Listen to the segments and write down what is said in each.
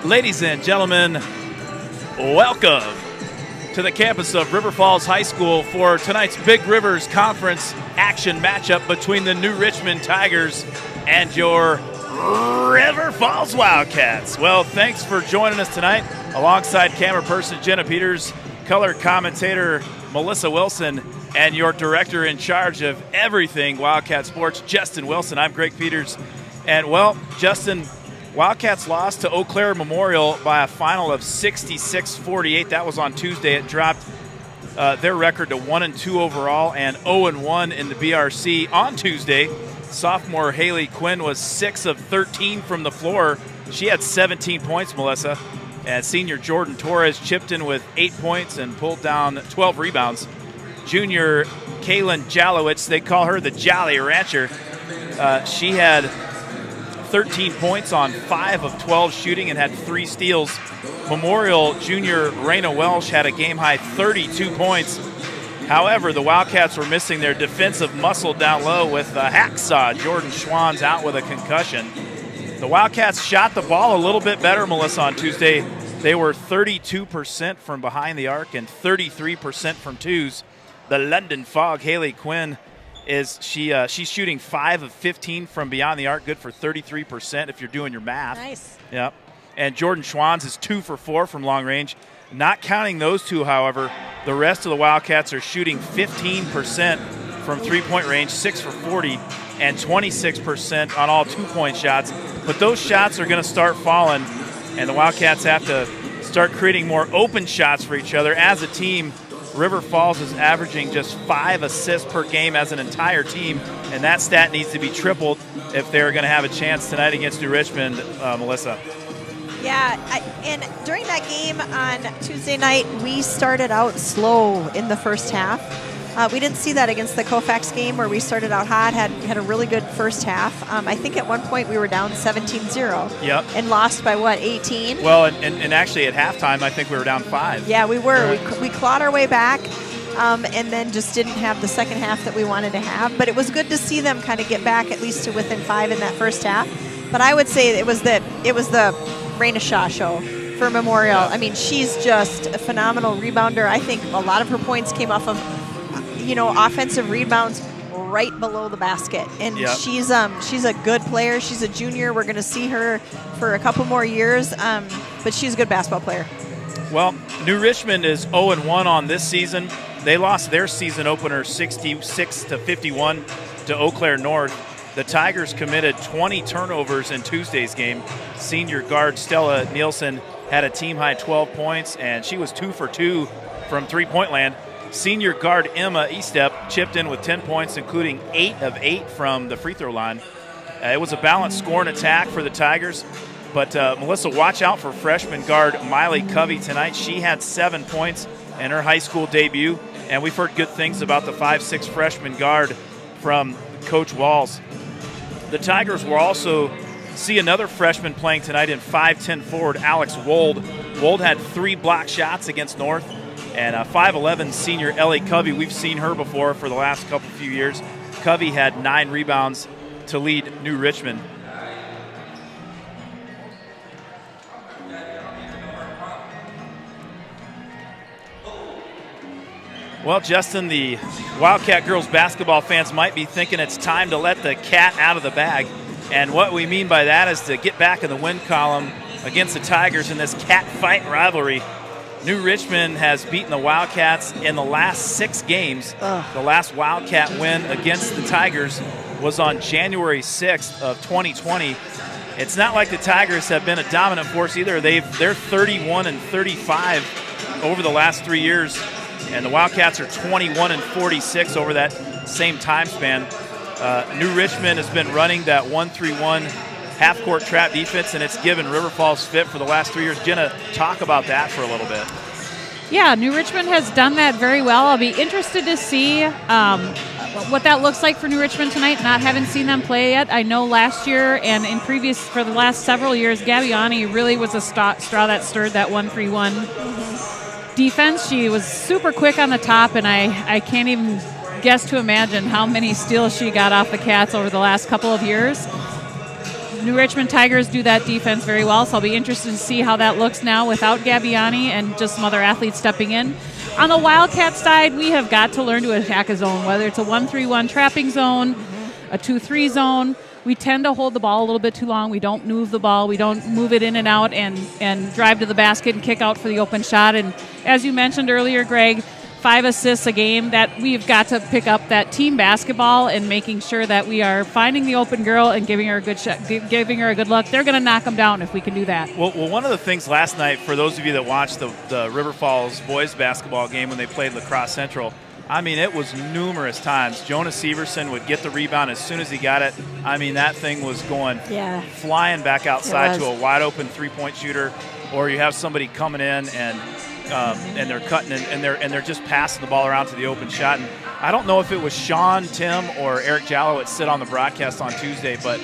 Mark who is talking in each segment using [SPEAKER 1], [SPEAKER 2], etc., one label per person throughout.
[SPEAKER 1] Ladies and gentlemen, welcome to the campus of River Falls High School for tonight's Big Rivers Conference action matchup between the New Richmond Tigers and your River Falls Wildcats. Well, thanks for joining us tonight alongside camera person Jenna Peters, color commentator Melissa Wilson, and your director in charge of everything Wildcat Sports, Justin Wilson. I'm Greg Peters. And, well, Justin, Wildcats lost to Eau Claire Memorial by a final of 66-48. That was on Tuesday. It dropped their record to 1-2 overall and 0-1 in the BRC. On Tuesday, sophomore Haley Quinn was 6 of 13 from the floor. She had 17 points, Melissa. And senior Jordan Torres chipped in with 8 points and pulled down 12 rebounds. Junior Kaylin Jalowitz, they call her the Jolly Rancher. She had 13 points on 5 of 12 shooting and had 3 steals. Memorial junior Raina Welsh had a game-high 32 points. However, the Wildcats were missing their defensive muscle down low with hacksaw Jordan Schwann's out with a concussion. The Wildcats shot the ball a little bit better, Melissa, on Tuesday. They were 32% from behind the arc and 33% from twos. The London Fog, Haley Quinn, she's shooting 5 of 15 from beyond the arc, good for 33% if you're doing your math.
[SPEAKER 2] Nice.
[SPEAKER 1] Yep. And Jordan Schwann's is 2 for 4 from long range. Not counting those two, however, the rest of the Wildcats are shooting 15% from three-point range, 6 for 40, and 26% on all two-point shots. But those shots are going to start falling, and the Wildcats have to start creating more open shots for each other. As a team, River Falls is averaging just 5 assists per game as an entire team, and that stat needs to be tripled if they're going to have a chance tonight against New Richmond, Melissa.
[SPEAKER 2] Yeah, and during that game on Tuesday night, we started out slow in the first half. We didn't see that against the Colfax game where we started out hot, had a really good first half. I think at one point we were down 17-0.
[SPEAKER 1] Yep.
[SPEAKER 2] And lost by, 18?
[SPEAKER 1] Well, and actually at halftime, I think we were down 5.
[SPEAKER 2] Yeah, we were.
[SPEAKER 1] Yeah.
[SPEAKER 2] We clawed our way back and then just didn't have the second half that we wanted to have. But it was good to see them kind of get back at least to within 5 in that first half. But I would say it was the Raina Shaw show for Memorial.
[SPEAKER 1] Yeah.
[SPEAKER 2] I mean, she's just a phenomenal rebounder. I think a lot of her points came off of offensive rebounds right below the basket. And
[SPEAKER 1] yep.
[SPEAKER 2] she's a good player. She's a junior. We're going to see her for a couple more years, but she's a good basketball player.
[SPEAKER 1] Well, New Richmond is 0-1 on this season. They lost their season opener 66-51 to Eau Claire North. The Tigers committed 20 turnovers in Tuesday's game. Senior guard Stella Nielsen had a team-high 12 points, and she was 2 for 2 from three-point land. Senior guard Emma Estep chipped in with 10 points, including 8 of 8 from the free throw line. It was a balanced score and attack for the Tigers. But, Melissa, watch out for freshman guard Miley Covey tonight. She had 7 points in her high school debut, and we've heard good things about the 5'6" freshman guard from Coach Walls. The Tigers will also see another freshman playing tonight in 5'10" forward Alex Wold. Wold had 3 block shots against North. And 5'11" senior Ellie Covey, we've seen her before for the last few years. Covey had 9 rebounds to lead New Richmond. Well, Justin, the Wildcat girls basketball fans might be thinking it's time to let the cat out of the bag. And what we mean by that is to get back in the win column against the Tigers in this cat fight rivalry. New Richmond has beaten the Wildcats in the last 6 games. The last Wildcat win against the Tigers was on January 6th of 2020. It's not like the Tigers have been a dominant force either. They're 31-35 over the last 3 years, and the Wildcats are 21-46 over that same time span. New Richmond has been running that 1-3-1 half-court trap defense, and it's given River Falls fit for the last 3 years. Jenna, talk about that for a little bit.
[SPEAKER 3] Yeah, New Richmond has done that very well. I'll be interested to see what that looks like for New Richmond tonight, not having seen them play yet. I know last year and for the last several years, Gabbiani really was a straw that stirred that 1-3-1 defense. She was super quick on the top, and I can't even guess to imagine how many steals she got off the Cats over the last couple of years. New Richmond Tigers do that defense very well, so I'll be interested to see how that looks now without Gabbiani and just some other athletes stepping in. On the Wildcat side, we have got to learn to attack a zone, whether it's a 1-3-1 trapping zone, a 2-3 zone. We tend to hold the ball a little bit too long. We don't move the ball. We don't move it in and out and drive to the basket and kick out for the open shot. And as you mentioned earlier, Greg, 5 assists a game, that we've got to pick up that team basketball and making sure that we are finding the open girl and giving her a good shot, giving her a good look. They're going to knock them down if we can do that.
[SPEAKER 1] Well, one of the things last night, for those of you that watched the River Falls boys basketball game when they played La Crosse Central, I mean, it was numerous times. Jonas Severson would get the rebound as soon as he got it. I mean, that thing was going flying back outside to a wide-open three-point shooter, or you have somebody coming in and they're cutting and they're just passing the ball around to the open shot. And I don't know if it was Sean, Tim, or Eric Jallow that sit on the broadcast on Tuesday, but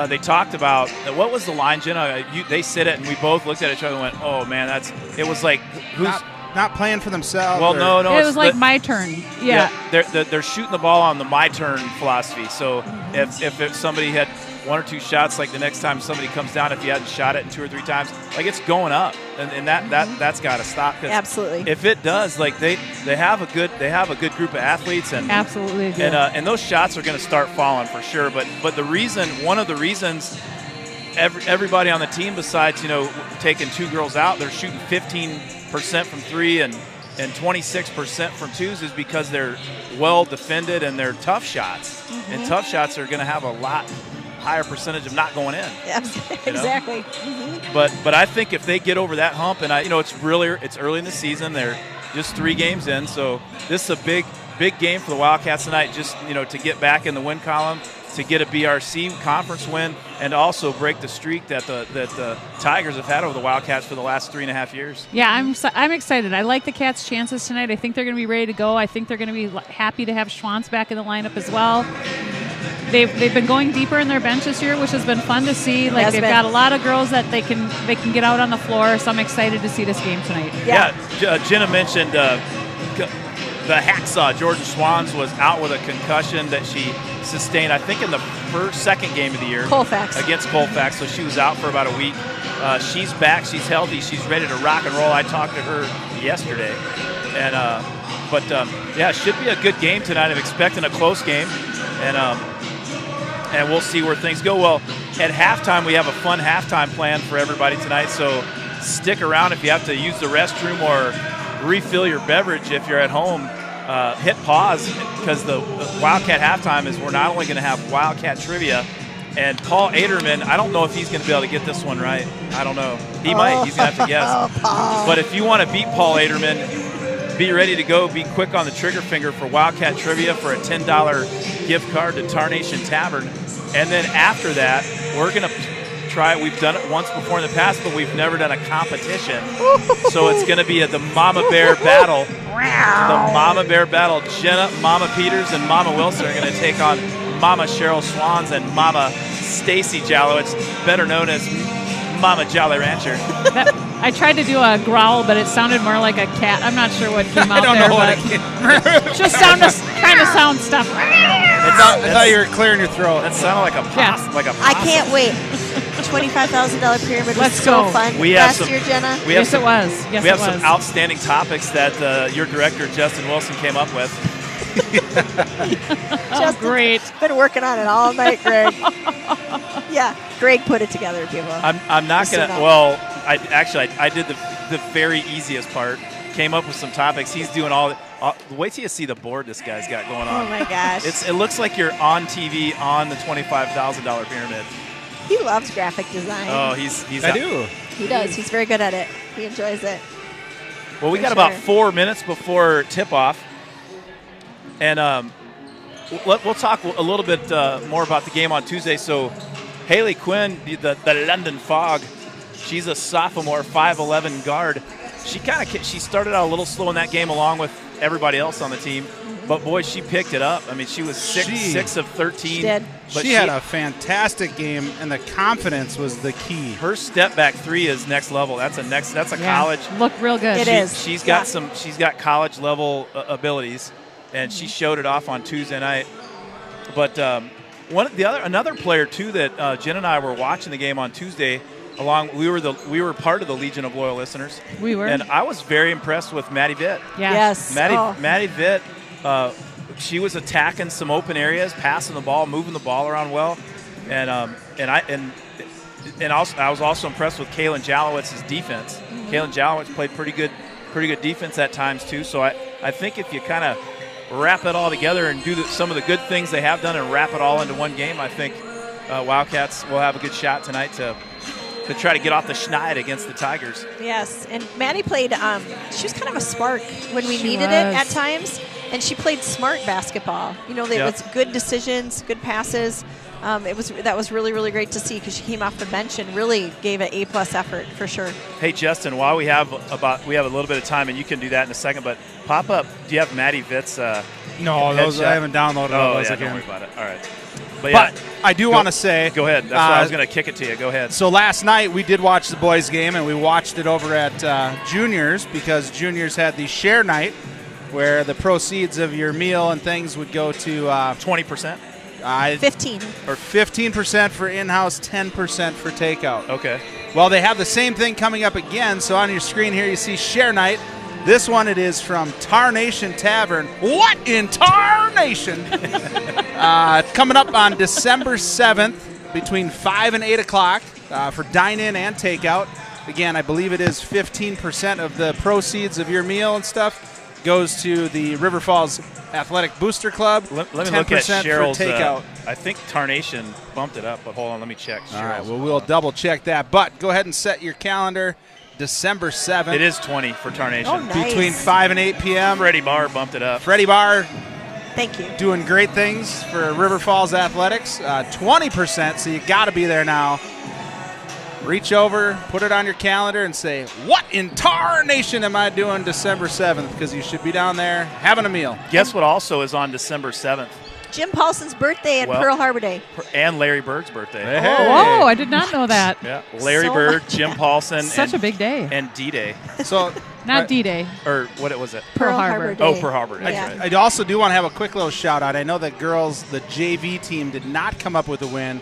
[SPEAKER 1] they talked about what was the line, Jenna? They said it, and we both looked at each other and went, "Oh man, it was like who's."
[SPEAKER 4] Not playing for themselves.
[SPEAKER 1] Well, no.
[SPEAKER 3] It was like my turn. Yeah.
[SPEAKER 1] They're shooting the ball on the my turn philosophy. So if somebody had 1 or 2 shots, like the next time somebody comes down, if you hadn't shot it 2 or 3 times, like it's going up, and that's got to stop.
[SPEAKER 2] Absolutely.
[SPEAKER 1] If it does, like they have a good group of athletes, and
[SPEAKER 3] absolutely do.
[SPEAKER 1] And those shots are going to start falling for sure. But one of the reasons. Everybody on the team, besides taking 2 girls out, they're shooting 15% from 3 and 26% from 2s, is because they're well defended and they're tough shots. And tough shots are going to have a lot higher percentage of not going in.
[SPEAKER 2] Exactly.
[SPEAKER 1] But I think if they get over that hump, and it's early in the season, they're just 3 games in, so this is a big game for the Wildcats tonight. Just to get back in the win column, to get a BRC conference win, and also break the streak that the Tigers have had over the Wildcats for the last 3.5 years.
[SPEAKER 3] Yeah, I'm excited. I like the Cats' chances tonight. I think they're going to be ready to go. I think they're going to be happy to have Schwantz back in the lineup as well. They've been going deeper in their bench this year, which has been fun to see. Like they've got a lot of girls that they can get out on the floor. So I'm excited to see this game tonight.
[SPEAKER 1] Yeah, Jenna mentioned the hacksaw Jordan Schwantz was out with a concussion that she sustained, I think, in the second game of the year against Colfax. So she was out for about a week. She's back. She's healthy. She's ready to rock and roll. I talked to her yesterday, and it should be a good game tonight. I'm expecting a close game, and we'll see where things go. Well, at halftime, we have a fun halftime plan for everybody tonight. So stick around if you have to use the restroom or refill your beverage if you're at home. Hit pause, because the Wildcat halftime is we're not only going to have Wildcat trivia, and Paul Aderman, I don't know if he's going to be able to get this one right. I don't know. He might. He's going to have to guess. But if you want to beat Paul Aderman, be ready to go. Be quick on the trigger finger for Wildcat trivia for a $10 gift card to Tarnation Tavern. And then after that, we're going to try it. We've done it once before in the past, but we've never done a competition. So it's going to be the Mama Bear battle. The Mama Bear battle. Jenna, Mama Peters, and Mama Wilson are going to take on Mama Cheryl Swans and Mama Stacy Jallow. It's better known as Mama Jolly Rancher.
[SPEAKER 3] I tried to do a growl, but it sounded more like a cat. I'm not sure what came out there.
[SPEAKER 4] I don't know what it came.
[SPEAKER 3] Just kind of sound stuff.
[SPEAKER 4] I thought you were clearing your throat.
[SPEAKER 1] That sounded like a possum. Like a possum.
[SPEAKER 2] I can't wait. $25,000 pyramid was so fun last year, Jenna.
[SPEAKER 3] Yes, it was.
[SPEAKER 1] We have some outstanding topics that your director, Justin Wilson, came up with.
[SPEAKER 3] Oh, great.
[SPEAKER 2] Been working on it all night, Greg. Yeah, Greg put it together, people.
[SPEAKER 1] I'm not going to. Well, I did the very easiest part. Came up with some topics. He's doing all. Wait till you see the board this guy's got going on.
[SPEAKER 2] Oh my gosh!
[SPEAKER 1] It looks like you're on TV on the $25,000 pyramid.
[SPEAKER 2] He loves graphic design.
[SPEAKER 1] Oh, he's.
[SPEAKER 4] I do.
[SPEAKER 2] He does. He's very good at it. He enjoys it.
[SPEAKER 1] Well, we got about 4 minutes before tip-off, and we'll talk a little bit more about the game on Tuesday. So, Haley Quinn, the London Fog, she's a sophomore, 5'11" guard. She started out a little slow in that game, along with everybody else on the team. But, boy, she picked it up. I mean, she was 6 of 13.
[SPEAKER 2] She did.
[SPEAKER 1] But
[SPEAKER 4] she had a fantastic game, and the confidence was the key.
[SPEAKER 1] Her step-back three is next level. That's a college.
[SPEAKER 3] Looked real good.
[SPEAKER 2] It is.
[SPEAKER 1] She's got college-level abilities, and she showed it off on Tuesday night. But Another player too that Jen and I were watching the game on Tuesday. We were part of the Legion of Loyal Listeners.
[SPEAKER 3] We were,
[SPEAKER 1] and I was very impressed with Maddie Vitt.
[SPEAKER 2] Yes.
[SPEAKER 1] Maddie Vitt. She was attacking some open areas, passing the ball, moving the ball around well, and I was also impressed with Kaylin Jalowitz's defense. Mm-hmm. Kaylin Jalowitz played pretty good defense at times too. So I think if you kind of wrap it all together and do some of the good things they have done and wrap it all into one game, I think Wildcats will have a good shot tonight to try to get off the schneid against the Tigers.
[SPEAKER 2] Yes, and Maddie played, she was kind of a spark when we needed it at times, and she played smart basketball. You know, it was good decisions, good passes. That was really, really great to see because she came off the bench and really gave an A+ effort for sure.
[SPEAKER 1] Hey, Justin, while we have a little bit of time, and you can do that in a second, but pop up, do you have Maddie Vitt's
[SPEAKER 4] No, those I haven't downloaded those
[SPEAKER 1] yeah,
[SPEAKER 4] again.
[SPEAKER 1] Don't worry about it. All right.
[SPEAKER 4] But I do want to say.
[SPEAKER 1] Go ahead. That's why I was going to kick it to you. Go ahead.
[SPEAKER 4] So last night we did watch the boys' game, and we watched it over at Juniors because Juniors had the share night where the proceeds of your meal and things would go to
[SPEAKER 1] 20%?
[SPEAKER 2] 15.
[SPEAKER 4] Or 15% for in-house, 10% for takeout.
[SPEAKER 1] Okay.
[SPEAKER 4] Well, they have the same thing coming up again. So on your screen here you see share night. This one, it is from Tarnation Tavern. What in Tarnation? Coming up on December 7th between 5 and 8 o'clock for dine-in and takeout. Again, I believe it is 15% of the proceeds of your meal and stuff goes to the River Falls Athletic Booster Club.
[SPEAKER 1] Let me look at Cheryl's
[SPEAKER 4] for takeout.
[SPEAKER 1] I think Tarnation bumped it up, but hold on, let me check.
[SPEAKER 4] All right, well, we'll double-check that. But go ahead and set your calendar. December 7th.
[SPEAKER 1] It is 20 for Tarnation.
[SPEAKER 2] Oh, nice.
[SPEAKER 4] Between 5 and 8 p.m.
[SPEAKER 1] Freddie Barr bumped it up.
[SPEAKER 4] Freddie Barr.
[SPEAKER 2] Thank you.
[SPEAKER 4] Doing great things for River Falls Athletics. 20%, so you got to be there now. Reach over, put it on your calendar, and say, what in Tarnation am I doing December 7th? Because you should be down there having a meal.
[SPEAKER 1] Guess what also is on December 7th?
[SPEAKER 2] Jim Paulson's birthday and Pearl Harbor Day.
[SPEAKER 1] And Larry Bird's birthday.
[SPEAKER 4] Hey.
[SPEAKER 3] Whoa, I did not know that.
[SPEAKER 1] Yeah, Larry Bird, Jim Paulson.
[SPEAKER 3] Such a big day.
[SPEAKER 1] And D-Day.
[SPEAKER 4] So
[SPEAKER 3] Not D-Day.
[SPEAKER 1] Or what was it?
[SPEAKER 3] Pearl Harbor.
[SPEAKER 2] Day.
[SPEAKER 1] Oh, Pearl Harbor. That's
[SPEAKER 2] Yeah.
[SPEAKER 1] right.
[SPEAKER 4] I also do want to have a quick little shout-out. I know that girls, the JV team, did not come up with a win,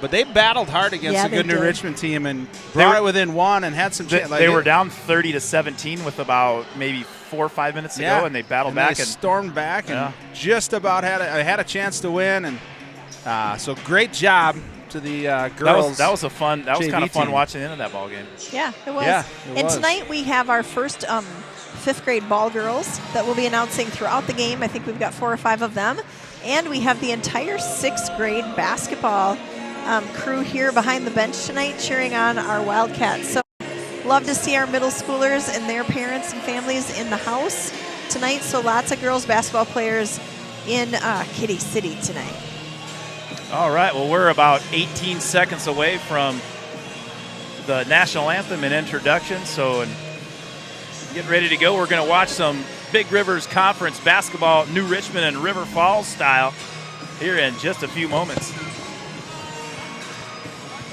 [SPEAKER 4] but they battled hard against the good New Richmond team and brought it within one and had some chance.
[SPEAKER 1] They were down 30-17 with about maybe 4 or 5 minutes to go, and they battled back.
[SPEAKER 4] They stormed back and just about had a chance to win. And so great job to the girls.
[SPEAKER 1] That was kind of fun
[SPEAKER 4] team.
[SPEAKER 1] watching the end of that ball game.
[SPEAKER 2] Yeah, it was.
[SPEAKER 4] Yeah, it
[SPEAKER 2] and
[SPEAKER 4] was.
[SPEAKER 2] tonight we have our first 5th grade ball girls that we'll be announcing throughout the game. I think we've got 4 or 5 of them. And we have the entire 6th grade basketball crew here behind the bench tonight cheering on our Wildcats. So love to see our middle schoolers and their parents and families in the house tonight. So lots of girls basketball players in Kitty City tonight.
[SPEAKER 1] All right, well, we're about 18 seconds away from the national anthem and introduction, so get ready to go. We're going to watch some Big Rivers Conference basketball, New Richmond and River Falls style, here in just a few moments.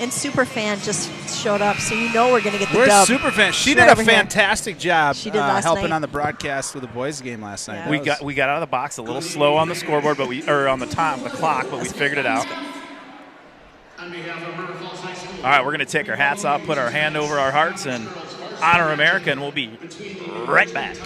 [SPEAKER 2] And Superfan just showed up, so you know we're going to get the
[SPEAKER 4] Where's
[SPEAKER 2] dub.
[SPEAKER 4] Superfan? She
[SPEAKER 2] Right
[SPEAKER 4] did a
[SPEAKER 2] over here.
[SPEAKER 4] fantastic job
[SPEAKER 2] She did last
[SPEAKER 4] helping
[SPEAKER 2] night.
[SPEAKER 4] on the broadcast with the boys' game last night.
[SPEAKER 2] Yeah.
[SPEAKER 1] We got out of the box a little slow on the scoreboard, but on the clock, but we figured it out. All right, we're going to take our hats off, put our hand over our hearts, and honor America, and we'll be right back.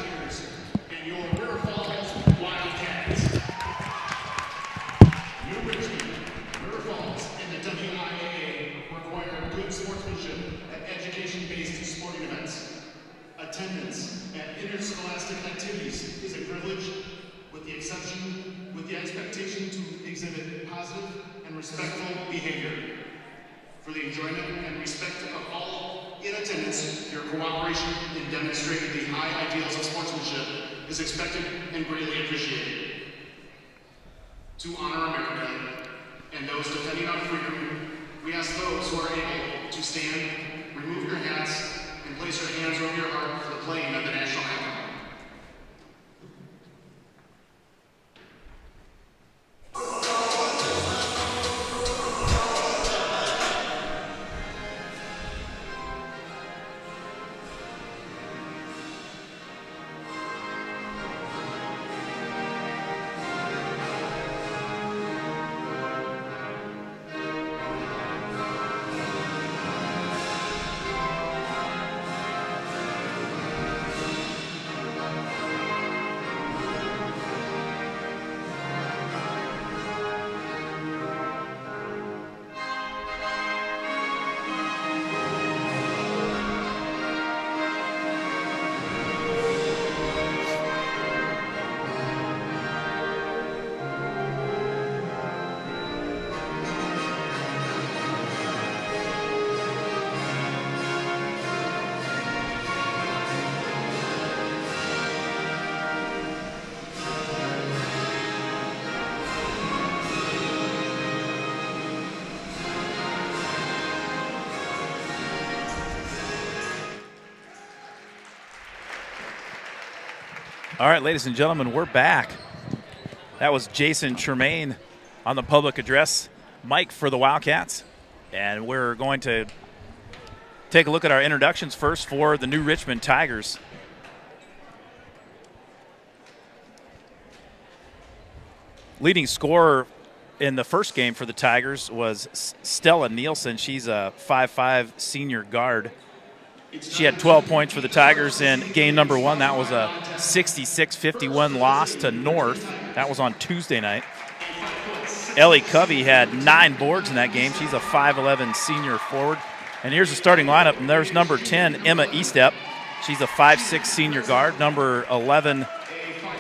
[SPEAKER 5] Attendance at interscholastic activities is a privilege with the expectation to exhibit positive and respectful behavior. For the enjoyment and respect of all in attendance, your cooperation in demonstrating the high ideals of sportsmanship is expected and greatly appreciated. To honor America and those defending our freedom, we ask those who are able to stand, remove your hats, and place your hands over your heart for the playing of the national anthem.
[SPEAKER 1] All right, ladies and gentlemen, we're back. That was Jason Tremaine on the public address mic for the Wildcats. And we're going to take a look at our introductions first for the New Richmond Tigers. Leading scorer in the first game for the Tigers was Stella Nielsen. She's a 5'5" senior guard. She had 12 points for the Tigers in game number 1. That was a 66-51 loss to North. That was on Tuesday night. Ellie Covey had 9 boards in that game. She's a 5'11" senior forward. And here's the starting lineup. And there's number 10, Emma Estep. She's a 5'6" senior guard. Number 11,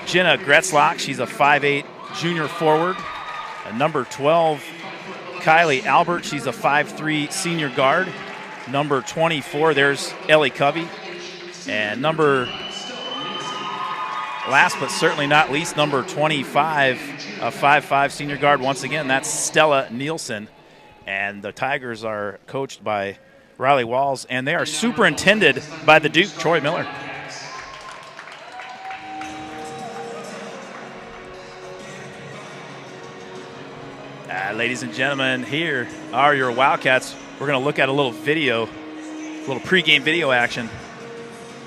[SPEAKER 1] Jenna Gretzlock. She's a 5'8" junior forward. And number 12, Kylie Albert. She's a 5'3" senior guard. Number 24, there's Ellie Covey. And last but certainly not least, number 25, a 5'5" senior guard. Once again, that's Stella Nielsen. And the Tigers are coached by Riley Walls, and they are superintended by the Duke, Troy Miller. Ladies and gentlemen, here are your Wildcats. We're going to look at a little video, a little pregame video action.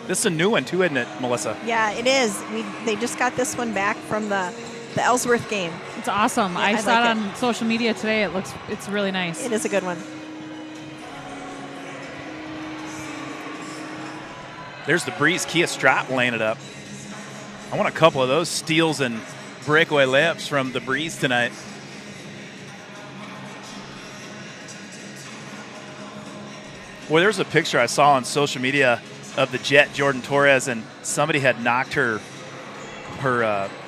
[SPEAKER 1] This is a new one too, isn't it, Melissa?
[SPEAKER 2] Yeah, it is. They just got this one back from the Ellsworth game.
[SPEAKER 3] It's awesome.
[SPEAKER 2] Yeah,
[SPEAKER 3] I saw
[SPEAKER 2] like
[SPEAKER 3] it on social media today. It's really nice.
[SPEAKER 2] It is a good one.
[SPEAKER 1] There's the Breeze Kia Strap laying it up. I want a couple of those steals and breakaway layups from the Breeze tonight. Well, there's a picture I saw on social media of the Jet, Jordan Torres, and somebody had knocked her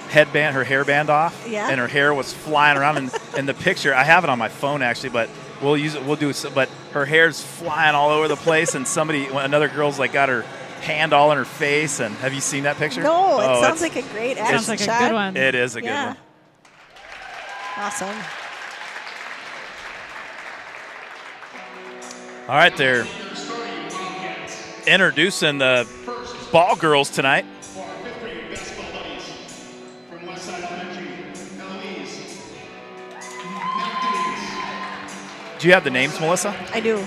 [SPEAKER 1] headband, her hairband off,
[SPEAKER 2] yeah,
[SPEAKER 1] and her hair was flying around. And in the picture, I have it on my phone actually, but we'll use it. We'll do it. But her hair's flying all over the place, and another girl's like got her hand all in her face. And have you seen that picture?
[SPEAKER 2] No, it sounds like a great action
[SPEAKER 3] sounds like
[SPEAKER 2] shot.
[SPEAKER 3] a good one.
[SPEAKER 1] It is a good one.
[SPEAKER 2] Awesome.
[SPEAKER 1] All right, they're introducing the ball girls tonight. Do you have the names, Melissa?
[SPEAKER 2] I do.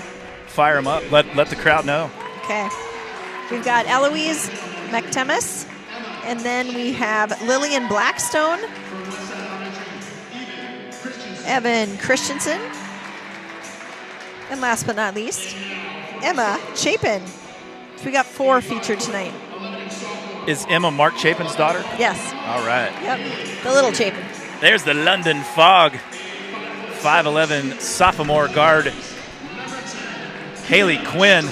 [SPEAKER 1] Fire them up. Let the crowd know.
[SPEAKER 2] Okay. We've got Eloise McTemis, and then we have Lillian Blackstone, Evan Christensen, and last but not least, Emma Chapin. So we got 4 featured tonight.
[SPEAKER 1] Is Emma Mark Chapin's daughter?
[SPEAKER 2] Yes.
[SPEAKER 1] All right.
[SPEAKER 2] Yep. The little Chapin.
[SPEAKER 1] There's the London Fog. 5'11" sophomore guard, Haley Quinn.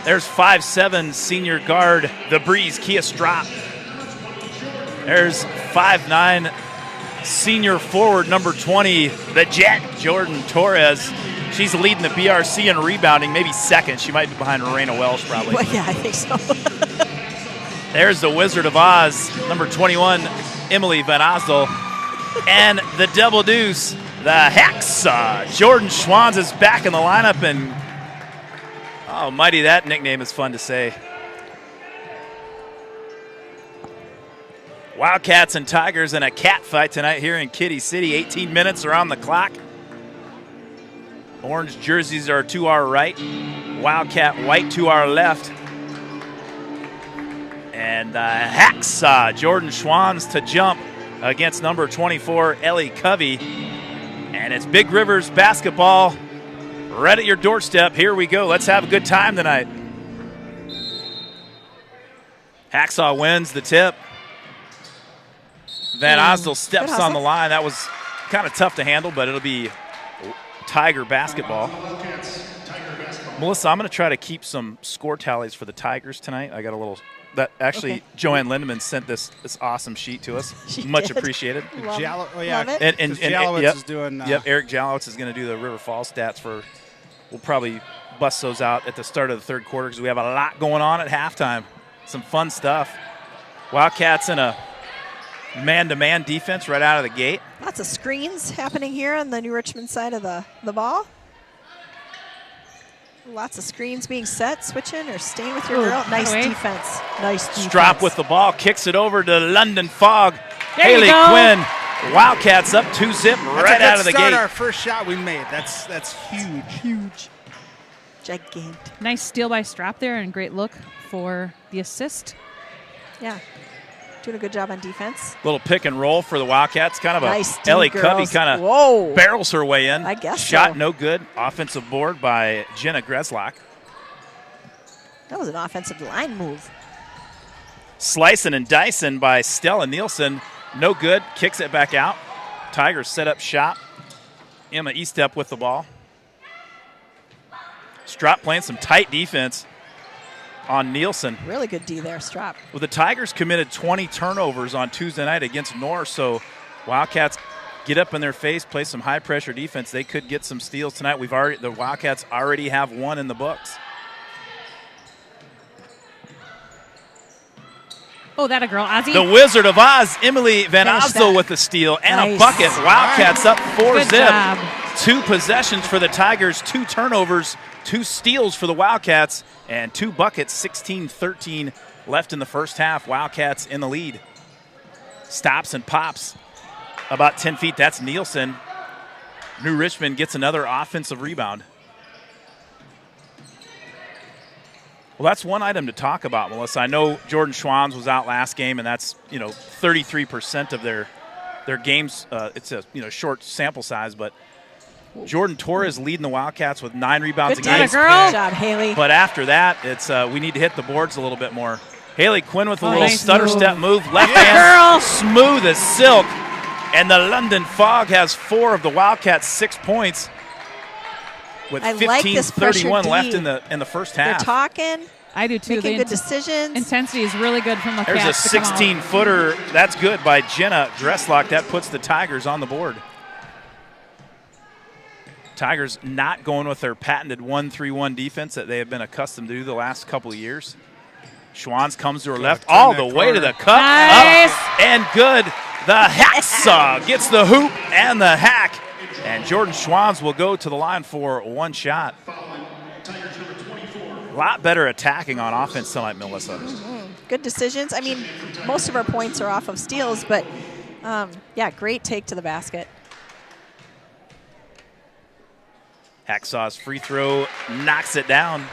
[SPEAKER 1] There's 5'7" senior guard, the Breeze Kia Strap. There's 5'9" senior forward, number 20, the Jet, Jordan Torres. She's leading the BRC in rebounding, maybe second. She might be behind Raina Welsh, probably.
[SPEAKER 2] Well, yeah, I think so.
[SPEAKER 1] There's the Wizard of Oz, number 21, Emily Van Osdel. And the Double Deuce, the Hacksaw. Jordan Schwans is back in the lineup, and oh, mighty, that nickname is fun to say. Wildcats and Tigers in a cat fight tonight here in Kitty City. 18 minutes are on the clock. Orange jerseys are to our right. Wildcat white to our left. And Hacksaw, Jordan Schwans to jump against number 24, Ellie Covey. And it's Big Rivers basketball right at your doorstep. Here we go. Let's have a good time tonight. Hacksaw wins the tip. Van Osdel steps on the line. That was kind of tough to handle, but it'll be Tiger basketball. Melissa, I'm going to try to keep some score tallies for the Tigers tonight. I got a little that actually okay. Joanne Lindemann sent this awesome sheet to us.
[SPEAKER 2] She
[SPEAKER 1] Much
[SPEAKER 2] did.
[SPEAKER 1] Appreciated.
[SPEAKER 2] Love it.
[SPEAKER 1] And
[SPEAKER 4] Jalowitz is doing.
[SPEAKER 1] Eric Jalowitz is going to do the River Falls stats for. We'll probably bust those out at the start of the third quarter because we have a lot going on at halftime. Some fun stuff. Wildcats in a man-to-man defense right out of the gate.
[SPEAKER 2] Lots of screens happening here on the New Richmond side of the ball. Lots of screens being set, switching or staying with your girl. Nice
[SPEAKER 3] away.
[SPEAKER 2] defense. Nice defense.
[SPEAKER 1] Strop with the ball, kicks it over to London Fog.
[SPEAKER 3] There you
[SPEAKER 1] Haley
[SPEAKER 3] go.
[SPEAKER 1] Quinn, Wildcats up 2-zip right out of the gate.
[SPEAKER 4] Our first shot we made. That's huge.
[SPEAKER 2] Huge. Gigantic.
[SPEAKER 3] Nice steal by Strop there and great look for the assist.
[SPEAKER 2] Yeah. Doing a good job on defense.
[SPEAKER 1] Little pick and roll for the Wildcats. Kind of
[SPEAKER 2] Nice
[SPEAKER 1] a
[SPEAKER 2] D,
[SPEAKER 1] Ellie Covey
[SPEAKER 2] girls.
[SPEAKER 1] kind of
[SPEAKER 2] Whoa.
[SPEAKER 1] barrels her way in.
[SPEAKER 2] I guess
[SPEAKER 1] Shot
[SPEAKER 2] so.
[SPEAKER 1] no good. Offensive board by Jenna Greslock.
[SPEAKER 2] That was an offensive line move.
[SPEAKER 1] Slicing and dicing by Stella Nielsen. No good. Kicks it back out. Tigers set up shop. Emma Estep with the ball. Strop playing some tight defense on Nielsen.
[SPEAKER 2] Really good D there, Strop.
[SPEAKER 1] Well, the Tigers committed 20 turnovers on Tuesday night against North, so Wildcats get up in their face, play some high-pressure defense. They could get some steals tonight. The Wildcats already have one in the books.
[SPEAKER 3] Oh, that a girl. Ozzy.
[SPEAKER 1] The Wizard of Oz, Emily Van
[SPEAKER 2] Finish
[SPEAKER 1] Osdel
[SPEAKER 2] that.
[SPEAKER 1] with the steal and a
[SPEAKER 2] Nice.
[SPEAKER 1] bucket. Wildcats up 4-zip.
[SPEAKER 3] Good job.
[SPEAKER 1] 2 possessions for the Tigers, 2 turnovers, 2 steals for the Wildcats, and 2 buckets, 16-13 left in the first half. Wildcats in the lead. Stops and pops about 10 feet. That's Nielsen. New Richmond gets another offensive rebound. Well, that's one item to talk about, Melissa. I know Jordan Schwanz was out last game, and that's 33% of their games. It's a short sample size, but Jordan Torres leading the Wildcats with 9 rebounds
[SPEAKER 2] Good
[SPEAKER 1] a game.
[SPEAKER 2] job, girl. Good job, Haley.
[SPEAKER 1] But after that, it's we need to hit the boards a little bit more. Haley Quinn with a little
[SPEAKER 3] nice
[SPEAKER 1] stutter
[SPEAKER 3] move.
[SPEAKER 1] step move, left
[SPEAKER 3] Yeah,
[SPEAKER 1] hand,
[SPEAKER 3] girl.
[SPEAKER 1] smooth as silk. And the London Fog has 4 of the Wildcats' 6 points with
[SPEAKER 2] I like this pressure
[SPEAKER 1] 15:31
[SPEAKER 2] D.
[SPEAKER 1] left in the first
[SPEAKER 2] They're
[SPEAKER 1] half.
[SPEAKER 2] talking,
[SPEAKER 3] I do too.
[SPEAKER 2] making
[SPEAKER 3] The
[SPEAKER 2] good decisions.
[SPEAKER 3] intensity is really good from the
[SPEAKER 1] There's a
[SPEAKER 3] Cats to come out.
[SPEAKER 1] 16-footer. That's good by Jenna Dresslock. That puts the Tigers on the board. Tigers not going with their patented 1-3-1 defense that they have been accustomed to the last couple of years. Schwanz comes to her left
[SPEAKER 4] turn
[SPEAKER 1] all
[SPEAKER 4] that
[SPEAKER 1] the way to
[SPEAKER 4] corner.
[SPEAKER 1] the cup.
[SPEAKER 3] Nice.
[SPEAKER 1] Up and good. The hacksaw gets the hoop and the hack. And Jordan Schwanz will go to the line for 1 shot. A lot better attacking on offense tonight, Melissa.
[SPEAKER 2] Good decisions. I mean, most of our points are off of steals, but yeah, great take to the basket.
[SPEAKER 1] Hacksaw's free throw knocks it down.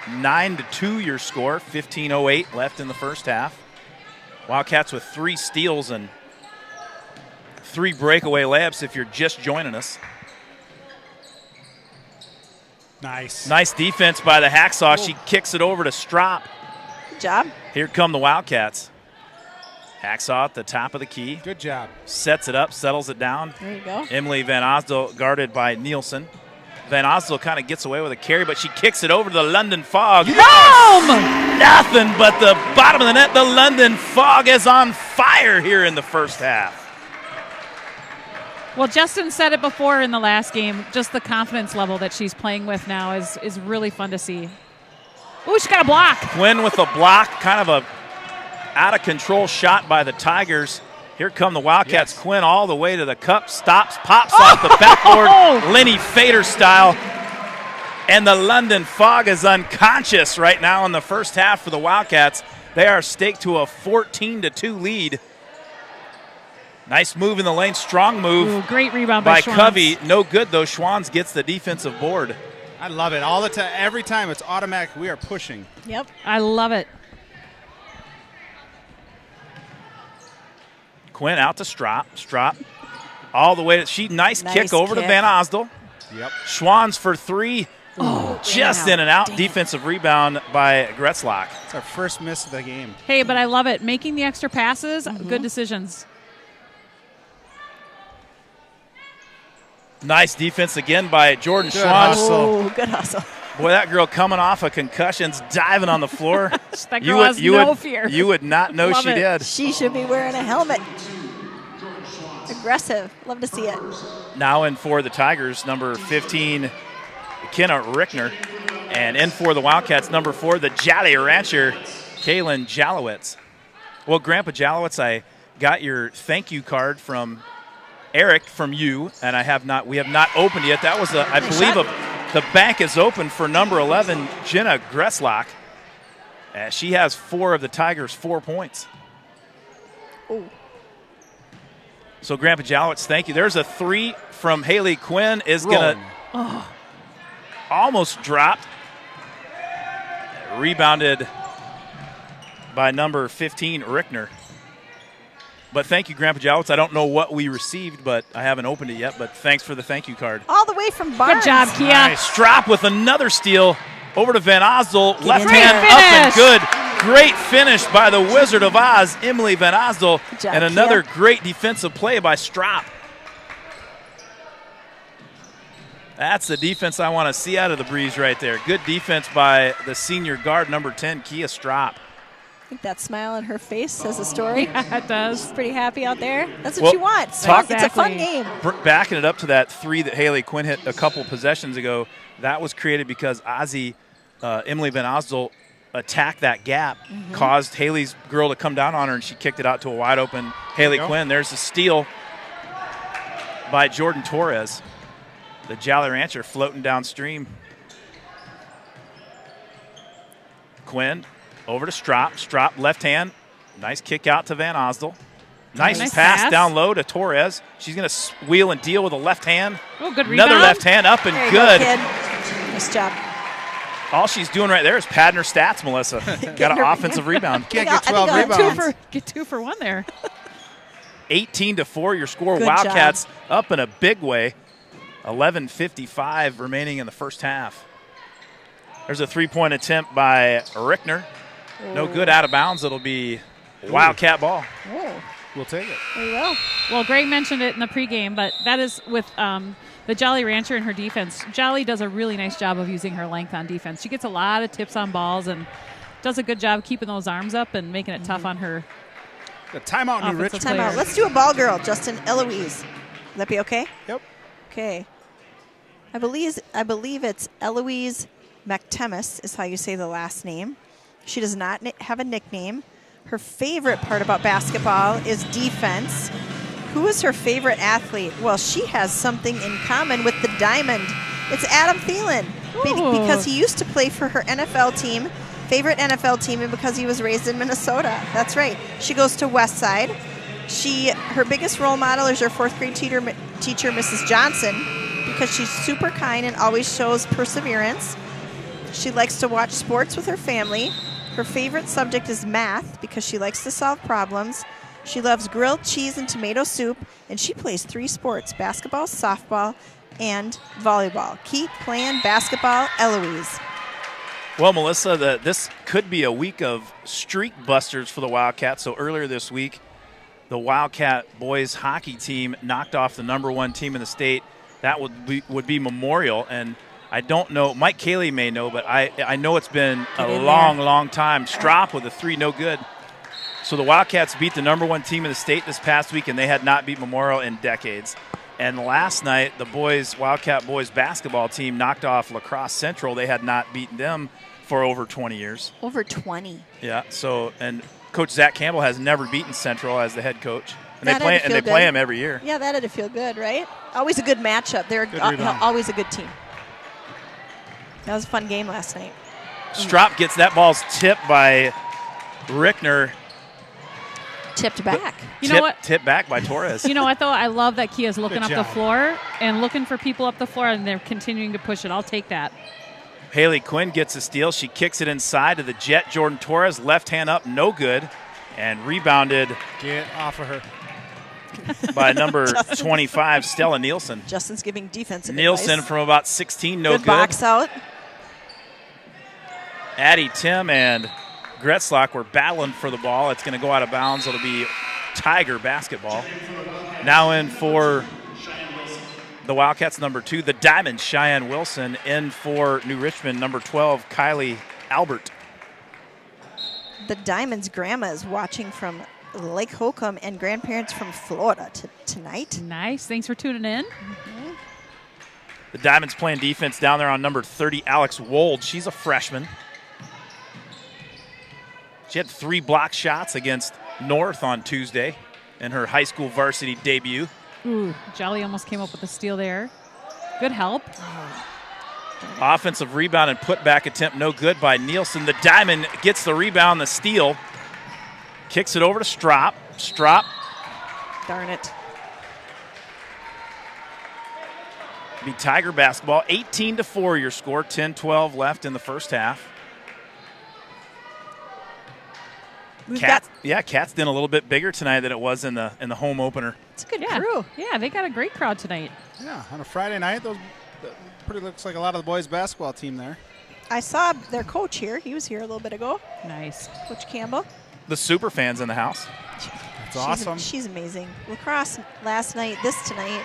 [SPEAKER 1] 9-2 your score, 15:08 left in the first half. Wildcats with 3 steals and 3 breakaway layups if you're just joining us.
[SPEAKER 4] Nice.
[SPEAKER 1] Nice defense by the Hacksaw. She kicks it over to Strop.
[SPEAKER 2] Good job.
[SPEAKER 1] Here come the Wildcats. Hacksaw at the top of the key.
[SPEAKER 4] Good job.
[SPEAKER 1] Sets it up, settles it down.
[SPEAKER 2] There you go.
[SPEAKER 1] Emily Van Osdel guarded by Nielsen. Van Osdel kind of gets away with a carry, but she kicks it over to the London Fog.
[SPEAKER 3] Boom!
[SPEAKER 1] Nothing but the bottom of the net. The London Fog is on fire here in the first half.
[SPEAKER 3] Well, Justin said it before in the last game. Just the confidence level that she's playing with now is really fun to see. Ooh, she got a block.
[SPEAKER 1] Quinn with a block, kind of a out-of-control shot by the Tigers. Here come the Wildcats.
[SPEAKER 4] Yes.
[SPEAKER 1] Quinn all the way to the cup, stops, pops off the backboard, Lenny Fader style. And the London Fog is unconscious right now in the first half for the Wildcats. They are staked to a 14-2 lead. Nice move in the lane, strong move
[SPEAKER 3] Ooh, great rebound by Schwanz.
[SPEAKER 1] Covey. No good, though. Schwanz gets the defensive board.
[SPEAKER 4] I love it. All the time. Every time it's automatic. We are pushing.
[SPEAKER 2] Yep.
[SPEAKER 3] I love it.
[SPEAKER 1] Quinn out to Strop. Strop all the way to nice kick over to
[SPEAKER 2] kick.
[SPEAKER 1] Van Osdel.
[SPEAKER 4] Yep.
[SPEAKER 1] Schwanz for 3. Just in and out.
[SPEAKER 2] Damn.
[SPEAKER 1] Defensive rebound by Gretzlock.
[SPEAKER 4] It's our first miss of the game.
[SPEAKER 3] Hey, but I love it. Making the extra passes, good decisions.
[SPEAKER 1] Nice defense again by Jordan
[SPEAKER 4] Good
[SPEAKER 1] Schwanz.
[SPEAKER 4] hustle.
[SPEAKER 2] Oh, good hustle.
[SPEAKER 1] Boy, that girl coming off of concussions, diving on the floor.
[SPEAKER 3] That girl has no fear.
[SPEAKER 1] You would not know
[SPEAKER 3] Love
[SPEAKER 1] she
[SPEAKER 3] it.
[SPEAKER 1] did.
[SPEAKER 2] She should be wearing a helmet. Aggressive. Love to see it.
[SPEAKER 1] Now in for the Tigers, number 15, McKenna Rickner. And in for the Wildcats, number 4, the Jolly Rancher, Kaylin Jalowitz. Well, Grandpa Jalowitz, I got your thank you card from Eric from you, and we have not opened yet. That was, I believe, the bank is open for number 11, Jenna Gresslock. She has 4 of the Tigers' 4 points.
[SPEAKER 2] Ooh.
[SPEAKER 1] So Grandpa Jalowitz, thank you. There's a 3 from Haley Quinn. Is going to almost dropped. Rebounded by number 15, Rickner. But thank you, Grandpa Jalowitz. I don't know what we received, but I haven't opened it yet. But thanks for the thank you card.
[SPEAKER 2] All the way from Barnes.
[SPEAKER 3] Good job, Kia.
[SPEAKER 1] Nice. Strop with another steal over to Van Osdol. Left
[SPEAKER 2] in
[SPEAKER 1] hand
[SPEAKER 2] there.
[SPEAKER 1] up and good. Great finish by the Wizard of Oz, Emily Van Osdol.
[SPEAKER 2] job,
[SPEAKER 1] And another
[SPEAKER 2] Kia.
[SPEAKER 1] great defensive play by Strop. That's the defense I want to see out of the Breeze right there. Good defense by the senior guard, number 10, Kia Strop.
[SPEAKER 2] I think that smile on her face says a story.
[SPEAKER 3] Yeah, it does.
[SPEAKER 2] She's pretty happy out there. That's what
[SPEAKER 1] Well,
[SPEAKER 2] she wants.
[SPEAKER 1] talk-
[SPEAKER 2] It's a fun
[SPEAKER 3] Exactly.
[SPEAKER 2] game.
[SPEAKER 1] Backing it up to that 3 that Haley Quinn hit a couple possessions ago, that was created because Emily Van Osdol attacked that gap, caused Haley's girl to come down on her, and she kicked it out to a wide open Haley Quinn. There's a steal by Jordan Torres. The Jolly Rancher floating downstream. Quinn over to Strop. Strop left hand. Nice kick out to Van Osdol. Nice
[SPEAKER 3] Nice
[SPEAKER 1] pass
[SPEAKER 3] pass.
[SPEAKER 1] down low to Torres. She's going to wheel and deal with a left hand.
[SPEAKER 3] Oh, good rebound.
[SPEAKER 1] Another left hand up and
[SPEAKER 2] There you
[SPEAKER 1] good.
[SPEAKER 2] go, kid. Nice job.
[SPEAKER 1] All she's doing right there is padding her stats, Melissa. Got an
[SPEAKER 2] her-
[SPEAKER 1] offensive rebound.
[SPEAKER 4] Can't
[SPEAKER 2] I
[SPEAKER 4] get
[SPEAKER 2] think
[SPEAKER 4] 12
[SPEAKER 2] I'll have
[SPEAKER 4] rebounds.
[SPEAKER 3] Get 2 for 1 there.
[SPEAKER 1] 18-4 your score.
[SPEAKER 2] Good
[SPEAKER 1] Wildcats up in a big way. 11:55 remaining in the first half. There's a 3-point attempt by Rickner. No good, out of bounds. It'll be Wildcat ball.
[SPEAKER 2] Oh,
[SPEAKER 4] We'll take it.
[SPEAKER 2] there you go.
[SPEAKER 3] Well, Greg mentioned it in the pregame, but that is with the Jolly Rancher and her defense. Jolly does a really nice job of using her length on defense. She gets a lot of tips on balls and does a good job keeping those arms up and making it tough on her.
[SPEAKER 4] The timeout, New
[SPEAKER 3] Offensive
[SPEAKER 4] Richmond.
[SPEAKER 3] player.
[SPEAKER 2] Timeout. Let's do a ball girl, Justin Eloise. Would that be okay?
[SPEAKER 4] Yep.
[SPEAKER 2] Okay. I believe it's Eloise McTemis is how you say the last name. She does not have a nickname. Her favorite part about basketball is defense. Who is her favorite athlete? Well, she has something in common with the Diamond. It's Adam Thielen
[SPEAKER 3] Ooh.
[SPEAKER 2] because he used to play for her NFL team, favorite NFL team, and because he was raised in Minnesota. That's right. She goes to Westside. Her biggest role model is her 4th grade teacher, Mrs. Johnson, because she's super kind and always shows perseverance. She likes to watch sports with her family. Her favorite subject is math because she likes to solve problems. She loves grilled cheese and tomato soup, and she plays 3 sports: basketball, softball, and volleyball. Keep playing basketball, Eloise.
[SPEAKER 1] Well, Melissa, this could be a week of streak busters for the Wildcats. So earlier this week, the Wildcat boys hockey team knocked off the number 1 team in the state. That would be Memorial, and I don't know. Mike Cayley may know, but I know it's been a long time. Strop with a 3, no good. So the Wildcats beat the number 1 team in the state this past week, and they had not beat Memorial in decades. And last night, the Wildcat boys basketball team knocked off La Crosse Central. They had not beaten them for over 20 years.
[SPEAKER 2] Over 20.
[SPEAKER 1] Yeah. So, and Coach Zach Campbell has never beaten Central as the head coach, and
[SPEAKER 2] That had to
[SPEAKER 1] they
[SPEAKER 2] feel
[SPEAKER 1] play
[SPEAKER 2] good.
[SPEAKER 1] him every year.
[SPEAKER 2] Yeah, that had to feel good, right? Always a good matchup. They're
[SPEAKER 4] rebound.
[SPEAKER 2] always a good team. That was a fun game last night.
[SPEAKER 1] Strop gets that ball's tipped by Rickner.
[SPEAKER 2] Tipped back.
[SPEAKER 3] You know what?
[SPEAKER 1] Tipped back by Torres.
[SPEAKER 3] You know what, though? I love that Kia's looking
[SPEAKER 4] Good
[SPEAKER 3] up the
[SPEAKER 4] job.
[SPEAKER 3] floor and looking for people up the floor, and they're continuing to push it. I'll take that.
[SPEAKER 1] Haley Quinn gets a steal. She kicks it inside to the Jet. Jordan Torres, left hand up, no good. And rebounded
[SPEAKER 4] Get off of her.
[SPEAKER 1] by number 25, Stella Nielsen.
[SPEAKER 2] Justin's giving defensive
[SPEAKER 1] Nielsen
[SPEAKER 2] advice.
[SPEAKER 1] from about 16, no good.
[SPEAKER 2] box out.
[SPEAKER 1] Addie Tim and Gretzlock were battling for the ball. It's going to go out of bounds. It'll be Tiger basketball. Now in for the Wildcats, number 2, the Diamond, Cheyenne Wilson. In for New Richmond, number 12, Kylie Albert.
[SPEAKER 2] The Diamond's grandma is watching from Lake Holcomb and grandparents from Florida tonight.
[SPEAKER 3] Nice. Thanks for tuning in.
[SPEAKER 1] The Diamonds playing defense down there on number 30, Alex Wold. She's a freshman. She had 3 block shots against North on Tuesday in her high school varsity debut.
[SPEAKER 3] Ooh, Jolly almost came up with a steal there. Good help.
[SPEAKER 1] Offensive rebound and putback attempt no good by Nielsen. The Diamond gets the rebound, the steal. Kicks it over to Strop. Strop.
[SPEAKER 2] Darn it.
[SPEAKER 1] Be Tiger basketball. 18-4 your score. 10-12 left in the first half. Cat's been a little bit bigger tonight than it was in the home opener.
[SPEAKER 2] It's a good crew.
[SPEAKER 3] Yeah, they got a great crowd tonight.
[SPEAKER 4] Yeah, on a Friday night, those pretty looks like a lot of the boys' basketball team there.
[SPEAKER 2] I saw their coach here. He was here a little bit ago.
[SPEAKER 3] Nice.
[SPEAKER 2] Coach Campbell.
[SPEAKER 1] The super fans in the house.
[SPEAKER 4] That's awesome.
[SPEAKER 2] She's amazing. Lacrosse last night, this tonight.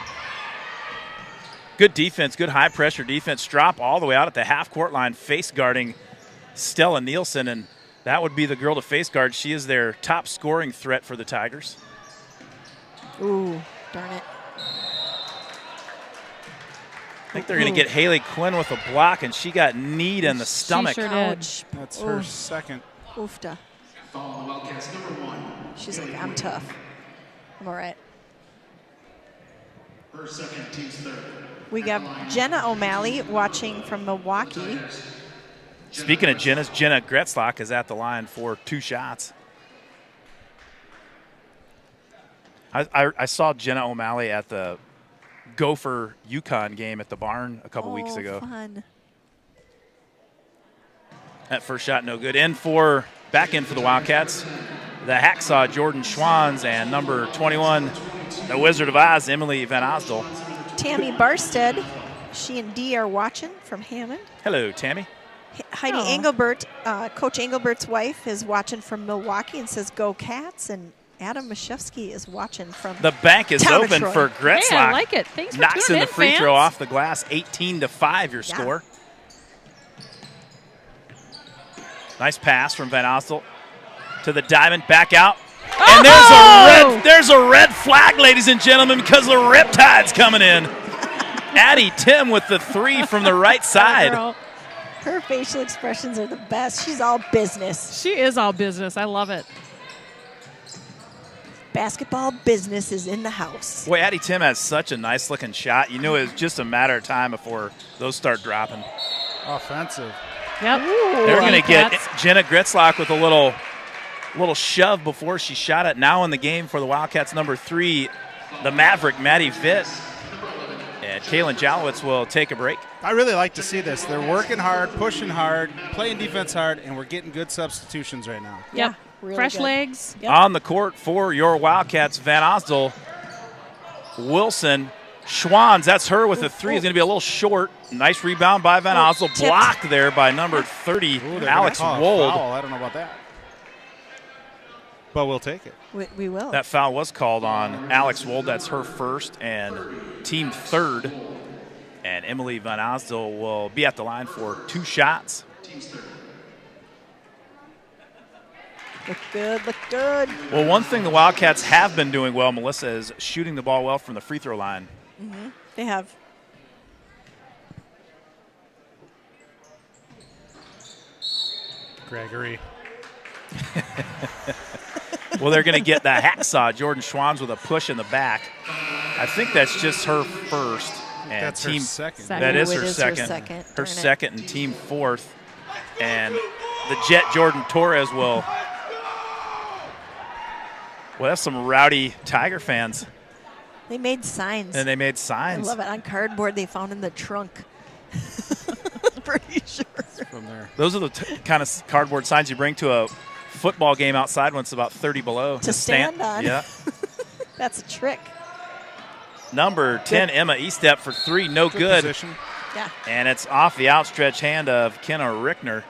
[SPEAKER 1] Good defense, good high-pressure defense. Strop all the way out at the half-court line, face guarding Stella Nielsen, and that would be the girl to face guard. She is their top scoring threat for the Tigers.
[SPEAKER 2] Ooh, darn it.
[SPEAKER 1] I think they're going to get Haley Quinn with a block, and she got kneed in the stomach.
[SPEAKER 3] Sure did.
[SPEAKER 2] Ouch.
[SPEAKER 4] That's her second.
[SPEAKER 2] Oofta.
[SPEAKER 5] Foul on the Wildcats, number 1.
[SPEAKER 2] She's like, I'm tough. I'm all right.
[SPEAKER 5] Her second, team's third.
[SPEAKER 2] We got Jenna O'Malley watching from Milwaukee.
[SPEAKER 1] Speaking of Jenna Gretzlock is at the line for 2 shots. I saw Jenna O'Malley at the Gopher UConn game at the barn a couple weeks ago.
[SPEAKER 2] Fun.
[SPEAKER 1] That first shot no good. Back in for the Wildcats, the Hacksaw Jordan Schwans and number 21, the Wizard of Oz, Emily Van Osdol.
[SPEAKER 2] Tammy Barstead, she and Dee are watching from Hammond.
[SPEAKER 1] Hello, Tammy.
[SPEAKER 2] Heidi Engelbert, Coach Engelbert's wife, is watching from Milwaukee and says, "Go Cats!" And Adam Mashevsky is watching from
[SPEAKER 1] The bank is
[SPEAKER 2] Town of
[SPEAKER 1] open
[SPEAKER 2] Troy.
[SPEAKER 1] for Gretzlock.
[SPEAKER 3] Hey, I like it. Thanks for
[SPEAKER 1] Knocks in
[SPEAKER 3] tuning
[SPEAKER 1] the free
[SPEAKER 3] fans.
[SPEAKER 1] throw off the glass. 18-5 your score. Nice pass from Van Osdol to the Diamond. Back out. And there's a red flag, ladies and gentlemen, because the Riptide's coming in. Addie Tim with the 3 from the right side.
[SPEAKER 3] Girl.
[SPEAKER 2] Her facial expressions are the best. She's all business.
[SPEAKER 3] She is all business. I love it.
[SPEAKER 2] Basketball business is in the house.
[SPEAKER 1] Boy, Addie Tim has such a nice-looking shot. You knew it was just a matter of time before those start dropping.
[SPEAKER 4] Offensive.
[SPEAKER 3] Yep.
[SPEAKER 1] They're going to get Jenna Gretzlock with a little shove before she shot it. Now in the game for the Wildcats, number 3, the Maverick, Maddie Vitt. And Kaylin Jalowitz will take a break.
[SPEAKER 4] I really like to see this. They're working hard, pushing hard, playing defense hard, and we're getting good substitutions right now.
[SPEAKER 3] Yep.
[SPEAKER 2] Really
[SPEAKER 3] Fresh
[SPEAKER 2] good.
[SPEAKER 3] legs. Yep.
[SPEAKER 1] On the court for your Wildcats, Van Osdol, Wilson, Schwans. That's her with a 3. Is going to be a little short. Nice rebound by Van Osdol.
[SPEAKER 2] tipped.
[SPEAKER 1] Blocked there by number 30,
[SPEAKER 4] Ooh,
[SPEAKER 1] Alex
[SPEAKER 4] they're gonna call a
[SPEAKER 1] Wold.
[SPEAKER 4] foul. I don't know about that. But we'll take it.
[SPEAKER 2] We will.
[SPEAKER 1] That foul was called on Alex Wold. That's her first and team 3rd. And Emily Van Osdol will be at the line for 2 shots.
[SPEAKER 2] Look good, look good.
[SPEAKER 1] Well, one thing the Wildcats have been doing well, Melissa, is shooting the ball well from the free throw line.
[SPEAKER 2] They have.
[SPEAKER 4] Gregory.
[SPEAKER 1] Well, they're going to get the hacksaw, Jordan Schwans, with a push in the back. I think that's just her first. And
[SPEAKER 4] That's
[SPEAKER 1] team,
[SPEAKER 4] her second.
[SPEAKER 1] That is
[SPEAKER 2] Ooh,
[SPEAKER 1] her
[SPEAKER 2] it is
[SPEAKER 1] second.
[SPEAKER 2] her second.
[SPEAKER 1] Her
[SPEAKER 2] Darn it.
[SPEAKER 1] second and team 4th. And the Jet Jordan Torres will. Well, that's some rowdy Tiger fans.
[SPEAKER 2] They made signs.
[SPEAKER 1] And they made
[SPEAKER 2] I
[SPEAKER 1] signs.
[SPEAKER 2] love it. On cardboard they found in the trunk. Pretty sure.
[SPEAKER 4] From there.
[SPEAKER 1] Those are the kind of cardboard signs you bring to a football game outside when it's about 30 below.
[SPEAKER 2] To stand on.
[SPEAKER 1] Yeah.
[SPEAKER 2] That's a trick.
[SPEAKER 1] Number 10, Emma Estep for 3, no good.
[SPEAKER 4] Position.
[SPEAKER 2] Yeah.
[SPEAKER 1] And it's off the outstretched hand of Kenna Rickner.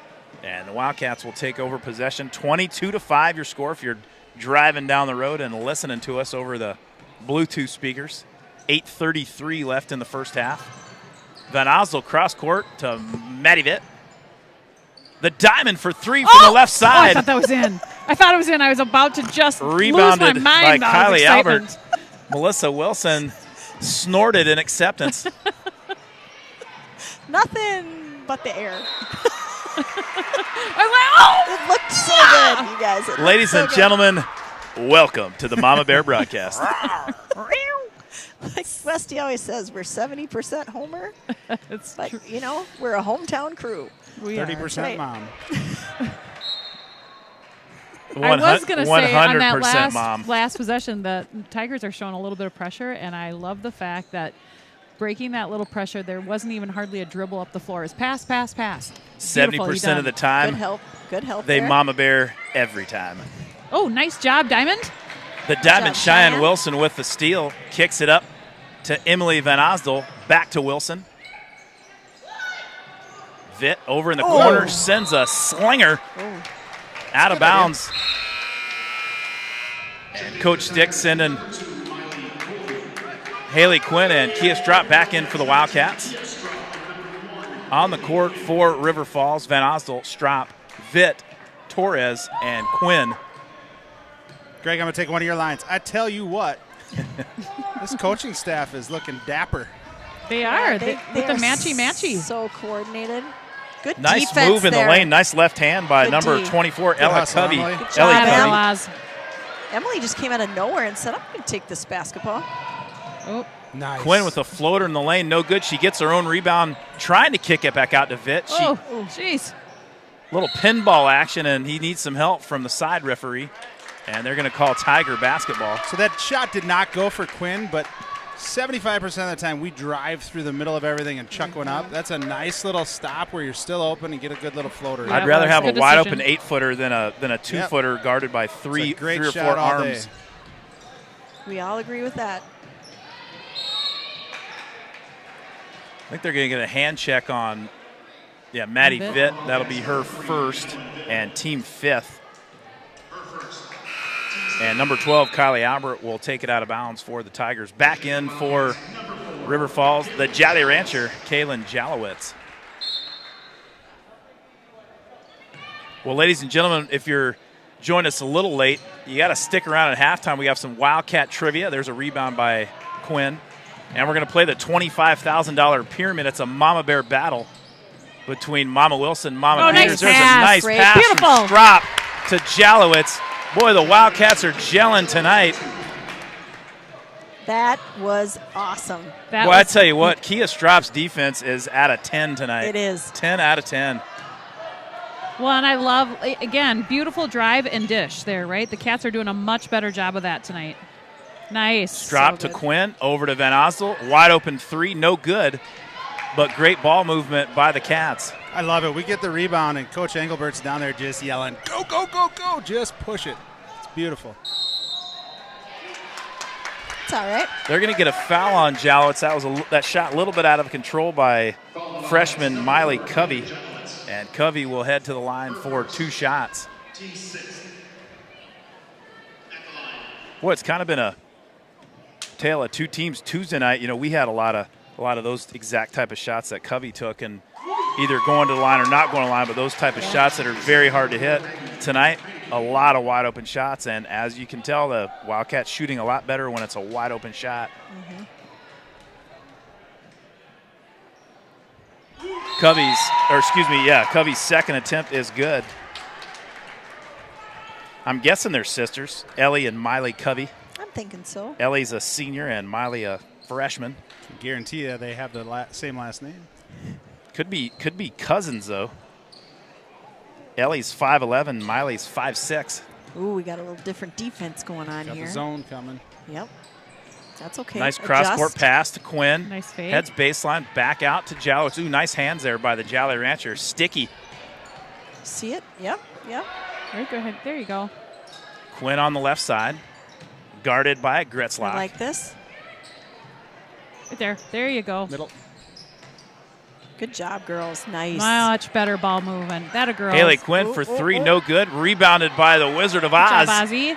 [SPEAKER 1] And the Wildcats will take over possession. 22-5 your score if you're driving down the road and listening to us over the Bluetooth speakers. 8:33 left in the first half. Van Osdol cross court to Maddie Vitt. The Diamond for 3 from the left
[SPEAKER 3] Oh, I
[SPEAKER 1] side.
[SPEAKER 3] thought that was in. I was about to just
[SPEAKER 1] Rebounded
[SPEAKER 3] lose my mind
[SPEAKER 1] by
[SPEAKER 3] out of
[SPEAKER 1] Kylie
[SPEAKER 3] excitement.
[SPEAKER 1] Albert. Melissa Wilson snorted in acceptance.
[SPEAKER 2] Nothing but the air.
[SPEAKER 3] I was like, oh!
[SPEAKER 2] It looked so good, you guys. It looked
[SPEAKER 1] Ladies
[SPEAKER 2] so
[SPEAKER 1] and
[SPEAKER 2] good.
[SPEAKER 1] gentlemen, welcome to the Mama Bear broadcast.
[SPEAKER 2] Like Westy always says we're 70% Homer,
[SPEAKER 3] It's
[SPEAKER 2] but
[SPEAKER 3] true.
[SPEAKER 2] we're a hometown crew.
[SPEAKER 3] We are.
[SPEAKER 4] 30%
[SPEAKER 2] Right.
[SPEAKER 4] mom.
[SPEAKER 3] I was going to say on that
[SPEAKER 1] 100% mom.
[SPEAKER 3] last possession, the Tigers are showing a little bit of pressure, and I love the fact that breaking that little pressure, there wasn't even hardly a dribble up the floor. It's pass, pass, pass.
[SPEAKER 1] 70% of the
[SPEAKER 2] Good
[SPEAKER 1] time,
[SPEAKER 2] help. Good help.
[SPEAKER 1] they
[SPEAKER 2] there.
[SPEAKER 1] mama bear every time.
[SPEAKER 3] Oh, nice job, Diamond.
[SPEAKER 1] The Diamond
[SPEAKER 2] job,
[SPEAKER 1] Cheyenne
[SPEAKER 2] Cheyenne.
[SPEAKER 1] Wilson with the steal. Kicks it up to Emily Van Osdol. Back to Wilson. Vitt over in the corner. Sends a slinger out of bounds. And Coach Stick sending Haley Quinn and Kia Strop back in for the Wildcats. On the court for River Falls, Van Osdol, Strop, Vitt, Torres, and Quinn.
[SPEAKER 4] Greg, I'm going to take one of your lines. I tell you what, this coaching staff is looking dapper.
[SPEAKER 3] They are.
[SPEAKER 2] They
[SPEAKER 3] with the
[SPEAKER 2] are
[SPEAKER 3] matchy-matchy.
[SPEAKER 2] So coordinated. Good
[SPEAKER 1] Nice
[SPEAKER 2] defense
[SPEAKER 1] move in
[SPEAKER 2] there.
[SPEAKER 1] the lane. Nice left hand by
[SPEAKER 2] Good
[SPEAKER 1] number
[SPEAKER 2] D.
[SPEAKER 1] 24, Ella
[SPEAKER 4] hustle,
[SPEAKER 1] Covey.
[SPEAKER 4] Emily.
[SPEAKER 2] Good
[SPEAKER 1] Ellie
[SPEAKER 2] job,
[SPEAKER 1] Covey.
[SPEAKER 3] Laz.
[SPEAKER 2] Emily just came out of nowhere and said, I'm going to take this basketball.
[SPEAKER 3] Oh,
[SPEAKER 4] Nice.
[SPEAKER 1] Quinn with a floater in the lane. No good. She gets her own rebound, trying to kick it back out to Vitt. She,
[SPEAKER 3] jeez.
[SPEAKER 1] little pinball action, and he needs some help from the side referee. And they're going to call Tiger basketball.
[SPEAKER 4] So that shot did not go for Quinn, but 75% of the time we drive through the middle of everything and chuck one up. That's a nice little stop where you're still open and get a good little floater.
[SPEAKER 3] Yeah,
[SPEAKER 1] I'd rather
[SPEAKER 3] it was.
[SPEAKER 1] have a
[SPEAKER 3] Good
[SPEAKER 1] wide
[SPEAKER 3] decision.
[SPEAKER 1] open 8-footer than a 2-footer guarded by three
[SPEAKER 4] great
[SPEAKER 1] or
[SPEAKER 4] shot
[SPEAKER 1] four
[SPEAKER 4] all
[SPEAKER 1] arms.
[SPEAKER 4] day.
[SPEAKER 2] We all agree with that.
[SPEAKER 1] I think they're going to get a hand check on, Maddie
[SPEAKER 3] Vitt.
[SPEAKER 1] Vitt. That'll be her first and team fifth. And number 12, Kylie Albert, will take it out of bounds for the Tigers. Back in for River Falls, the Jolly Rancher, Kaylin Jalowitz. Well, ladies and gentlemen, if you're joining us a little late, you got to stick around at halftime. We have some Wildcat trivia. There's a rebound by Quinn. And we're going to play the $25,000 pyramid. It's a Mama Bear battle between Mama Wilson and Mama
[SPEAKER 3] nice
[SPEAKER 1] Peters. There's
[SPEAKER 3] pass,
[SPEAKER 1] a nice
[SPEAKER 2] Ray.
[SPEAKER 1] pass
[SPEAKER 3] Beautiful.
[SPEAKER 1] from Strop to Jalowitz. Boy, the Wildcats are gelling tonight.
[SPEAKER 2] That was awesome.
[SPEAKER 3] That
[SPEAKER 1] Well, I
[SPEAKER 3] was
[SPEAKER 1] tell you what, Kia Strop's defense is out of 10 tonight.
[SPEAKER 2] It is.
[SPEAKER 1] 10 out of 10.
[SPEAKER 3] Well, and I love, again, beautiful drive and dish there, right? The Cats are doing a much better job of that tonight. Nice.
[SPEAKER 1] Drop
[SPEAKER 2] So
[SPEAKER 1] to
[SPEAKER 2] good.
[SPEAKER 1] Quinn, over to Van Osdol. Wide open three, no good. But great ball movement by the Cats.
[SPEAKER 4] I love it. We get the rebound, and Coach Engelbert's down there just yelling, go, go, go, go. Just push it. It's beautiful.
[SPEAKER 2] It's all right.
[SPEAKER 1] They're going to get a foul on Jalowitz. That shot a little bit out of control by freshman Miley Covey. And Covey will head to the line for 2 shots. Boy, it's kind of been a tale of 2 teams Tuesday night. We had a lot of those exact type of shots that Covey took, and either going to the line or not going to the line, but those type of shots that are very hard to hit. Tonight, a lot of wide open shots, and as you can tell, the Wildcats shooting a lot better when it's a wide open shot. Covey's second attempt is good. I'm guessing they're sisters, Ellie and Miley Covey.
[SPEAKER 2] I'm thinking so.
[SPEAKER 1] Ellie's a senior and Miley a freshman.
[SPEAKER 4] I guarantee you they have the same last name.
[SPEAKER 1] Could be cousins, though. Ellie's 5'11", Miley's 5'6".
[SPEAKER 2] Ooh, we got a little different defense going on
[SPEAKER 4] Got
[SPEAKER 2] here.
[SPEAKER 4] the zone coming.
[SPEAKER 2] Yep. That's okay.
[SPEAKER 1] Nice cross-court
[SPEAKER 2] Adjust.
[SPEAKER 1] pass to Quinn.
[SPEAKER 3] Nice fade.
[SPEAKER 1] Heads baseline, back out to Jalowitz. Ooh, nice hands there by the Jolly Rancher. Sticky.
[SPEAKER 2] See it? Yep. Yep.
[SPEAKER 3] Right, go ahead. There you go.
[SPEAKER 1] Quinn on the left side, guarded by Gretzlock.
[SPEAKER 2] I like this.
[SPEAKER 3] Right there. There you go.
[SPEAKER 4] Middle.
[SPEAKER 2] Good job, girls. Nice.
[SPEAKER 3] Much better ball movement. That a girl.
[SPEAKER 1] Haley Quinn for 3, no good. Rebounded by the Wizard of Oz.
[SPEAKER 3] Ozzy.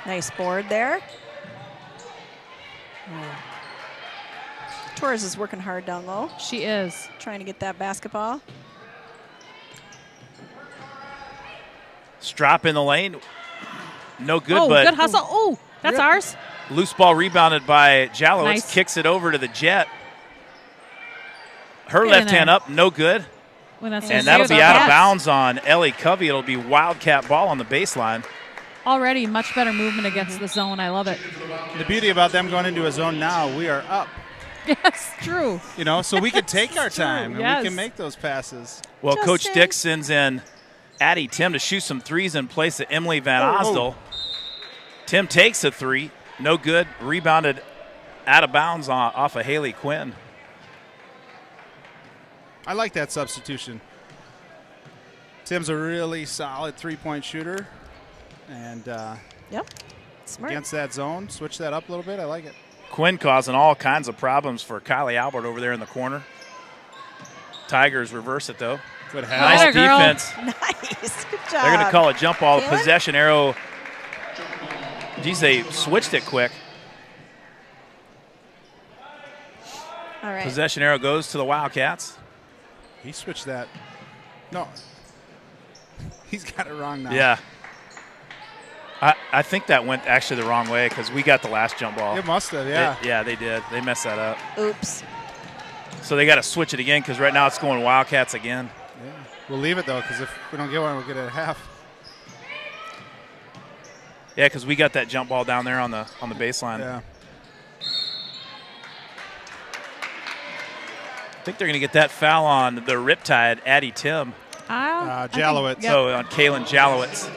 [SPEAKER 2] Nice board there. Torres is working hard down low,
[SPEAKER 3] She is.
[SPEAKER 2] trying to get that basketball.
[SPEAKER 1] Strop in the lane. No good,
[SPEAKER 3] Oh,
[SPEAKER 1] but
[SPEAKER 3] good hustle. Oh, that's
[SPEAKER 2] Yep.
[SPEAKER 3] ours.
[SPEAKER 1] loose ball rebounded by Jalowitz.
[SPEAKER 3] Nice.
[SPEAKER 1] Kicks it over to the Jet. Her
[SPEAKER 3] Get in
[SPEAKER 1] left hand
[SPEAKER 3] there.
[SPEAKER 1] up, no good.
[SPEAKER 3] When that's
[SPEAKER 1] And
[SPEAKER 3] the
[SPEAKER 1] that'll
[SPEAKER 3] same
[SPEAKER 1] be
[SPEAKER 3] about
[SPEAKER 1] out of
[SPEAKER 3] Cats.
[SPEAKER 1] bounds on Ellie Covey. It'll be Wildcat ball on the baseline.
[SPEAKER 3] already much better movement against the zone. I love it.
[SPEAKER 4] The beauty about them going into a zone now, we are up.
[SPEAKER 3] Yes, true.
[SPEAKER 4] You know, so we can take our time and
[SPEAKER 3] Yes.
[SPEAKER 4] we can make those passes.
[SPEAKER 1] Well,
[SPEAKER 2] Justin.
[SPEAKER 1] Coach Dick sends in Addie Tim to shoot some threes in place of Emily Van Osdel. Tim takes a three. No good. Rebounded out of bounds off of Haley Quinn.
[SPEAKER 4] I like that substitution. Tim's a really solid three-point shooter. And
[SPEAKER 2] Yep. Smart.
[SPEAKER 4] against that zone, switch that up a little bit. I like it.
[SPEAKER 1] Quinn causing all kinds of problems for Kylie Albert over there in the corner. Tigers reverse it, though.
[SPEAKER 4] Good
[SPEAKER 1] Nice
[SPEAKER 3] Atta girl.
[SPEAKER 1] defense.
[SPEAKER 2] Nice. Good job.
[SPEAKER 1] They're going to call a jump ball.
[SPEAKER 2] Kaylin?
[SPEAKER 1] Possession arrow. Geez, they switched it quick.
[SPEAKER 2] All right.
[SPEAKER 1] Possession arrow goes to the Wildcats.
[SPEAKER 4] He switched that. No. He's got it wrong now.
[SPEAKER 1] Yeah. I think that went actually the wrong way because we got the last jump ball.
[SPEAKER 4] It must have, yeah.
[SPEAKER 1] Yeah, they did. They messed that up.
[SPEAKER 2] Oops.
[SPEAKER 1] So they got to switch it again because right now it's going Wildcats again.
[SPEAKER 4] Yeah. We'll leave it, though, because if we don't get one, we'll get it at half.
[SPEAKER 1] Yeah, because we got that jump ball down there on the baseline.
[SPEAKER 4] Yeah.
[SPEAKER 1] I think they're going to get that foul on the Riptide, Addie Tim.
[SPEAKER 4] Jalowitz.
[SPEAKER 3] Yep.
[SPEAKER 1] So on Kaylin Jalowitz.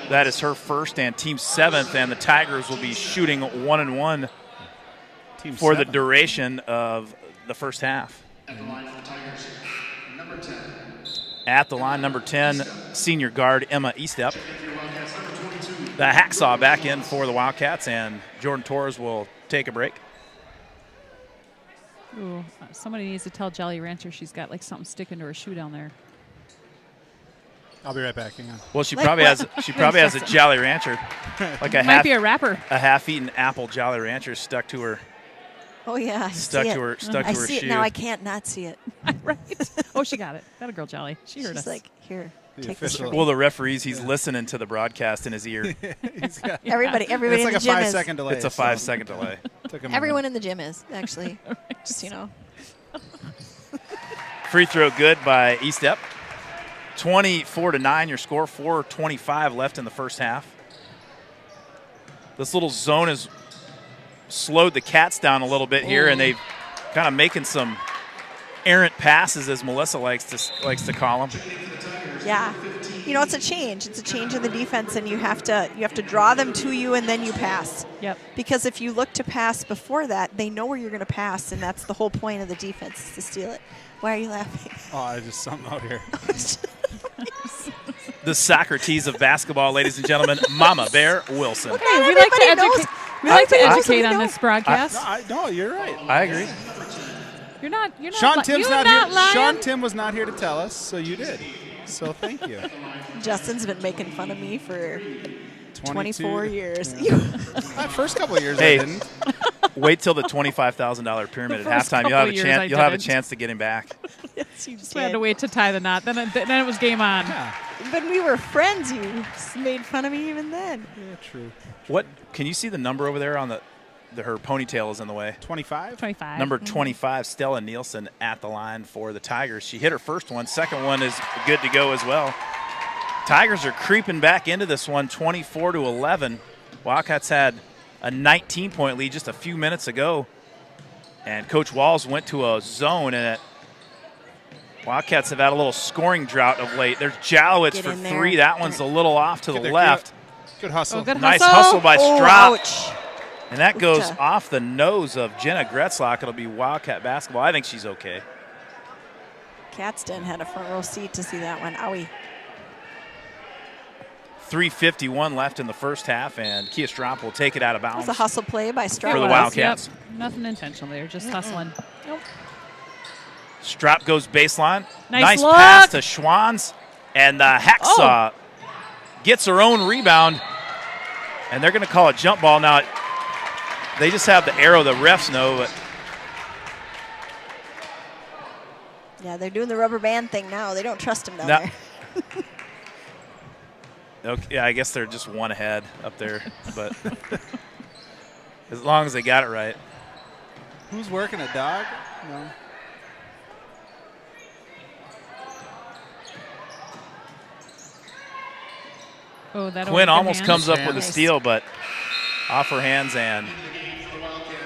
[SPEAKER 1] That is her first and team 7th, and the Tigers will be shooting 1-1
[SPEAKER 4] Team
[SPEAKER 1] for the
[SPEAKER 4] 7.
[SPEAKER 1] duration of the first half.
[SPEAKER 5] At the line for the Tigers, number 10.
[SPEAKER 1] At the line, number 10, senior guard Emma Eastep. The Hacksaw back in for the Wildcats, and Jordan Torres will take a break.
[SPEAKER 3] Ooh, somebody needs to tell Jolly Rancher she's got like something sticking to her shoe down there.
[SPEAKER 4] I'll be right back. Hang on.
[SPEAKER 1] Well, she
[SPEAKER 2] Like
[SPEAKER 1] probably
[SPEAKER 2] what?
[SPEAKER 1] has a Jolly Rancher, like a
[SPEAKER 3] Might be a rapper.
[SPEAKER 1] half-eaten apple Jolly Rancher stuck to her
[SPEAKER 2] Oh, yeah. I
[SPEAKER 1] stuck
[SPEAKER 2] see
[SPEAKER 1] to
[SPEAKER 2] it.
[SPEAKER 1] her stuck
[SPEAKER 2] I
[SPEAKER 1] to her
[SPEAKER 2] see
[SPEAKER 1] shoe.
[SPEAKER 2] it now. I can't not see it.
[SPEAKER 3] Right. Oh, she got it. That a girl Jolly. She heard
[SPEAKER 2] She's
[SPEAKER 3] us.
[SPEAKER 2] like, here,
[SPEAKER 4] The
[SPEAKER 2] take this.
[SPEAKER 4] official-
[SPEAKER 2] from me.
[SPEAKER 1] Well, the referees, he's listeing to the broadcast in his ear.
[SPEAKER 2] Everybody
[SPEAKER 4] It's
[SPEAKER 2] in
[SPEAKER 4] like
[SPEAKER 2] the
[SPEAKER 4] a
[SPEAKER 2] gym
[SPEAKER 4] 5-second delay.
[SPEAKER 1] It's a 5-second delay.
[SPEAKER 4] Took him a
[SPEAKER 2] Everyone
[SPEAKER 4] minute.
[SPEAKER 2] in the gym is, actually. Just, you know.
[SPEAKER 1] Free throw good by Eastep. 24-9 your score, 4:25 left in the first half. This little zone has slowed the Cats down a little bit here, and they've kind of making some errant passes, as Melissa likes to call them.
[SPEAKER 2] Yeah. You know, it's a change. It's a change in the defense, and you have to draw them to you, and then you pass.
[SPEAKER 3] Yep.
[SPEAKER 2] Because if you look to pass before that, they know where you're going to pass, and that's the whole point of the defense, is to steal it. Why are you laughing?
[SPEAKER 4] Oh, I just something out here.
[SPEAKER 1] The Socrates of basketball, ladies and gentlemen, Mama Bear Wilson.
[SPEAKER 3] Hey, we like to
[SPEAKER 2] everybody knows-
[SPEAKER 3] educate. We like to
[SPEAKER 2] everybody knows
[SPEAKER 3] educate
[SPEAKER 2] we
[SPEAKER 3] on
[SPEAKER 2] know.
[SPEAKER 3] this broadcast.
[SPEAKER 4] No, you're right.
[SPEAKER 1] I agree.
[SPEAKER 3] You're not.
[SPEAKER 4] Sean Tim's not here.
[SPEAKER 3] lying.
[SPEAKER 4] Sean Tim was not here to tell us, so you did. So thank you.
[SPEAKER 2] Justin's been making fun of me for 24 years.
[SPEAKER 4] Yeah. First couple of years
[SPEAKER 1] Hey.
[SPEAKER 4] I didn't.
[SPEAKER 1] Wait till the $25,000 pyramid at
[SPEAKER 3] The first
[SPEAKER 1] halftime. You'll have
[SPEAKER 3] couple
[SPEAKER 1] a
[SPEAKER 3] years
[SPEAKER 1] chance.
[SPEAKER 3] I
[SPEAKER 1] You'll have a
[SPEAKER 3] didn't.
[SPEAKER 1] chance to get him back.
[SPEAKER 2] Yes, you
[SPEAKER 3] We had
[SPEAKER 2] did.
[SPEAKER 3] to wait to tie the knot. Then it was game on.
[SPEAKER 4] Yeah,
[SPEAKER 2] When we were friends, you made fun of me even then.
[SPEAKER 4] yeah, true.
[SPEAKER 1] What can you see the number over there on her ponytail is in the way?
[SPEAKER 4] 25?
[SPEAKER 3] 25.
[SPEAKER 1] Number 25, Stella Nielsen at the line for the Tigers. She hit her first one. Second one is good to go as well. Tigers are creeping back into this one, 24-11. Wildcats had a 19-point lead just a few minutes ago. And Coach Walls went to a zone, and Wildcats have had a little scoring drought of late. There's Jalowitz
[SPEAKER 2] Get
[SPEAKER 1] for
[SPEAKER 2] in there.
[SPEAKER 1] 3. That one's a little off to the
[SPEAKER 4] Good there,
[SPEAKER 1] left.
[SPEAKER 4] Good hustle.
[SPEAKER 3] Oh, good
[SPEAKER 1] Nice
[SPEAKER 3] hustle.
[SPEAKER 1] hustle by
[SPEAKER 2] Oh,
[SPEAKER 1] Strop.
[SPEAKER 2] ouch.
[SPEAKER 1] And that goes
[SPEAKER 2] Oofta.
[SPEAKER 1] off the nose of Jenna Gretzlock. It'll be Wildcat basketball. I think she's okay.
[SPEAKER 2] Catston had a front row seat to see that one. Owie.
[SPEAKER 1] 3:51 left in the first half, and Kia Strop will take it out of
[SPEAKER 2] That
[SPEAKER 1] bounds.
[SPEAKER 2] was a hustle play by Strap.
[SPEAKER 1] For the
[SPEAKER 3] It was,
[SPEAKER 1] Wildcats.
[SPEAKER 3] Yep. Nothing intentional there. Just hustling.
[SPEAKER 2] Nope.
[SPEAKER 1] Strop goes baseline.
[SPEAKER 3] Nice
[SPEAKER 1] Nice
[SPEAKER 3] look.
[SPEAKER 1] pass to Schwanz, and the Hacksaw gets her own rebound, and they're going to call a jump ball. Now, they just have the arrow. The refs know, but
[SPEAKER 2] Yeah, they're doing the rubber band thing now. They don't trust him down
[SPEAKER 1] No.
[SPEAKER 2] there.
[SPEAKER 1] okay, yeah, I guess they're just one ahead up there. But as long as they got it right.
[SPEAKER 4] Who's working a dog? No.
[SPEAKER 3] Oh, that
[SPEAKER 1] Quinn almost comes up with a
[SPEAKER 2] Nice.
[SPEAKER 1] steal, but off her hands, and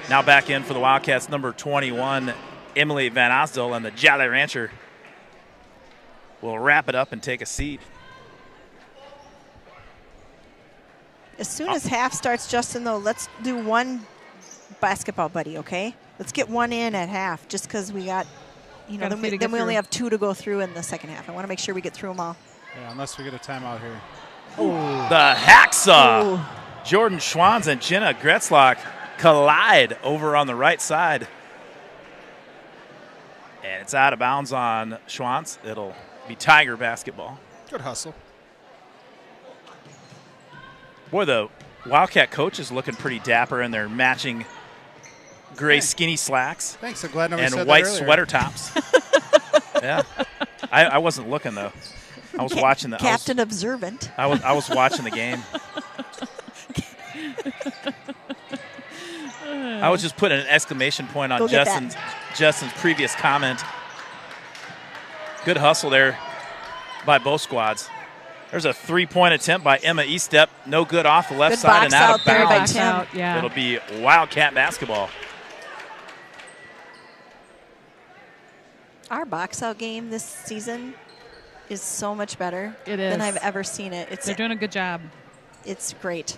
[SPEAKER 1] now back in for the Wildcats, number 21, Emily Van Osdel, and the Jolly Rancher will wrap it up and take a seat.
[SPEAKER 2] As soon as half starts, Justin, though, let's do one basketball buddy, okay? Let's get one in at half just because we got,
[SPEAKER 3] Gotta
[SPEAKER 2] then
[SPEAKER 3] see to
[SPEAKER 2] we
[SPEAKER 3] get
[SPEAKER 2] only
[SPEAKER 3] through.
[SPEAKER 2] have 2 to go through in the second half. I want to make sure we get through them all.
[SPEAKER 4] Yeah, unless we get a timeout here.
[SPEAKER 1] The hacksaw.
[SPEAKER 2] Ooh.
[SPEAKER 1] Jordan Schwans and Jenna Gretzlock collide over on the right side. And it's out of bounds on Schwans. It'll be Tiger basketball.
[SPEAKER 4] Good hustle.
[SPEAKER 1] Boy, the Wildcat coach is looking pretty dapper in their matching gray skinny slacks
[SPEAKER 4] Thanks. I'm glad nobody
[SPEAKER 1] and
[SPEAKER 4] said
[SPEAKER 1] white
[SPEAKER 4] that earlier.
[SPEAKER 1] sweater tops. Yeah. I wasn't looking, though. I was watching the
[SPEAKER 2] Captain Observant.
[SPEAKER 1] I was watching the game. I was just putting an exclamation point on
[SPEAKER 2] Go get
[SPEAKER 1] Justin's previous comment. Good hustle there by both squads. There's a 3-point attempt by Emma Estep. No good off the left
[SPEAKER 2] Good
[SPEAKER 1] side
[SPEAKER 2] box
[SPEAKER 1] and out
[SPEAKER 2] out
[SPEAKER 1] of
[SPEAKER 2] there by
[SPEAKER 1] bounds.
[SPEAKER 2] Tim.
[SPEAKER 3] Out, yeah.
[SPEAKER 1] It'll be Wildcat basketball.
[SPEAKER 2] Our box-out game this season is so much better
[SPEAKER 3] It
[SPEAKER 2] than
[SPEAKER 3] is.
[SPEAKER 2] I've ever seen it.
[SPEAKER 3] They're doing a good job.
[SPEAKER 2] It's great.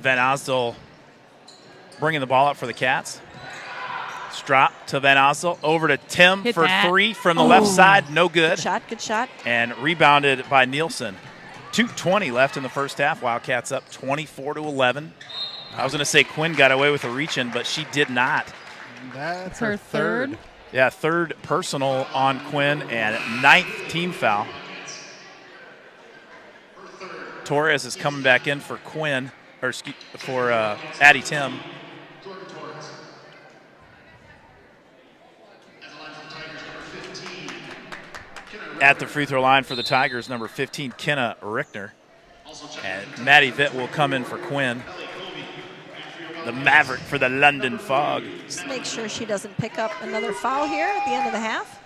[SPEAKER 1] Van Osdel bringing the ball up for the Cats. Strop to Van Osdel. Over to Tim
[SPEAKER 3] Hit
[SPEAKER 1] for
[SPEAKER 3] that.
[SPEAKER 1] 3 from the left side. No good.
[SPEAKER 2] Good shot, good shot.
[SPEAKER 1] And rebounded by Nielsen. 2:20 left in the first half. Wildcats up 24-11. I was going to say Quinn got away with a reach-in, but she did not.
[SPEAKER 4] That's
[SPEAKER 3] Her third.
[SPEAKER 1] Yeah, third personal on Quinn and 9th team foul. Torres is coming back in for Quinn, or for Addie Tim. At the free throw line for the Tigers, number 15, Kenna Rickner. And Maddie Vitt will come in for Quinn. The Maverick for the London Fog.
[SPEAKER 2] Just make sure she doesn't pick up another foul here at the end of the half.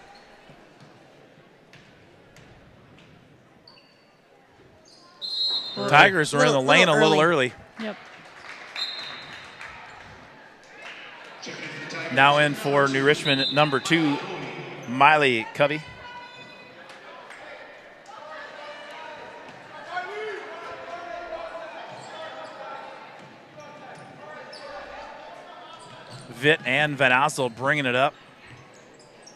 [SPEAKER 1] Tigers were in the lane a little early.
[SPEAKER 3] Yep.
[SPEAKER 1] Now in for New Richmond, number 2, Miley Covey. Vitt and Van Osdel bringing it up.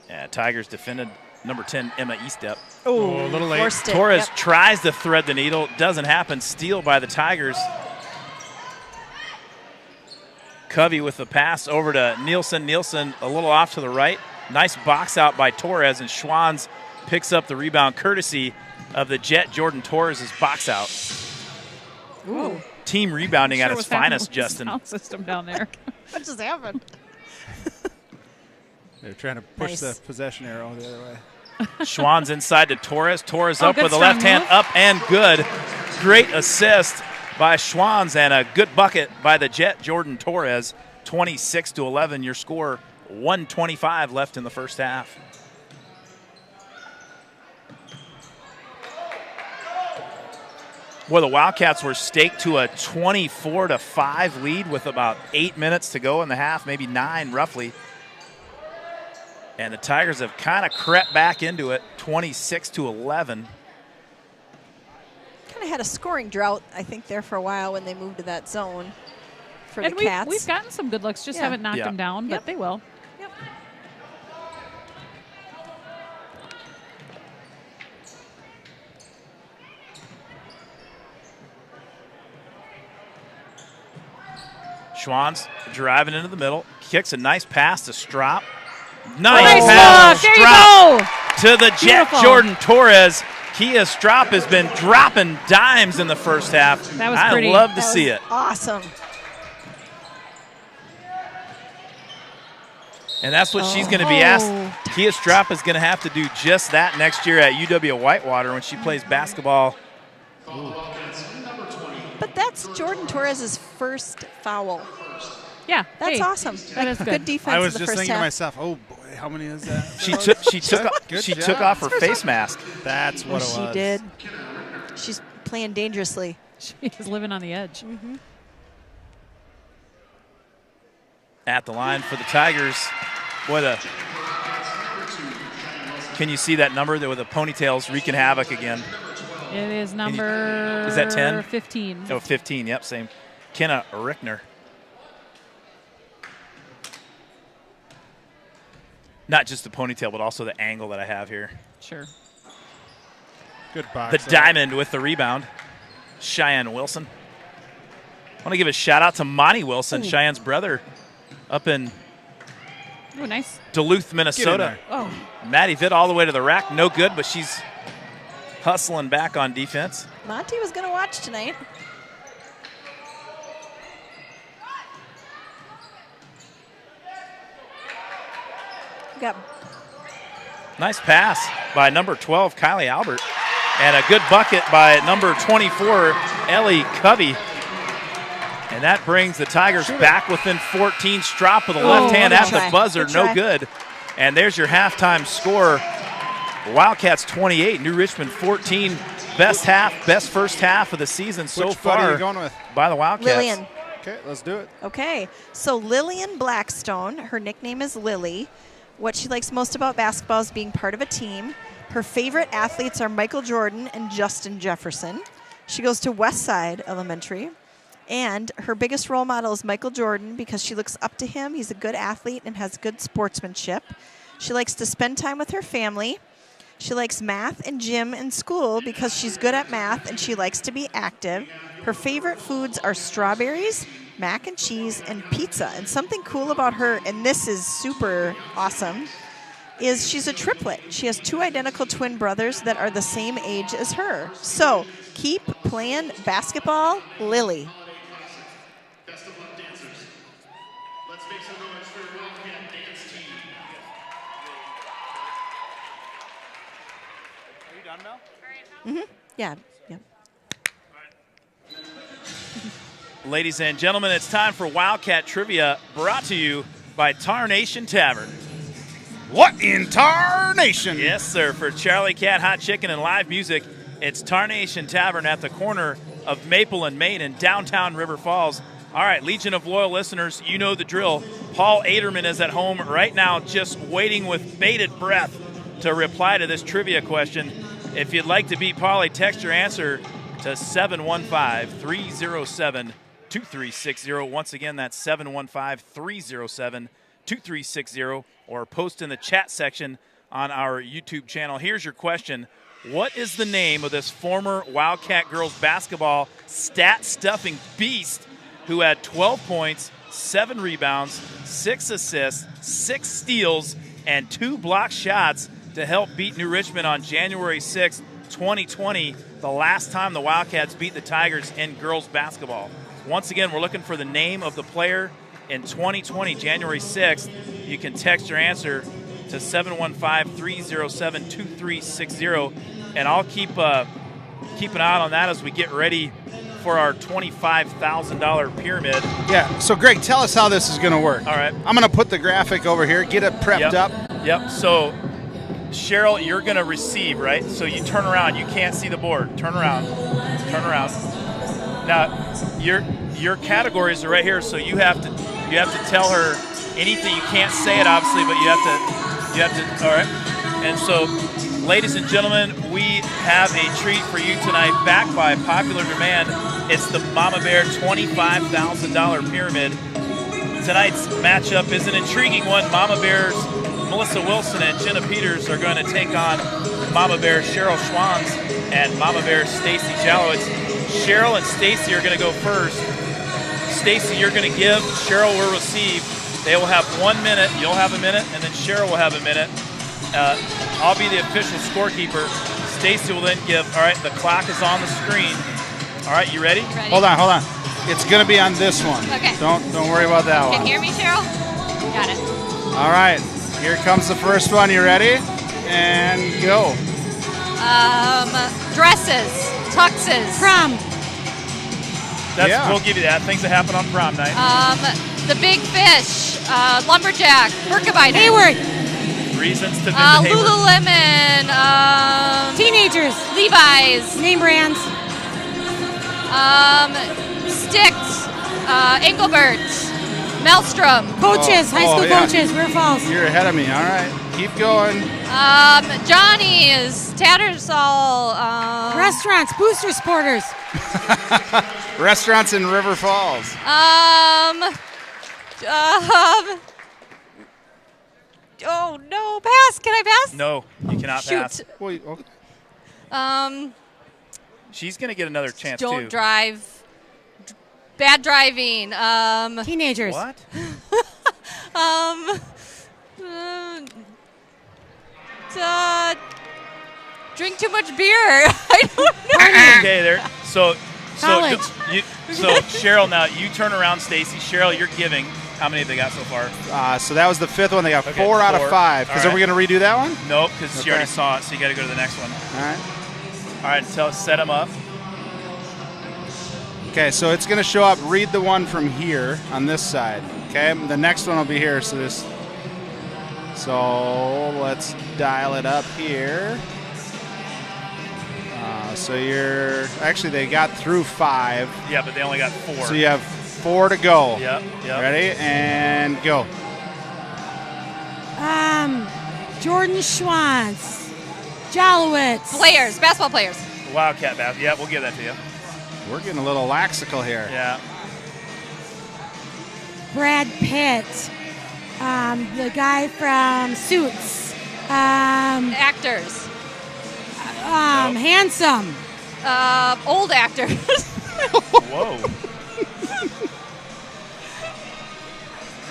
[SPEAKER 1] Yeah, Tigers defended number 10, Emma Estep.
[SPEAKER 4] Oh, a little late.
[SPEAKER 2] Forced it.
[SPEAKER 1] Torres
[SPEAKER 2] Yep.
[SPEAKER 1] tries to thread the needle. Doesn't happen. Steal by the Tigers. Covey with the pass over to Nielsen. Nielsen a little off to the right. Nice box out by Torres, and Schwans picks up the rebound courtesy of the Jet. Jordan Torres' box out.
[SPEAKER 3] Ooh.
[SPEAKER 1] Team rebounding at
[SPEAKER 3] Sure
[SPEAKER 1] its
[SPEAKER 3] what's happening
[SPEAKER 1] finest,
[SPEAKER 3] with the
[SPEAKER 1] Justin.
[SPEAKER 3] sound system down there.
[SPEAKER 2] What just happened?
[SPEAKER 4] They're trying to push
[SPEAKER 2] Nice.
[SPEAKER 4] the possession arrow the other way.
[SPEAKER 1] Schwans inside to Torres. Torres
[SPEAKER 3] Oh,
[SPEAKER 1] up
[SPEAKER 3] good
[SPEAKER 1] with the
[SPEAKER 3] strong
[SPEAKER 1] left hand,
[SPEAKER 3] move.
[SPEAKER 1] up and good. Great assist by Schwans and a good bucket by the Jet, Jordan Torres. 26-11, your score. 1:25 left in the first half. Well, the Wildcats were staked to a 24-5 lead with about 8 minutes to go in the half, maybe 9 roughly. And the Tigers have kind of crept back into it, 26-11.
[SPEAKER 2] Kind of had a scoring drought, I think, there for a while when they moved to that zone for
[SPEAKER 3] And
[SPEAKER 2] the Cats.
[SPEAKER 3] we've gotten some good looks, just
[SPEAKER 2] Yeah.
[SPEAKER 3] haven't knocked
[SPEAKER 1] Yeah.
[SPEAKER 3] them down,
[SPEAKER 2] Yep.
[SPEAKER 3] but they will.
[SPEAKER 2] Yep.
[SPEAKER 1] Schwans driving into the middle, kicks a nice pass to Strop.
[SPEAKER 3] Nice
[SPEAKER 1] pass
[SPEAKER 3] look.
[SPEAKER 1] to
[SPEAKER 3] There you
[SPEAKER 1] Strop
[SPEAKER 3] go.
[SPEAKER 1] to the Jet,
[SPEAKER 3] Beautiful.
[SPEAKER 1] Jordan Torres. Kia Strop has been dropping dimes in the first half.
[SPEAKER 3] That was
[SPEAKER 1] I
[SPEAKER 3] pretty.
[SPEAKER 1] love to
[SPEAKER 2] That
[SPEAKER 1] see
[SPEAKER 2] was
[SPEAKER 1] it.
[SPEAKER 2] Awesome.
[SPEAKER 1] And that's what she's going to be asked.
[SPEAKER 2] Oh.
[SPEAKER 1] Kia Strop is going to have to do just that next year at UW Whitewater when she plays basketball.
[SPEAKER 2] But that's Jordan Torres' first foul.
[SPEAKER 3] Yeah.
[SPEAKER 2] That's
[SPEAKER 3] hey,
[SPEAKER 2] awesome.
[SPEAKER 3] That is good.
[SPEAKER 2] defense
[SPEAKER 4] I was
[SPEAKER 2] in the
[SPEAKER 4] just
[SPEAKER 2] first
[SPEAKER 4] thinking to
[SPEAKER 2] half.
[SPEAKER 4] myself, oh boy, how many is that?
[SPEAKER 1] She took
[SPEAKER 4] Good
[SPEAKER 1] took
[SPEAKER 4] job.
[SPEAKER 1] off her face mask.
[SPEAKER 4] That's what it was.
[SPEAKER 2] She did. She's playing dangerously.
[SPEAKER 3] She is living on the edge.
[SPEAKER 1] At the line for the Tigers. Boy, can you see that number there with the ponytails wreaking havoc again?
[SPEAKER 3] It is number
[SPEAKER 1] Is that 10?
[SPEAKER 3] 15.
[SPEAKER 1] Oh, 15, yep, same. Kenna Rickner. Not just the ponytail, but also the angle that I have here.
[SPEAKER 3] Sure.
[SPEAKER 4] Good box.
[SPEAKER 1] The diamond with the rebound. Cheyenne Wilson. I want to give a shout out to Monty Wilson, Cheyenne's brother, up in
[SPEAKER 3] Nice.
[SPEAKER 1] Duluth, Minnesota.
[SPEAKER 3] Oh.
[SPEAKER 1] Maddie Vitt all the way to the rack. No good, but she's hustling back on defense.
[SPEAKER 2] Monty was going to watch tonight. Got
[SPEAKER 1] Nice pass by number 12, Kylie Albert. And a good bucket by number 24, Ellie Covey. And that brings the Tigers back within 14. Strop with the left hand at the buzzer. No good. And there's your halftime score. Wildcats 28, New Richmond 14. Best first half of the season so
[SPEAKER 4] Which
[SPEAKER 1] far
[SPEAKER 4] buddy are you going with?
[SPEAKER 1] by the Wildcats.
[SPEAKER 2] Lillian.
[SPEAKER 4] Okay, let's do it.
[SPEAKER 2] Okay, so Lillian Blackstone, her nickname is Lily. What she likes most about basketball is being part of a team. Her favorite athletes are Michael Jordan and Justin Jefferson. She goes to Westside Elementary. And her biggest role model is Michael Jordan because she looks up to him. He's a good athlete and has good sportsmanship. She likes to spend time with her family. She likes math and gym and school because she's good at math and she likes to be active. Her favorite foods are strawberries, mac and cheese, and pizza. And something cool about her, and this is super awesome, is she's a triplet. She has 2 identical twin brothers that are the same age as her. So keep playing basketball, Lily.
[SPEAKER 5] Best of luck, dancers. Let's make some noise for your Wildcat dance team.
[SPEAKER 4] Are you done, Mel?
[SPEAKER 2] Yeah.
[SPEAKER 1] Ladies and gentlemen, it's time for Wildcat Trivia, brought to you by Tarnation Tavern.
[SPEAKER 4] What in tarnation?
[SPEAKER 1] Yes, sir. For Charlie Cat Hot Chicken and live music, it's Tarnation Tavern at the corner of Maple and Main in downtown River Falls. All right, Legion of Loyal listeners, you know the drill. Paul Aderman is at home right now just waiting with bated breath to reply to this trivia question. If you'd like to beat Paulie, text your answer to 715-307-2360. Once again, that's 715-307-2360, or post in the chat section on our YouTube channel. Here's your question. What is the name of this former Wildcat girls basketball stat-stuffing beast who had 12 points, 7 rebounds, 6 assists, 6 steals, and 2 block shots to help beat New Richmond on January 6, 2020, the last time the Wildcats beat the Tigers in girls basketball? Once again, we're looking for the name of the player in 2020, January 6th. You can text your answer to 715-307-2360, and I'll keep an eye on that as we get ready for our $25,000 pyramid.
[SPEAKER 4] Yeah, so Greg, tell us how this is going to work.
[SPEAKER 1] All right.
[SPEAKER 4] I'm going to put the graphic over here, get it prepped up.
[SPEAKER 1] Yep, so Cheryl, you're going to receive, right? So you turn around. You can't see the board. Turn around. Turn around. Now, your categories are right here, so you have to tell her anything. You can't say it, obviously, but you have to, all right? And so, ladies and gentlemen, we have a treat for you tonight, backed by popular demand. It's the Mama Bear $25,000 pyramid. Tonight's matchup is an intriguing one. Mama Bear's Melissa Wilson and Jenna Peters are going to take on Mama Bear Cheryl Schwans and Mama Bear Stacy Jalowitz. Cheryl and Stacy are going to go first. Stacy, you're going to give. Cheryl will receive. They will have 1 minute. You'll have a minute, and then Cheryl will have a minute. I'll be the official scorekeeper. Stacy will then give. All right, the clock is on the screen. All right, you ready?
[SPEAKER 6] Ready.
[SPEAKER 4] Hold on. It's going to be on this one.
[SPEAKER 6] Okay.
[SPEAKER 4] Don't worry about that one.
[SPEAKER 6] Can you hear me, Cheryl? Got it.
[SPEAKER 4] All right, here comes the first one. You ready? And go.
[SPEAKER 6] Dresses, tuxes,
[SPEAKER 3] Prom.
[SPEAKER 4] Yeah.
[SPEAKER 1] We'll give you that. Things that happen on prom night.
[SPEAKER 6] the big fish, lumberjack, Herkebiner,
[SPEAKER 3] Hayward.
[SPEAKER 1] Reasons to visit Hayward.
[SPEAKER 6] Lululemon,
[SPEAKER 3] Teenagers.
[SPEAKER 6] Levi's,
[SPEAKER 3] Name brands.
[SPEAKER 6] Sticks, Engelbert, Maelstrom,
[SPEAKER 7] Coaches, high school coaches, River Falls.
[SPEAKER 4] You're ahead of me. All right. Keep going.
[SPEAKER 6] Johnny's, Tattersall,
[SPEAKER 7] Restaurants, Booster Supporters.
[SPEAKER 4] Restaurants in River Falls.
[SPEAKER 6] Oh no, pass. Can I pass?
[SPEAKER 1] No, you cannot pass.
[SPEAKER 4] Wait, okay.
[SPEAKER 1] She's going to get another chance,
[SPEAKER 6] Don't
[SPEAKER 1] too.
[SPEAKER 6] drive. Bad driving.
[SPEAKER 7] Teenagers.
[SPEAKER 1] What?
[SPEAKER 6] Drink too much beer. I don't know.
[SPEAKER 1] Okay, there. So
[SPEAKER 7] College.
[SPEAKER 1] Cheryl, now you turn around, Stacy. Cheryl, you're giving. How many have they got so far?
[SPEAKER 4] So that was the fifth one. They got
[SPEAKER 1] Okay,
[SPEAKER 4] 4 out of 5.
[SPEAKER 1] All
[SPEAKER 4] Because are we
[SPEAKER 1] right.
[SPEAKER 4] going to redo that one?
[SPEAKER 1] Nope, because she
[SPEAKER 4] Okay.
[SPEAKER 1] already saw it, so you got to go to the next one.
[SPEAKER 4] All right.
[SPEAKER 1] All right, set them up.
[SPEAKER 4] Okay, so it's going to show up. Read the one from here on this side. Okay, the next one will be here. So let's dial it up here. So actually they got through 5.
[SPEAKER 1] Yeah, but they only got 4.
[SPEAKER 4] So you have 4 to go.
[SPEAKER 1] Yep.
[SPEAKER 4] Ready and go.
[SPEAKER 7] Jordan Schwantz, Jalowitz.
[SPEAKER 6] Players, basketball players.
[SPEAKER 1] Wildcat bath. Yeah, we'll give that to you.
[SPEAKER 4] We're getting a little laxical here.
[SPEAKER 1] Yeah.
[SPEAKER 7] Brad Pitt, the guy from Suits,
[SPEAKER 6] Actors.
[SPEAKER 7] Handsome.
[SPEAKER 6] Old actors.
[SPEAKER 1] Whoa.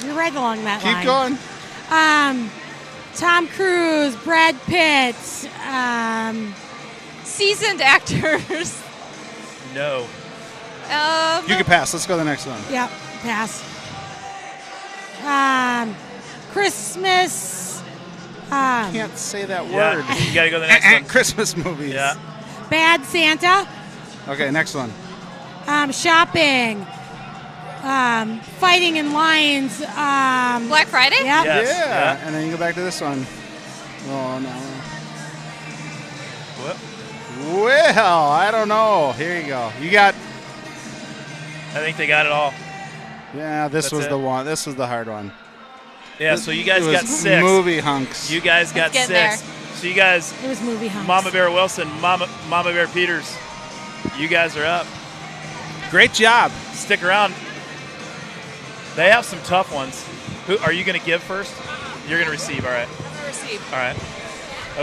[SPEAKER 7] You're right along that
[SPEAKER 4] Keep
[SPEAKER 7] line.
[SPEAKER 4] going.
[SPEAKER 7] Tom Cruise, Brad Pitt.
[SPEAKER 6] Seasoned actors.
[SPEAKER 1] No.
[SPEAKER 4] You can pass. Let's go to the next one.
[SPEAKER 7] Yep, pass. Christmas.
[SPEAKER 4] Can't say that
[SPEAKER 1] Yeah,
[SPEAKER 4] word.
[SPEAKER 1] you got to go to the next one.
[SPEAKER 4] Christmas movies.
[SPEAKER 1] Yeah.
[SPEAKER 7] Bad Santa.
[SPEAKER 4] Okay, next one.
[SPEAKER 7] Shopping. Fighting in lines.
[SPEAKER 6] Black Friday?
[SPEAKER 7] Yep.
[SPEAKER 1] Yes.
[SPEAKER 4] Yeah. And then you go back to this one. Oh, no.
[SPEAKER 1] Whoop.
[SPEAKER 4] Well, I don't know. Here you go. You got.
[SPEAKER 1] I think they got it all.
[SPEAKER 4] Yeah, this
[SPEAKER 1] That's
[SPEAKER 4] was
[SPEAKER 1] it.
[SPEAKER 4] the one. This was the hard one.
[SPEAKER 1] Yeah, so you guys
[SPEAKER 4] It was
[SPEAKER 1] got 6.
[SPEAKER 4] Movie hunks.
[SPEAKER 1] You guys got
[SPEAKER 6] Let's
[SPEAKER 1] 6.
[SPEAKER 6] get
[SPEAKER 1] So you guys,
[SPEAKER 7] It was movie hunks.
[SPEAKER 1] Mama Bear Wilson, Mama Bear Peters, you guys are up.
[SPEAKER 4] Great job.
[SPEAKER 1] Stick around. They have some tough ones. Who are you going to give first? You're going to receive. All right.
[SPEAKER 6] Receive.
[SPEAKER 1] All right.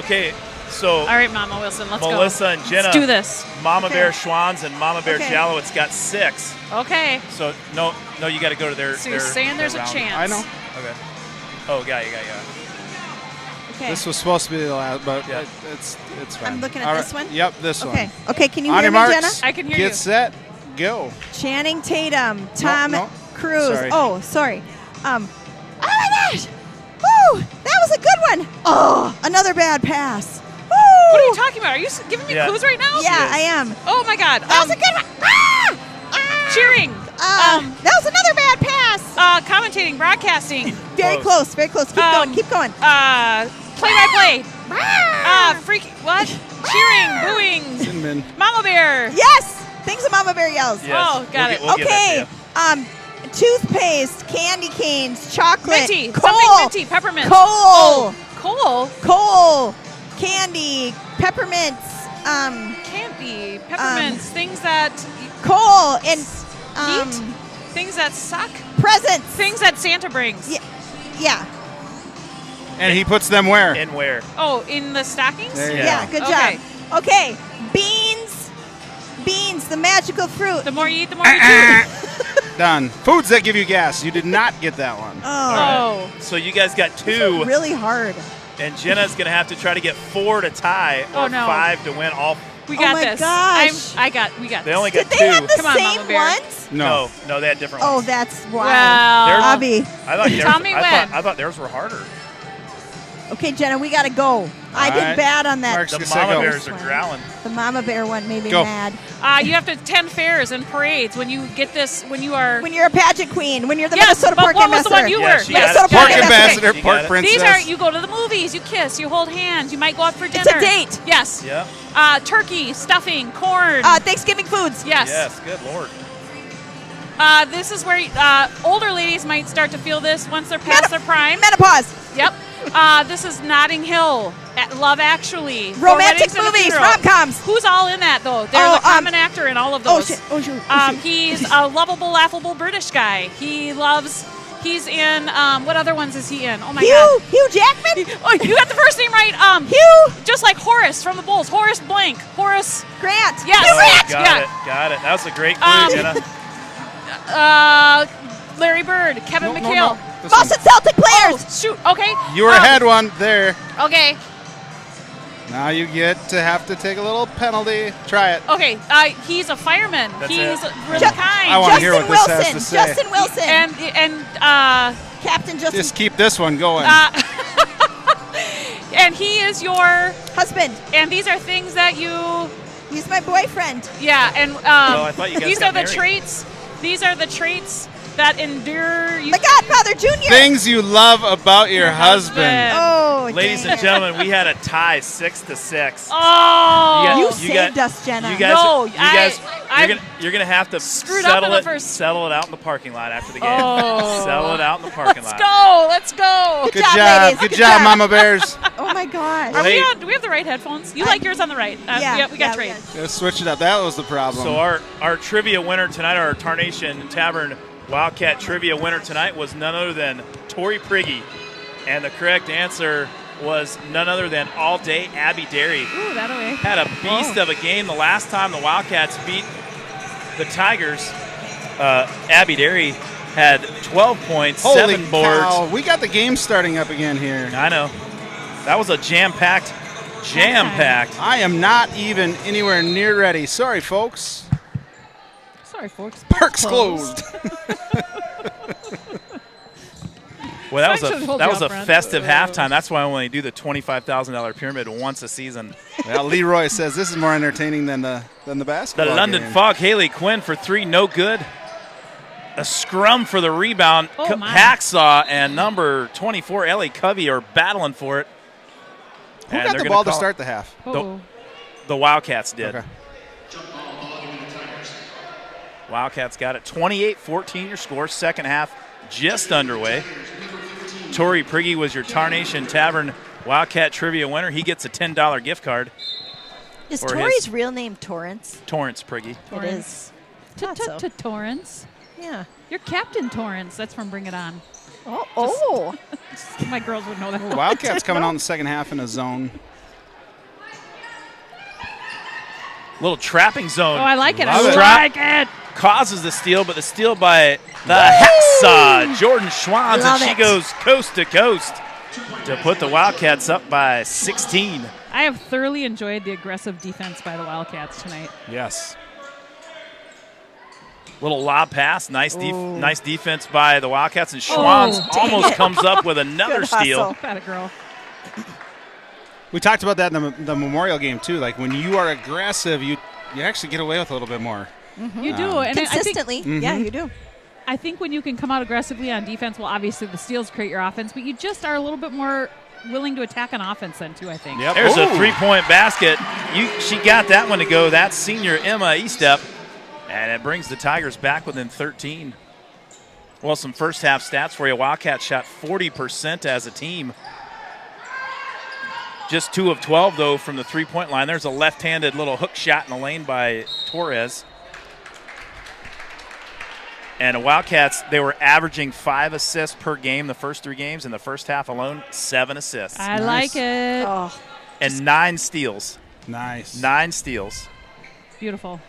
[SPEAKER 1] Okay. So
[SPEAKER 3] All right, Mama Wilson, let's
[SPEAKER 1] Melissa
[SPEAKER 3] go.
[SPEAKER 1] and Jenna,
[SPEAKER 3] Let's do this.
[SPEAKER 1] Mama
[SPEAKER 2] Okay.
[SPEAKER 1] Bear Schwans and Mama Bear
[SPEAKER 2] Okay.
[SPEAKER 1] Jalowitz got 6.
[SPEAKER 3] Okay.
[SPEAKER 1] So no, you got to go to their.
[SPEAKER 3] So you're
[SPEAKER 1] their-
[SPEAKER 3] saying there's
[SPEAKER 1] their
[SPEAKER 3] a
[SPEAKER 1] round.
[SPEAKER 3] chance.
[SPEAKER 4] I know.
[SPEAKER 1] Okay. Oh, got you.
[SPEAKER 2] Okay.
[SPEAKER 4] This was supposed to be the last, but
[SPEAKER 1] Yeah.
[SPEAKER 4] it's fine.
[SPEAKER 2] I'm looking at
[SPEAKER 4] All
[SPEAKER 2] this one?
[SPEAKER 4] Yep, this
[SPEAKER 2] Okay.
[SPEAKER 4] one.
[SPEAKER 2] Okay, can you
[SPEAKER 4] On
[SPEAKER 2] hear
[SPEAKER 4] your
[SPEAKER 2] me, Jenna?
[SPEAKER 4] marks,
[SPEAKER 3] I can hear
[SPEAKER 4] get
[SPEAKER 3] you.
[SPEAKER 4] set, go.
[SPEAKER 2] Channing Tatum, Tom
[SPEAKER 4] no.
[SPEAKER 2] Cruise.
[SPEAKER 4] Sorry.
[SPEAKER 2] Oh, sorry. Oh my gosh! Woo! That was a good one. Oh, another bad pass. Woo!
[SPEAKER 3] What are you talking about? Are you giving me
[SPEAKER 1] Yeah.
[SPEAKER 3] clues right now?
[SPEAKER 2] Yeah, I am.
[SPEAKER 3] Oh my God.
[SPEAKER 2] That was a good one. Ah!
[SPEAKER 3] Cheering.
[SPEAKER 2] That was another bad pass.
[SPEAKER 3] Commentating, broadcasting.
[SPEAKER 2] Very close. Very close. Keep going. Keep going.
[SPEAKER 3] Play-by-play. Freak. What? Cheering, booing.
[SPEAKER 4] Cinnamon.
[SPEAKER 3] Mama Bear.
[SPEAKER 2] Yes. Things that Mama Bear yells.
[SPEAKER 1] Yes.
[SPEAKER 3] Oh, got it.
[SPEAKER 1] We'll give that to
[SPEAKER 2] Okay. Toothpaste, candy canes, chocolate,
[SPEAKER 3] Minty.
[SPEAKER 2] coal,
[SPEAKER 3] Something minty. Peppermint.
[SPEAKER 2] coal,
[SPEAKER 3] Coal.
[SPEAKER 2] coal, candy, peppermints,
[SPEAKER 3] Candy. Peppermints. Things that
[SPEAKER 2] coal, and
[SPEAKER 3] heat. Things that suck.
[SPEAKER 2] presents.
[SPEAKER 3] Things that Santa brings.
[SPEAKER 2] Yeah.
[SPEAKER 4] And he puts them where?
[SPEAKER 1] And where?
[SPEAKER 3] Oh, in the stockings?
[SPEAKER 4] There you
[SPEAKER 2] Yeah,
[SPEAKER 4] go.
[SPEAKER 2] good
[SPEAKER 3] Okay.
[SPEAKER 2] job. Okay, beans, the magical fruit.
[SPEAKER 3] The more you eat, the more you do.
[SPEAKER 4] Done. Foods that give you gas. You did not get that one.
[SPEAKER 2] Oh,
[SPEAKER 1] So you guys got 2,
[SPEAKER 2] really hard.
[SPEAKER 1] and Jenna's going to have to try to get 4 to tie or
[SPEAKER 3] Oh, no.
[SPEAKER 1] 5 to win all.
[SPEAKER 3] We got
[SPEAKER 2] my
[SPEAKER 3] this.
[SPEAKER 2] gosh.
[SPEAKER 3] We got
[SPEAKER 1] They
[SPEAKER 3] this.
[SPEAKER 1] only got
[SPEAKER 2] Did
[SPEAKER 1] 2.
[SPEAKER 2] they have the
[SPEAKER 3] Come on, Mama
[SPEAKER 2] same
[SPEAKER 3] Bear.
[SPEAKER 2] ones?
[SPEAKER 4] No.
[SPEAKER 1] No, they had different
[SPEAKER 2] Oh,
[SPEAKER 1] ones.
[SPEAKER 2] that's why.
[SPEAKER 3] Well,
[SPEAKER 2] Abby.
[SPEAKER 1] I thought theirs,
[SPEAKER 3] Tell me when.
[SPEAKER 1] I thought theirs were harder.
[SPEAKER 2] Okay, Jenna, we got to go. I
[SPEAKER 4] All
[SPEAKER 2] did
[SPEAKER 4] right.
[SPEAKER 2] bad on that.
[SPEAKER 4] Mark's
[SPEAKER 1] The
[SPEAKER 4] gonna say
[SPEAKER 1] mama
[SPEAKER 4] go.
[SPEAKER 1] bears are growling.
[SPEAKER 2] The mama bear one made me
[SPEAKER 4] Go.
[SPEAKER 2] mad.
[SPEAKER 3] You have to attend fairs and parades when you get this. When you are.
[SPEAKER 2] When you're a pageant queen, when you're the
[SPEAKER 3] Yes,
[SPEAKER 2] Minnesota
[SPEAKER 3] but
[SPEAKER 2] Pork
[SPEAKER 3] what was the
[SPEAKER 2] Ambassador.
[SPEAKER 3] one you
[SPEAKER 1] Yeah,
[SPEAKER 3] were?
[SPEAKER 1] she got
[SPEAKER 2] Minnesota
[SPEAKER 1] it.
[SPEAKER 2] Pork
[SPEAKER 4] Pork
[SPEAKER 2] Ambassador.
[SPEAKER 4] ambassador,
[SPEAKER 1] You
[SPEAKER 4] pork
[SPEAKER 1] got it.
[SPEAKER 4] princess.
[SPEAKER 3] These are you go to the movies, you kiss, you hold hands, you might go out for dinner.
[SPEAKER 2] It's a date.
[SPEAKER 3] Yes.
[SPEAKER 1] Yeah.
[SPEAKER 3] Turkey, stuffing, corn.
[SPEAKER 2] Thanksgiving foods.
[SPEAKER 3] yes.
[SPEAKER 1] Yes. Good Lord.
[SPEAKER 3] This is where older ladies might start to feel this once they're past their prime.
[SPEAKER 2] Menopause.
[SPEAKER 3] Yep. This is Notting Hill, Love Actually, Four
[SPEAKER 2] Romantic
[SPEAKER 3] Weddings and a
[SPEAKER 2] movies,
[SPEAKER 3] Funeral.
[SPEAKER 2] rom-coms.
[SPEAKER 3] Who's all in that though? They're
[SPEAKER 2] Oh,
[SPEAKER 3] the common actor in all of
[SPEAKER 2] Oh,
[SPEAKER 3] those.
[SPEAKER 2] shit. Oh, shoot.
[SPEAKER 3] He's a lovable, laughable British guy. He's in what other ones is he in? Oh my God.
[SPEAKER 2] Hugh Jackman?
[SPEAKER 3] Oh, you got the first name right.
[SPEAKER 2] Hugh
[SPEAKER 3] Just like Horace from the Bulls. Horace Blank. Horace.
[SPEAKER 2] Grant.
[SPEAKER 3] Yes.
[SPEAKER 2] Hugh Grant.
[SPEAKER 1] Got it. That was a great clue, Jenna.
[SPEAKER 3] Larry Bird. Kevin
[SPEAKER 4] No,
[SPEAKER 3] McHale.
[SPEAKER 4] This one.
[SPEAKER 2] Boston Celtic players.
[SPEAKER 3] Oh, shoot. Okay.
[SPEAKER 4] You were ahead one there.
[SPEAKER 3] Okay.
[SPEAKER 4] Now you get to have to take a little penalty. Try it.
[SPEAKER 3] Okay. He's a fireman.
[SPEAKER 1] That's
[SPEAKER 3] He's
[SPEAKER 1] it.
[SPEAKER 3] really
[SPEAKER 2] Ju-
[SPEAKER 3] kind.
[SPEAKER 4] I wanna hear
[SPEAKER 2] Justin
[SPEAKER 4] what this has
[SPEAKER 2] Wilson.
[SPEAKER 4] to say.
[SPEAKER 2] Justin Wilson.
[SPEAKER 3] and
[SPEAKER 2] Captain Justin.
[SPEAKER 4] Just keep this one going.
[SPEAKER 3] and he is your.
[SPEAKER 2] husband.
[SPEAKER 3] And these are things that you.
[SPEAKER 2] He's my boyfriend.
[SPEAKER 3] Yeah. And
[SPEAKER 1] I thought you guys
[SPEAKER 3] these
[SPEAKER 1] got
[SPEAKER 3] are the
[SPEAKER 1] married.
[SPEAKER 3] traits. These are the traits that endure you.
[SPEAKER 2] The Godfather Jr.
[SPEAKER 4] Things you love about your husband.
[SPEAKER 2] Oh,
[SPEAKER 1] Ladies
[SPEAKER 2] dang
[SPEAKER 1] and
[SPEAKER 2] it.
[SPEAKER 1] gentlemen, we had a tie 6-6.
[SPEAKER 3] Oh.
[SPEAKER 2] You
[SPEAKER 1] You
[SPEAKER 2] saved
[SPEAKER 1] got-
[SPEAKER 2] us, Jenna.
[SPEAKER 1] You guys,
[SPEAKER 3] No,
[SPEAKER 1] you guys,
[SPEAKER 3] I-
[SPEAKER 1] you're gonna have to
[SPEAKER 3] Screwed up in
[SPEAKER 1] settle
[SPEAKER 3] the
[SPEAKER 1] it.
[SPEAKER 3] first-
[SPEAKER 1] Settle it out in the parking lot after the game.
[SPEAKER 3] Oh.
[SPEAKER 1] Settle it out in the parking
[SPEAKER 3] Let's
[SPEAKER 1] lot.
[SPEAKER 3] go. Let's go.
[SPEAKER 2] Good
[SPEAKER 4] Good
[SPEAKER 2] job,
[SPEAKER 4] job.
[SPEAKER 2] ladies.
[SPEAKER 4] Good
[SPEAKER 2] Good
[SPEAKER 4] job,
[SPEAKER 2] job.
[SPEAKER 4] Mama Bears.
[SPEAKER 2] Oh my gosh.
[SPEAKER 3] Are
[SPEAKER 1] Hey.
[SPEAKER 3] we on? Do we have the right headphones? You like yours on the right. We got trade.
[SPEAKER 4] Let's switch it up. That was the problem.
[SPEAKER 1] So our trivia winner tonight, our Tarnation Tavern Wildcat trivia winner tonight was none other than Tori Prigge, and the correct answer was none other than All Day Abby Derry.
[SPEAKER 3] Ooh, that away.
[SPEAKER 1] Had a beast of a game the last time the Wildcats beat the Tigers. Abby Derry had 12 points,
[SPEAKER 4] Holy
[SPEAKER 1] 7 boards.
[SPEAKER 4] cow. We got the game starting up again here.
[SPEAKER 1] I know. That was a jam-packed.
[SPEAKER 4] I am not even anywhere near ready. Sorry, folks.
[SPEAKER 3] Sorry, folks.
[SPEAKER 4] Park's closed.
[SPEAKER 1] Well, that
[SPEAKER 3] Frank should
[SPEAKER 1] was
[SPEAKER 3] hold
[SPEAKER 1] a
[SPEAKER 3] you up, Brent.
[SPEAKER 1] festive halftime. That's why I only do the $25,000 pyramid once a season.
[SPEAKER 4] Well, Leroy says this is more entertaining than the
[SPEAKER 1] The
[SPEAKER 4] basketball
[SPEAKER 1] London
[SPEAKER 4] game.
[SPEAKER 1] Fog, Haley Quinn for 3, no good. A scrum for the rebound.
[SPEAKER 3] Oh, my.
[SPEAKER 1] Hacksaw and number 24, Ellie Covey, are battling for it.
[SPEAKER 4] Who
[SPEAKER 1] And
[SPEAKER 4] got
[SPEAKER 1] they're
[SPEAKER 4] the
[SPEAKER 1] gonna
[SPEAKER 4] ball to
[SPEAKER 1] call it.
[SPEAKER 4] start the half?
[SPEAKER 3] Oh.
[SPEAKER 1] The Wildcats did.
[SPEAKER 4] Okay.
[SPEAKER 1] Wildcats got it. 28-14 your score. Second half just underway. Tori Prigge was your Tarnation Tavern Wildcat Trivia winner. He gets a $10 gift card.
[SPEAKER 2] Is
[SPEAKER 1] Or
[SPEAKER 2] Tori's
[SPEAKER 1] his-
[SPEAKER 2] real name Torrance?
[SPEAKER 1] Torrance Prigge.
[SPEAKER 2] It is. Thought so.
[SPEAKER 3] To Torrance.
[SPEAKER 2] Yeah.
[SPEAKER 3] You're Captain Torrance. That's from Bring It On.
[SPEAKER 2] Oh.
[SPEAKER 3] My girls would know that.
[SPEAKER 4] The Wildcats coming out in the second half in a zone.
[SPEAKER 1] Little trapping zone.
[SPEAKER 3] Oh, I like it.
[SPEAKER 4] Love
[SPEAKER 3] I
[SPEAKER 4] it.
[SPEAKER 3] like it.
[SPEAKER 1] Causes the steal, but the steal by the Hacksaw, Jordan Schwans,
[SPEAKER 2] Love
[SPEAKER 1] and she
[SPEAKER 2] it.
[SPEAKER 1] goes coast to coast to put the Wildcats up by 16.
[SPEAKER 3] I have thoroughly enjoyed the aggressive defense by the Wildcats tonight.
[SPEAKER 4] Yes.
[SPEAKER 1] Little lob pass, nice defense by the Wildcats, and Schwans
[SPEAKER 2] dang
[SPEAKER 1] almost
[SPEAKER 2] it.
[SPEAKER 1] comes up with another
[SPEAKER 2] Good
[SPEAKER 1] steal.
[SPEAKER 2] hustle.
[SPEAKER 3] Got it, girl.
[SPEAKER 4] We talked about that in the Memorial game, too. Like, when you are aggressive, you actually get away with a little bit more.
[SPEAKER 3] You do. And
[SPEAKER 2] Consistently. Yeah, you do.
[SPEAKER 3] I think when you can come out aggressively on defense, well, obviously the steals create your offense, but you just are a little bit more willing to attack on offense then, too, I think.
[SPEAKER 4] Yep.
[SPEAKER 1] There's a
[SPEAKER 4] Ooh.
[SPEAKER 1] three-point basket. She got that one to go. That's senior Emma Estep, and it brings the Tigers back within 13. Well, some first-half stats for you. Wildcats shot 40% as a team. Just 2 of 12, though, from the three-point line. There's a left-handed little hook shot in the lane by Torres. And the Wildcats, they were averaging 5 assists per game the first 3 games. In the first half alone, 7 assists.
[SPEAKER 3] I
[SPEAKER 4] Nice.
[SPEAKER 3] like it.
[SPEAKER 2] Oh.
[SPEAKER 1] And 9 steals.
[SPEAKER 4] Nice.
[SPEAKER 1] 9 steals.
[SPEAKER 3] Beautiful.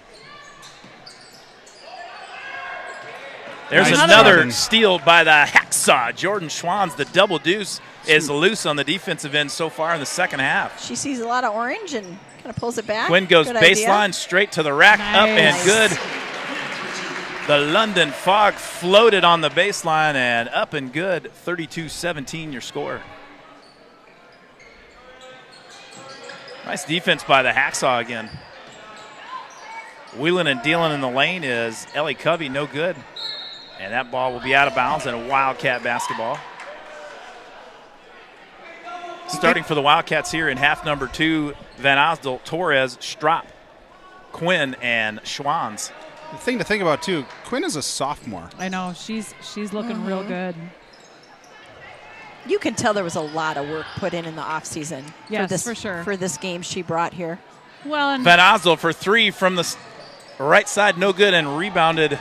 [SPEAKER 1] There's
[SPEAKER 4] Nice
[SPEAKER 1] another
[SPEAKER 4] job.
[SPEAKER 1] steal by the Hacksaw. Jordan Schwans, the double deuce, is loose on the defensive end so far in the second half.
[SPEAKER 2] She sees a lot of orange and kind of pulls it back.
[SPEAKER 1] Quinn goes
[SPEAKER 2] Good idea.
[SPEAKER 1] baseline straight to the rack, up and
[SPEAKER 3] Nice.
[SPEAKER 1] good. The London Fog floated on the baseline and up and good. 32-17 your score. Nice defense by the Hacksaw again. Wheeling and dealing in the lane is Ellie Covey, no good. And that ball will be out of bounds and a Wildcat basketball. Starting for the Wildcats here in half number 2, Van Osdol, Torres, Strop, Quinn, and Schwanz.
[SPEAKER 4] The thing to think about, too, Quinn is a sophomore.
[SPEAKER 3] I know. She's looking real good.
[SPEAKER 2] You can tell there was a lot of work put in the offseason.
[SPEAKER 3] Yes, for sure.
[SPEAKER 2] For this game she brought here.
[SPEAKER 3] Well, and
[SPEAKER 1] Van Osdol for 3 from the right side, no good, and rebounded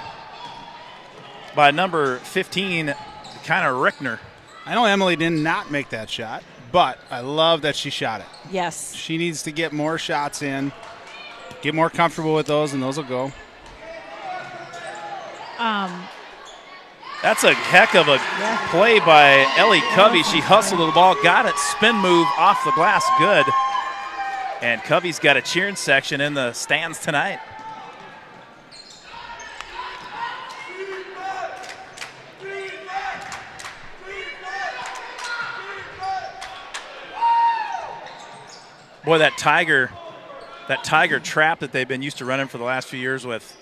[SPEAKER 1] by number 15, Kinda Rickner.
[SPEAKER 4] I know Emily did not make that shot, but I love that she shot it.
[SPEAKER 2] Yes.
[SPEAKER 4] She needs to get more shots in, get more comfortable with those, and those will go.
[SPEAKER 1] That's a heck of a play by Ellie Covey. She hustled the ball, got it, spin move off the glass, good. And Covey's got a cheering section in the stands tonight. Boy, that Tiger trap that they've been used to running for the last few years with.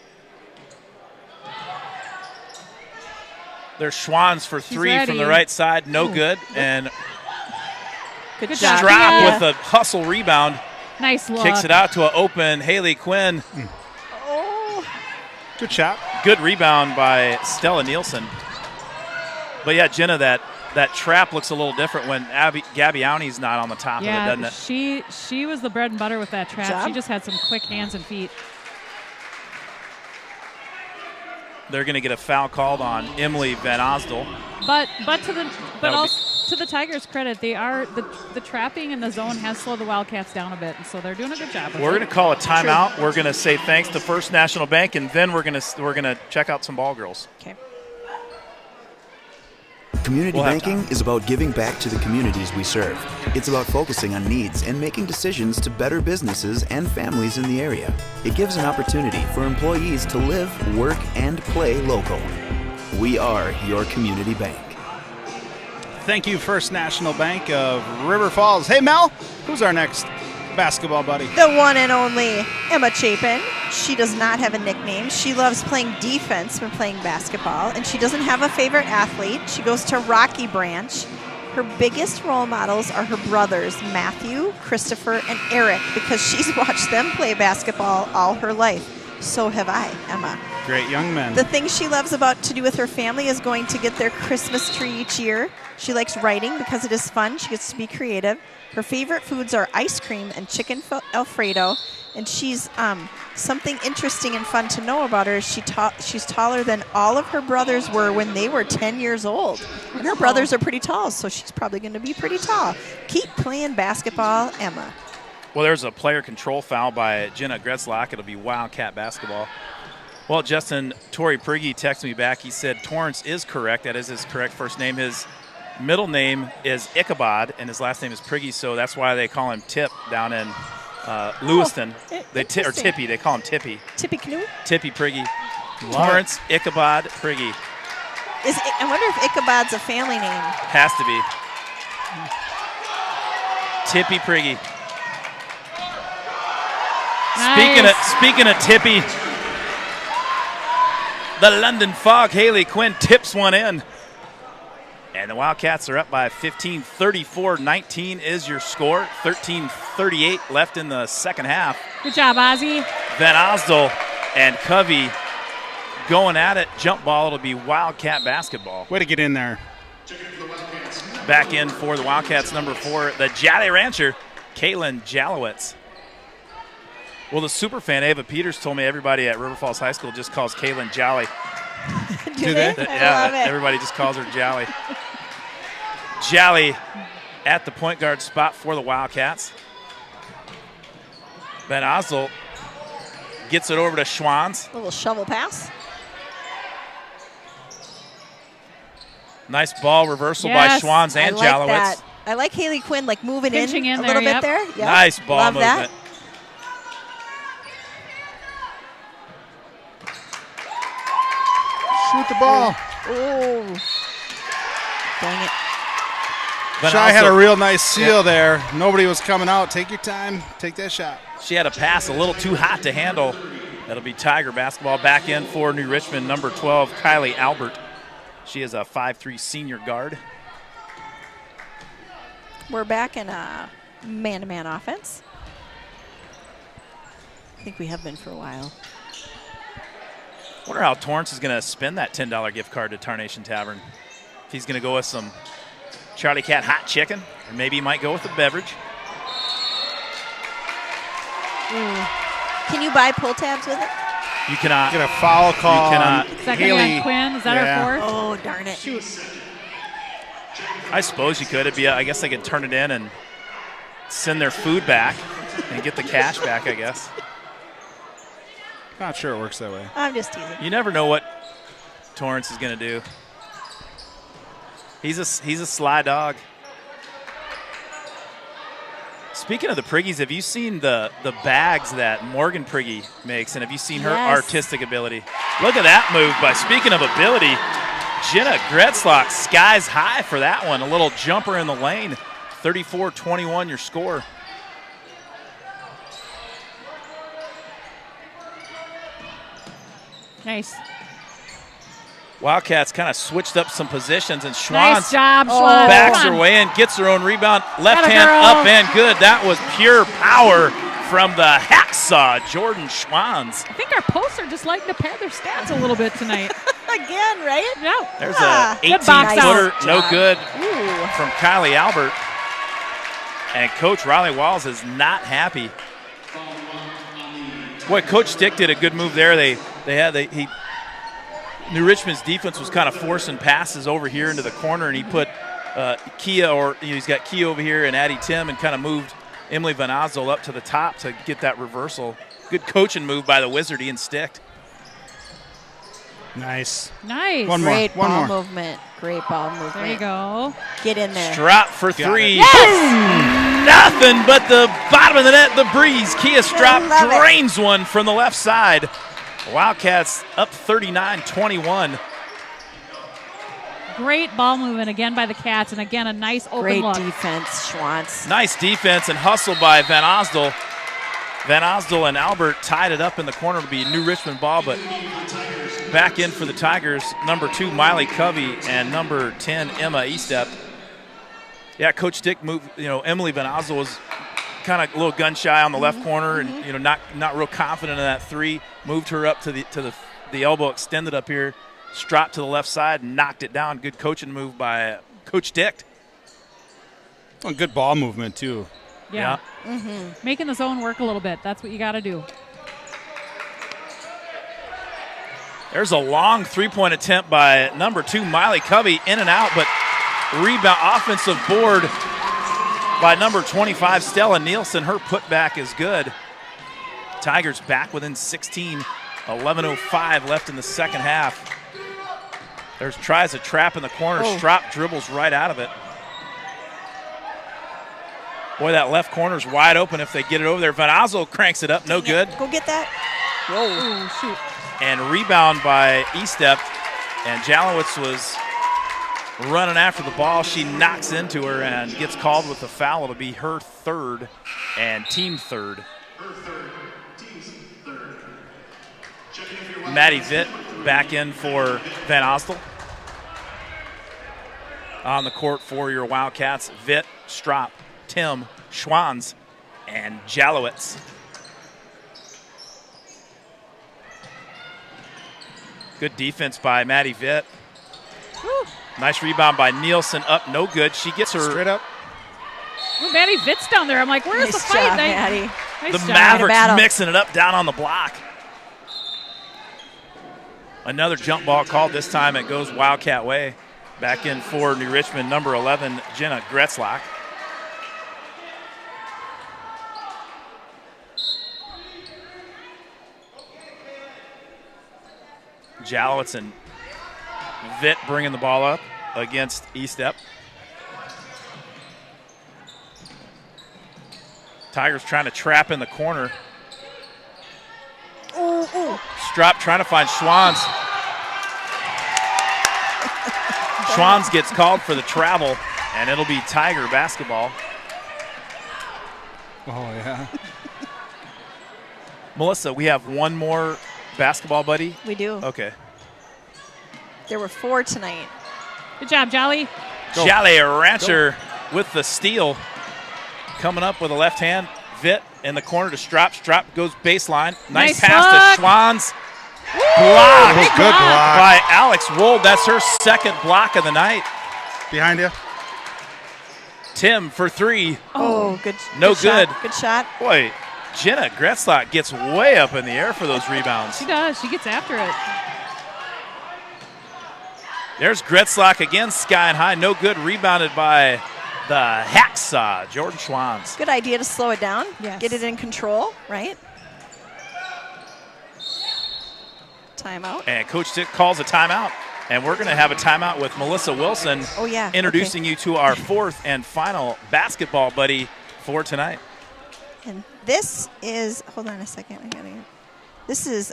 [SPEAKER 1] There's Schwanz for 3 from the right side, no good. And
[SPEAKER 2] Good job.
[SPEAKER 1] Strap with a hustle rebound.
[SPEAKER 3] Nice look.
[SPEAKER 1] Kicks it out to an open Haley Quinn.
[SPEAKER 2] Oh.
[SPEAKER 4] Good shot.
[SPEAKER 1] Good rebound by Stella Nielsen. But yeah, Jenna, that trap looks a little different when Gabby Auney's not on the top of it, doesn't it?
[SPEAKER 3] She was the bread and butter with that trap.
[SPEAKER 2] Job.
[SPEAKER 3] She just had some quick hands and feet.
[SPEAKER 1] They're going to get a foul called on Emily Van Osdol.
[SPEAKER 3] But to the Tigers' credit, they are the trapping in the zone has slowed the Wildcats down a bit, and so they're doing a good job.
[SPEAKER 1] We're going to call a timeout. We're going to say thanks to First National Bank, and then we're going to check out some ball girls.
[SPEAKER 2] Okay.
[SPEAKER 8] Community banking is about giving back to the communities we serve. It's about focusing on needs and making decisions to better businesses and families in the area. It gives an opportunity for employees to live, work, and play local. We are your community bank.
[SPEAKER 4] Thank you, First National Bank of River Falls. Hey, Mel, who's our next basketball buddy?
[SPEAKER 2] The one and only Emma Chapin. She does not have a nickname. She loves playing defense when playing basketball, and she doesn't have a favorite athlete. She goes to Rocky Branch. Her biggest role models are her brothers, Matthew, Christopher, and Eric, because she's watched them play basketball all her life. So have I, Emma.
[SPEAKER 4] Great young men.
[SPEAKER 2] The thing she loves to do with her family is going to get their Christmas tree each year. She likes writing because it is fun. She gets to be creative. Her favorite foods are ice cream and chicken Alfredo. And she's something interesting and fun to know about her is she's taller than all of her brothers were when they were 10 years old. And her brothers are pretty tall, so she's probably going to be pretty tall. Keep playing basketball, Emma.
[SPEAKER 1] Well, there's a player control foul by Jenna Gretzlock. It'll be Wildcat basketball. Well, Justin, Tori Prigge texted me back. He said Torrance is correct. That is his correct first name. His middle name is Ichabod, and his last name is Prigge, so that's why they call him Tip down in Lewiston. Or Tippy. They call him Tippy.
[SPEAKER 2] Tippy Canoe?
[SPEAKER 1] Tippy Prigge. Torrance Ichabod Prigge.
[SPEAKER 2] I wonder if Ichabod's a family name.
[SPEAKER 1] Has to be. Tippy Prigge.
[SPEAKER 3] Nice.
[SPEAKER 1] Speaking of Tippy, the London Fog, Haley Quinn tips one in. And the Wildcats are up by 15, 34-19 is your score. 13:38 left in the second half.
[SPEAKER 3] Good job, Ozzy.
[SPEAKER 1] Van Osdol and Covey going at it. Jump ball, it'll be Wildcat basketball.
[SPEAKER 4] Way to get in there.
[SPEAKER 1] Back in for the Wildcats, number 4, the Jolly Rancher, Caitlin Jalowitz. Well, the superfan Ava Peters told me everybody at River Falls High School just calls Caitlin Jolly.
[SPEAKER 2] Do they? I love it.
[SPEAKER 1] Everybody just calls her Jolly. Jolly at the point guard spot for the Wildcats. Van Osdol gets it over to Schwanz.
[SPEAKER 2] A little shovel pass.
[SPEAKER 1] Nice ball reversal by Schwanz and Jalowitz.
[SPEAKER 2] That. I like Haley Quinn moving
[SPEAKER 3] Pinching in
[SPEAKER 2] a
[SPEAKER 3] there,
[SPEAKER 2] little
[SPEAKER 3] yep.
[SPEAKER 2] bit there. Yep.
[SPEAKER 1] Nice ball
[SPEAKER 2] love
[SPEAKER 1] movement.
[SPEAKER 2] That.
[SPEAKER 4] Shoot the ball.
[SPEAKER 2] Oh. Dang it.
[SPEAKER 4] Shy had a real nice seal there. Nobody was coming out. Take your time. Take that shot.
[SPEAKER 1] She had a pass a little too hot to handle. That'll be Tiger basketball. Back in for New Richmond, number 12, Kylie Albert. She is a 5'3" senior guard.
[SPEAKER 2] We're back in a man-to-man offense. I think we have been for a while.
[SPEAKER 1] Wonder how Torrance is going to spend that $10 gift card to Tarnation Tavern. If he's going to go with some Charlie Cat hot chicken, or maybe he might go with a beverage.
[SPEAKER 2] Can you buy pull tabs with it?
[SPEAKER 1] You cannot.
[SPEAKER 4] Get a foul call.
[SPEAKER 1] You cannot.
[SPEAKER 3] Second
[SPEAKER 4] Haley.
[SPEAKER 3] on Quinn. Is that our fourth?
[SPEAKER 2] Oh, darn it.
[SPEAKER 3] Shoot.
[SPEAKER 1] I suppose you could. It'd be. I guess they could turn it in and send their food back and get the cash back, I guess.
[SPEAKER 4] Not sure it works that way.
[SPEAKER 2] I'm just teasing.
[SPEAKER 1] You never know what Torrance is going to do. He's a sly dog. Speaking of the Priggies, have you seen the bags that Morgan Priggy makes, and have you seen her artistic ability? Look at that move by, speaking of ability, Jenna Gretzlock, skies high for that one. A little jumper in the lane. 34-21 your score.
[SPEAKER 3] Nice.
[SPEAKER 1] Wildcats kind of switched up some positions, and Schwanz
[SPEAKER 3] Nice job, Schwanz.
[SPEAKER 1] backs
[SPEAKER 3] Come
[SPEAKER 1] her
[SPEAKER 3] on.
[SPEAKER 1] way in, gets her own rebound. Left
[SPEAKER 3] Atta
[SPEAKER 1] hand
[SPEAKER 3] girl.
[SPEAKER 1] up and good. That was pure power from the hacksaw, Jordan Schwanz.
[SPEAKER 3] I think our posts are just liking to pad their stats a little bit tonight.
[SPEAKER 2] Again, right?
[SPEAKER 3] Yeah.
[SPEAKER 1] There's
[SPEAKER 2] Ah,
[SPEAKER 1] a
[SPEAKER 3] good box
[SPEAKER 1] 18-footer,
[SPEAKER 2] out.
[SPEAKER 1] no good
[SPEAKER 2] Ooh.
[SPEAKER 1] from Kylie Albert. And Coach Riley Walls is not happy. Boy, Coach Dick did a good move there. New Richmond's defense was kind of forcing passes over here into the corner, and he put he's got Kia over here and Addie Tim, and kind of moved Emily Van Ozel up to the top to get that reversal. Good coaching move by the Wizard. Ian Sticht.
[SPEAKER 4] Nice.
[SPEAKER 3] Nice.
[SPEAKER 4] One more.
[SPEAKER 2] Great
[SPEAKER 4] One
[SPEAKER 2] ball
[SPEAKER 4] more.
[SPEAKER 2] movement. Great ball movement.
[SPEAKER 3] There you go.
[SPEAKER 2] Get in there.
[SPEAKER 1] Strop for three.
[SPEAKER 2] Yes!
[SPEAKER 1] Nothing but the bottom of the net, the breeze. Kia Strop
[SPEAKER 2] love it.
[SPEAKER 1] drains one from the left side. Wildcats up 39-21.
[SPEAKER 3] Great ball movement again by the Cats, and again a nice open
[SPEAKER 2] Great
[SPEAKER 3] look.
[SPEAKER 2] defense, Schwantz.
[SPEAKER 1] Nice defense and hustle by Van Osdel. Van Osdel and Albert tied it up in the corner to be New Richmond ball, but back in for the Tigers, number 2, Miley Covey, and number 10, Emma Estep. Yeah, Coach Dick moved, Emily Van Osdel was kind of a little gun shy on the left corner, and not real confident in that three. Moved her up to the elbow, extended up here, stropped to the left side, and knocked it down. Good coaching move by Coach Dick.
[SPEAKER 4] Oh, good ball movement too.
[SPEAKER 3] Yeah. Making the zone work a little bit. That's what you got to do.
[SPEAKER 1] There's a long three-point attempt by number 2, Miley Covey, in and out, but rebound, offensive board by number 25, Stella Nielsen. Her putback is good. Tigers back within 16. 11:05 left in the second half. Tries a trap in the corner. Strop dribbles right out of it. Boy, that left corner's wide open if they get it over there. Van Osel cranks it up. No good.
[SPEAKER 2] Go get that.
[SPEAKER 3] Oh, shoot.
[SPEAKER 1] And rebound by Estep. And Jalowitz was running after the ball. She knocks into her and gets called with a foul. It'll be her third and team third. Maddie Vitt back in for Van Ostel. On the court for your Wildcats, Vitt, Strop, Tim, Schwanz, and Jalowitz. Good defense by Maddie Vitt. Nice rebound by Nielsen, up no good. She gets her
[SPEAKER 4] Straight up.
[SPEAKER 3] Well, Maddie Vitt's down there. I'm like, where's
[SPEAKER 2] Nice
[SPEAKER 3] the fight?
[SPEAKER 2] job, Maddie.
[SPEAKER 3] Nice
[SPEAKER 1] the
[SPEAKER 3] job.
[SPEAKER 1] Mavericks
[SPEAKER 2] battle.
[SPEAKER 1] mixing it up down on the block. Another jump ball called. This time it goes Wildcat way. Back in for New Richmond, number 11, Jenna Gretzlock. Jalowitz and Vitt bringing the ball up against Estep. Tigers trying to trap in the corner. Strop trying to find Schwanz. Schwanz gets called for the travel. And it'll be Tiger basketball.
[SPEAKER 4] Oh, yeah.
[SPEAKER 1] Melissa, we have one more basketball buddy.
[SPEAKER 2] We do.
[SPEAKER 1] Okay.
[SPEAKER 2] There were 4 tonight.
[SPEAKER 3] Good job, Jolly.
[SPEAKER 4] Go.
[SPEAKER 1] Jolly Rancher with the steal. Coming up with a left hand. Vitt in the corner to Strop. Strop goes baseline. Nice pass to Schwanz. Block.
[SPEAKER 4] Oh, good block.
[SPEAKER 1] By Alex Wold. That's her second block of the night.
[SPEAKER 4] Behind you.
[SPEAKER 1] Tim for 3.
[SPEAKER 2] Oh, good.
[SPEAKER 1] No
[SPEAKER 2] shot.
[SPEAKER 1] good.
[SPEAKER 2] Good shot.
[SPEAKER 1] Boy, Jenna Gretzlock gets way up in the air for those rebounds.
[SPEAKER 3] She does. She gets after it.
[SPEAKER 1] There's Gretzlock again, sky and high. No good. Rebounded by the hacksaw, Jordan Schwanz.
[SPEAKER 2] Good idea to slow it down.
[SPEAKER 3] Yes.
[SPEAKER 2] Get it in control, right? Timeout.
[SPEAKER 1] And Coach Dick calls a timeout. And we're going to have a timeout with Melissa Wilson.
[SPEAKER 2] Oh, yeah.
[SPEAKER 1] Introducing you to our 4th and final basketball buddy for tonight.
[SPEAKER 2] And this is, hold on a second. This is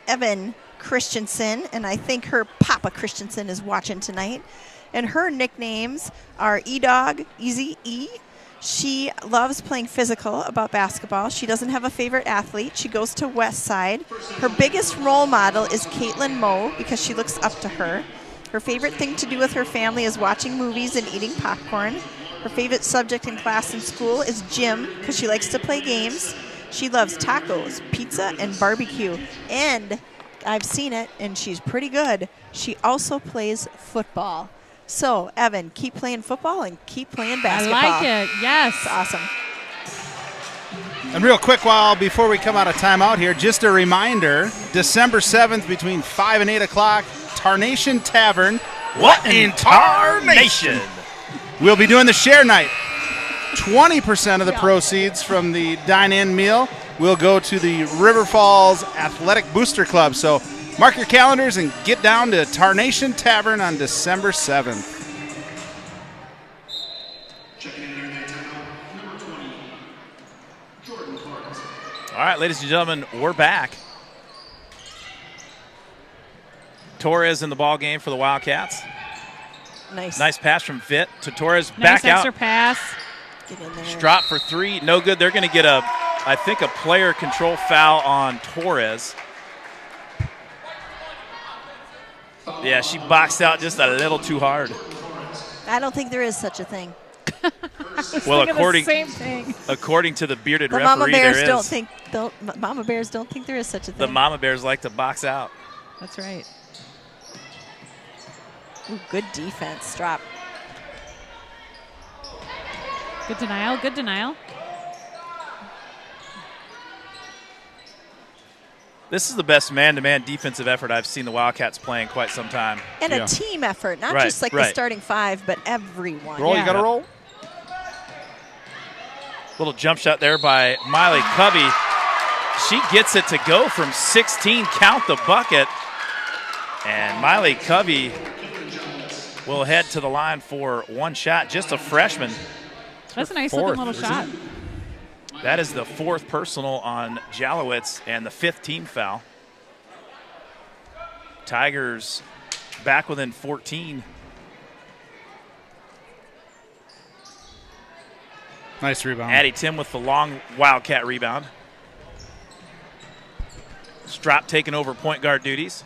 [SPEAKER 2] Evan Christensen, and I think her Papa Christensen is watching tonight. And her nicknames are E-Dog, Easy E. She loves playing physical about basketball. She doesn't have a favorite athlete. She goes to West Side. Her biggest role model is Caitlin Moe because she looks up to her. Her favorite thing to do with her family is watching movies and eating popcorn. Her favorite subject in class and school is gym because she likes to play games. She loves tacos, pizza, and barbecue. And I've seen it, and she's pretty good. She also plays football. So, Evan, keep playing football and keep playing basketball.
[SPEAKER 3] I like it. Yes.
[SPEAKER 2] It's awesome.
[SPEAKER 4] And real quick, before we come out of timeout here, just a reminder, December 7th between 5 and 8 o'clock, Tarnation Tavern.
[SPEAKER 1] What in Tarnation?
[SPEAKER 4] We'll be doing the share night. 20% of the proceeds from the dine-in meal will go to the River Falls Athletic Booster Club. So mark your calendars and get down to Tarnation Tavern on December 7th.
[SPEAKER 1] All right, ladies and gentlemen, we're back. Torres in the ball game for the Wildcats. Nice pass from Vitt to Torres.
[SPEAKER 3] Nice
[SPEAKER 1] back out.
[SPEAKER 3] extra pass.
[SPEAKER 2] Get in there.
[SPEAKER 1] Drop for 3. No good. They're going to get I think a player control foul on Torres. Yeah, she boxed out just a little too hard.
[SPEAKER 2] I don't think there is such a thing.
[SPEAKER 1] Well,
[SPEAKER 3] Same thing.
[SPEAKER 1] according to the bearded
[SPEAKER 2] The
[SPEAKER 1] referee,
[SPEAKER 2] Mama Bears
[SPEAKER 1] there is.
[SPEAKER 2] Mama Bears don't think there is such a thing.
[SPEAKER 1] The Mama Bears like to box out.
[SPEAKER 3] That's right.
[SPEAKER 2] Ooh, good defense. Drop.
[SPEAKER 3] Good denial. Good denial.
[SPEAKER 1] This is the best man-to-man defensive effort I've seen the Wildcats play in quite some time.
[SPEAKER 2] And a team effort, not
[SPEAKER 1] Right,
[SPEAKER 2] just like the
[SPEAKER 1] right.
[SPEAKER 2] starting 5, but everyone.
[SPEAKER 4] Roll, you got to roll.
[SPEAKER 1] Little jump shot there by Miley Covey. She gets it to go from 16. Count the bucket. And Miley Covey will head to the line for one shot. Just a freshman.
[SPEAKER 3] That's a nice
[SPEAKER 1] fourth,
[SPEAKER 3] looking little shot.
[SPEAKER 1] That is the 4th personal on Jalowitz and the 5th team foul. Tigers back within 14.
[SPEAKER 4] Nice rebound.
[SPEAKER 1] Addie Tim with the long Wildcat rebound. Strop taking over point guard duties.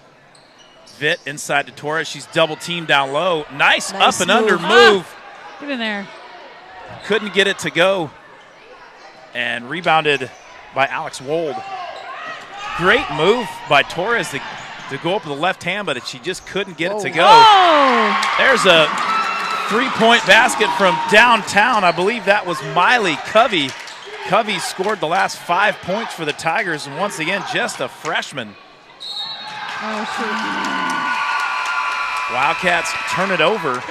[SPEAKER 1] Vitt inside to Torres. She's double teamed down low. Nice up and under move.
[SPEAKER 3] Get in there.
[SPEAKER 1] Couldn't get it to go. And rebounded by Alex Wold. Great move by Torres to go up with the left hand, but she just couldn't get it to go.
[SPEAKER 3] Oh!
[SPEAKER 1] There's a 3-point basket from downtown. I believe that was Miley Covey. Covey scored the last 5 points for the Tigers, and once again, just a freshman.
[SPEAKER 3] Oh, shoot.
[SPEAKER 1] Wildcats turn it over.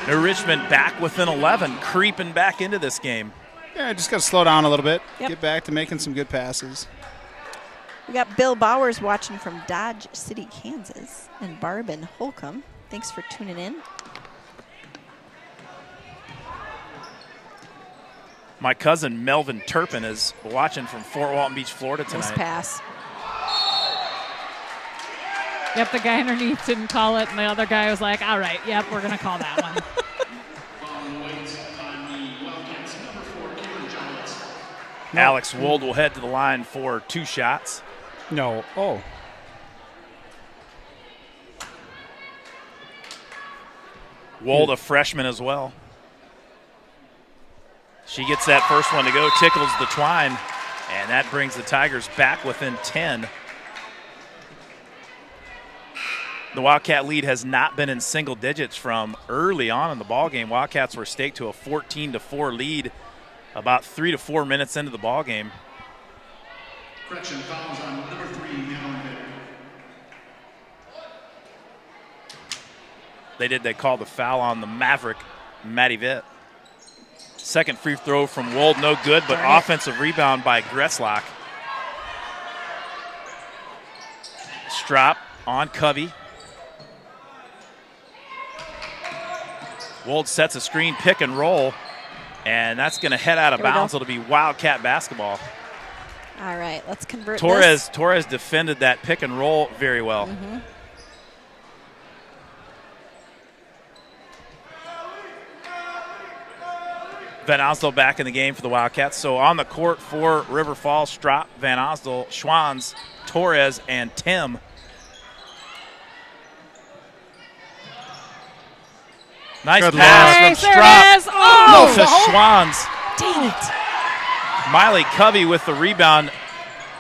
[SPEAKER 1] New Richmond back within 11, creeping back into this game.
[SPEAKER 4] Yeah, just got to slow down a little bit.
[SPEAKER 2] Yep.
[SPEAKER 4] Get back to making some good passes.
[SPEAKER 2] We got Bill Bowers watching from Dodge City, Kansas, and Barb in Holcomb. Thanks for tuning in.
[SPEAKER 1] My cousin Melvin Turpin is watching from Fort Walton Beach, Florida tonight.
[SPEAKER 2] Nice pass.
[SPEAKER 3] Yep, the guy underneath didn't call it, and the other guy was like, all right, yep, we're going to call that one.
[SPEAKER 1] Alex Wold will head to the line for 2 shots.
[SPEAKER 4] No. Oh.
[SPEAKER 1] Wold, a freshman as well. She gets that first one to go, tickles the twine, and that brings the Tigers back within 10. The Wildcat lead has not been in single digits from early on in the ballgame. Wildcats were staked to a 14-4 lead about 3 to 4 minutes into the ballgame.
[SPEAKER 5] Correction, fouls on number 3, Natalie Vitt.
[SPEAKER 1] They called the foul on the Maverick, Maddie Vitt. Second free throw from Wold, no good, but offensive rebound by Gretzlock. Strop on Covey. Wold sets a screen, pick and roll, and that's going to head out of bounds. It'll be Wildcat basketball.
[SPEAKER 2] All right, let's convert this.
[SPEAKER 1] Torres defended that pick and roll very well.
[SPEAKER 2] Mm-hmm.
[SPEAKER 1] Van Osdol back in the game for the Wildcats. So on the court for River Falls, Strop, Van Osdol, Schwanz, Torres, and Tim. Nice
[SPEAKER 4] Good
[SPEAKER 1] pass from
[SPEAKER 3] There
[SPEAKER 1] Strop.
[SPEAKER 3] it is. Oh!
[SPEAKER 1] To Schwanz.
[SPEAKER 2] Dang it.
[SPEAKER 1] Miley Covey with the rebound.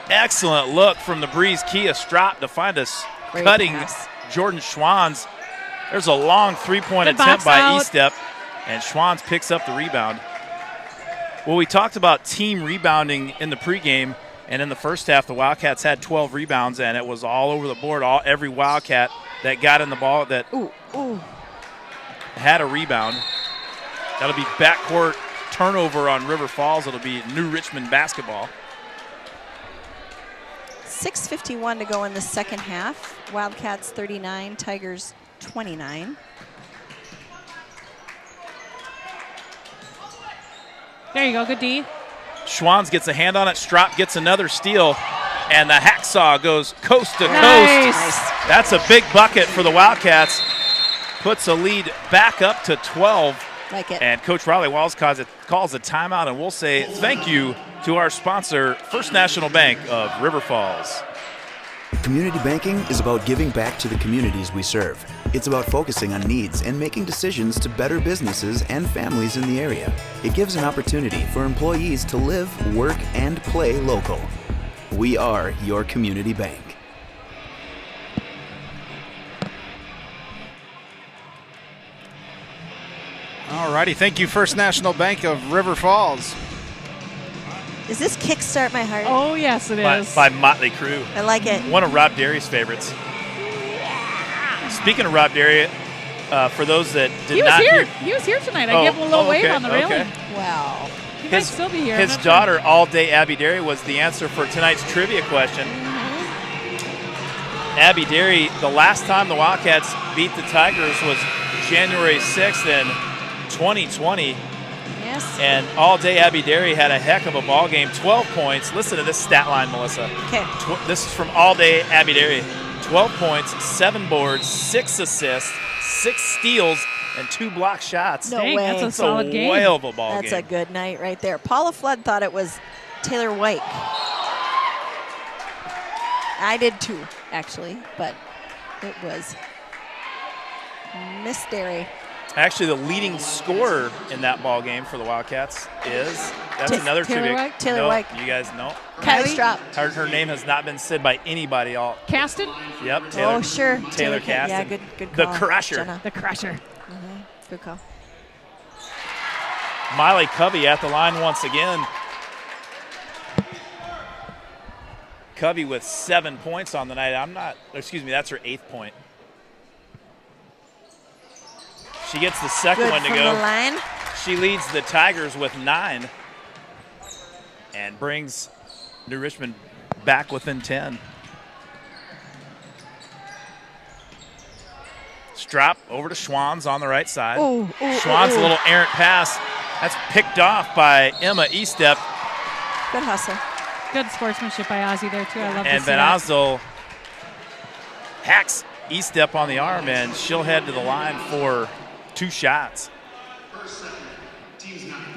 [SPEAKER 1] Excellent look from the Breeze Kia Strop to find us
[SPEAKER 2] Great
[SPEAKER 1] cutting
[SPEAKER 2] pass.
[SPEAKER 1] Jordan Schwanz. There's a long three-point
[SPEAKER 3] Good
[SPEAKER 1] attempt
[SPEAKER 3] box
[SPEAKER 1] by
[SPEAKER 3] out.
[SPEAKER 1] E-Step, and Schwanz picks up the rebound. Well, we talked about team rebounding in the pregame, and in the first half, the Wildcats had 12 rebounds, and it was all over the board. Every Wildcat that got in the ball that had a rebound. That'll be backcourt turnover on River Falls. It'll be New Richmond basketball.
[SPEAKER 2] 6:51 to go in the second half. Wildcats 39, Tigers 29.
[SPEAKER 3] There you go, good D.
[SPEAKER 1] Schwanz gets a hand on it. Strop gets another steal, and the hacksaw goes coast to
[SPEAKER 3] Nice.
[SPEAKER 1] coast. That's a big bucket for the Wildcats. Puts a lead back up to 12.
[SPEAKER 2] Like it.
[SPEAKER 1] And Coach Riley Walls calls a timeout, and we'll say thank you to our sponsor, First National Bank of River Falls.
[SPEAKER 8] Community banking is about giving back to the communities we serve. It's about focusing on needs and making decisions to better businesses and families in the area. It gives an opportunity for employees to live, work, and play local. We are your community bank.
[SPEAKER 4] All righty. Thank you, First National Bank of River Falls.
[SPEAKER 2] Is this Kickstart My Heart?
[SPEAKER 3] Oh, yes, it is.
[SPEAKER 1] By Motley Crue.
[SPEAKER 2] I like it.
[SPEAKER 1] One of Rob Derry's favorites. Speaking of Rob Derry, for those that did not hear,
[SPEAKER 3] He was here tonight. I gave him a little wave on the railing.
[SPEAKER 2] Wow.
[SPEAKER 3] He might still be here.
[SPEAKER 1] His daughter, All Day Abby Derry, was the answer for tonight's trivia question. Abby Derry, the last time the Wildcats beat the Tigers was January 6th in 2020.
[SPEAKER 2] Yes.
[SPEAKER 1] And All Day Abby Derry had a heck of a ball game, 12 points. Listen to this stat line, Melissa.
[SPEAKER 2] Okay.
[SPEAKER 1] This is from All Day Abby Derry. 12 points, 7 boards, 6 assists, 6 steals, and 2 block shots.
[SPEAKER 2] No
[SPEAKER 3] Dang,
[SPEAKER 2] way.
[SPEAKER 3] that's a solid game.
[SPEAKER 1] Whale of a ball
[SPEAKER 2] That's
[SPEAKER 1] game.
[SPEAKER 2] a good night right there. Paula Flood thought it was Taylor White. I did too, actually, but it was Miss Derry.
[SPEAKER 1] Actually, the leading scorer in that ball game for the Wildcats is another
[SPEAKER 3] Taylor
[SPEAKER 1] trivia.
[SPEAKER 3] White?
[SPEAKER 2] Taylor
[SPEAKER 1] No,
[SPEAKER 2] White.
[SPEAKER 1] You guys know.
[SPEAKER 2] Kylie
[SPEAKER 3] Kylie?
[SPEAKER 2] Strop.
[SPEAKER 1] Her name has not been said by anybody all.
[SPEAKER 3] Casted?
[SPEAKER 1] Yep. Taylor,
[SPEAKER 2] Oh, sure.
[SPEAKER 1] Taylor Caston.
[SPEAKER 2] Yeah, good
[SPEAKER 1] The
[SPEAKER 2] call.
[SPEAKER 1] Crusher.
[SPEAKER 2] Jenna.
[SPEAKER 3] The Crusher.
[SPEAKER 2] Good call.
[SPEAKER 1] Miley Covey at the line once again. Covey with 7 points on the night. That's her 8th point. She gets the second
[SPEAKER 2] Good
[SPEAKER 1] one to
[SPEAKER 2] from
[SPEAKER 1] go.
[SPEAKER 2] the line.
[SPEAKER 1] She leads the Tigers with 9 and brings New Richmond back within 10. Strop over to Schwanz on the right side. Schwanz, a little errant pass. That's picked off by Emma Estep.
[SPEAKER 2] Good hustle.
[SPEAKER 3] Good sportsmanship by Ozzie there, too. I love to
[SPEAKER 1] And
[SPEAKER 3] see
[SPEAKER 1] Van
[SPEAKER 3] that.
[SPEAKER 1] Osdol hacks E-step on the arm, and she'll head to the line for 2 shots.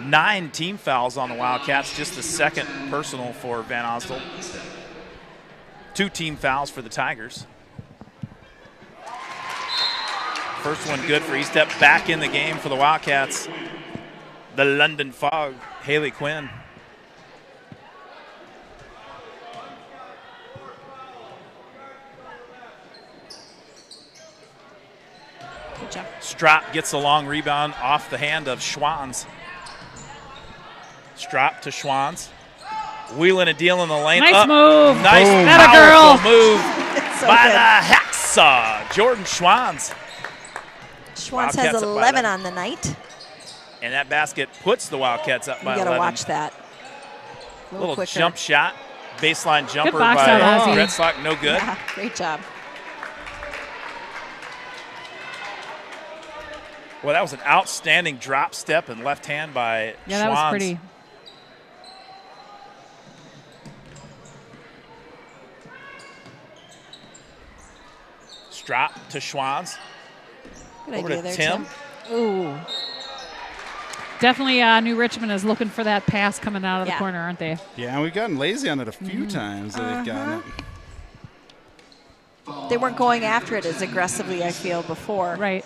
[SPEAKER 1] 9 team fouls on the Wildcats, just the second personal for Van Osdol. 2 team fouls for the Tigers. First one good for E-step. Back in the game for the Wildcats. The London Fog, Haley Quinn. Strop gets a long rebound off the hand of Schwanz. Strop to Schwanz. Wheeling a deal in the lane.
[SPEAKER 3] Nice move.
[SPEAKER 1] Nice,
[SPEAKER 3] powerful
[SPEAKER 1] move
[SPEAKER 2] So
[SPEAKER 1] by
[SPEAKER 2] good.
[SPEAKER 1] the hacksaw, Jordan Schwanz.
[SPEAKER 2] Schwantz
[SPEAKER 1] Wildcats
[SPEAKER 2] has
[SPEAKER 1] up by
[SPEAKER 2] 11
[SPEAKER 1] 11.
[SPEAKER 2] on the night.
[SPEAKER 1] And that basket puts the Wildcats up by
[SPEAKER 2] You got
[SPEAKER 1] 11.
[SPEAKER 2] to watch that. A
[SPEAKER 1] Little
[SPEAKER 2] quicker.
[SPEAKER 1] jump shot. Baseline jumper
[SPEAKER 3] box
[SPEAKER 1] by
[SPEAKER 3] out, Ozzy.
[SPEAKER 1] Gretzlock. No good.
[SPEAKER 2] Yeah, great job.
[SPEAKER 1] Well, that was an outstanding drop step and left hand by
[SPEAKER 3] Yeah, that
[SPEAKER 1] Schwanz.
[SPEAKER 3] was pretty.
[SPEAKER 1] Strop to Schwanz.
[SPEAKER 2] Good
[SPEAKER 1] Over
[SPEAKER 2] idea
[SPEAKER 1] to
[SPEAKER 2] there,
[SPEAKER 1] Tim.
[SPEAKER 2] Ooh.
[SPEAKER 3] Definitely New Richmond is looking for that pass coming out of the
[SPEAKER 2] Yeah.
[SPEAKER 3] corner, aren't they?
[SPEAKER 4] Yeah, we've gotten lazy on it a few times. They've gotten it.
[SPEAKER 2] They weren't going after it as aggressively, I feel, before.
[SPEAKER 3] Right.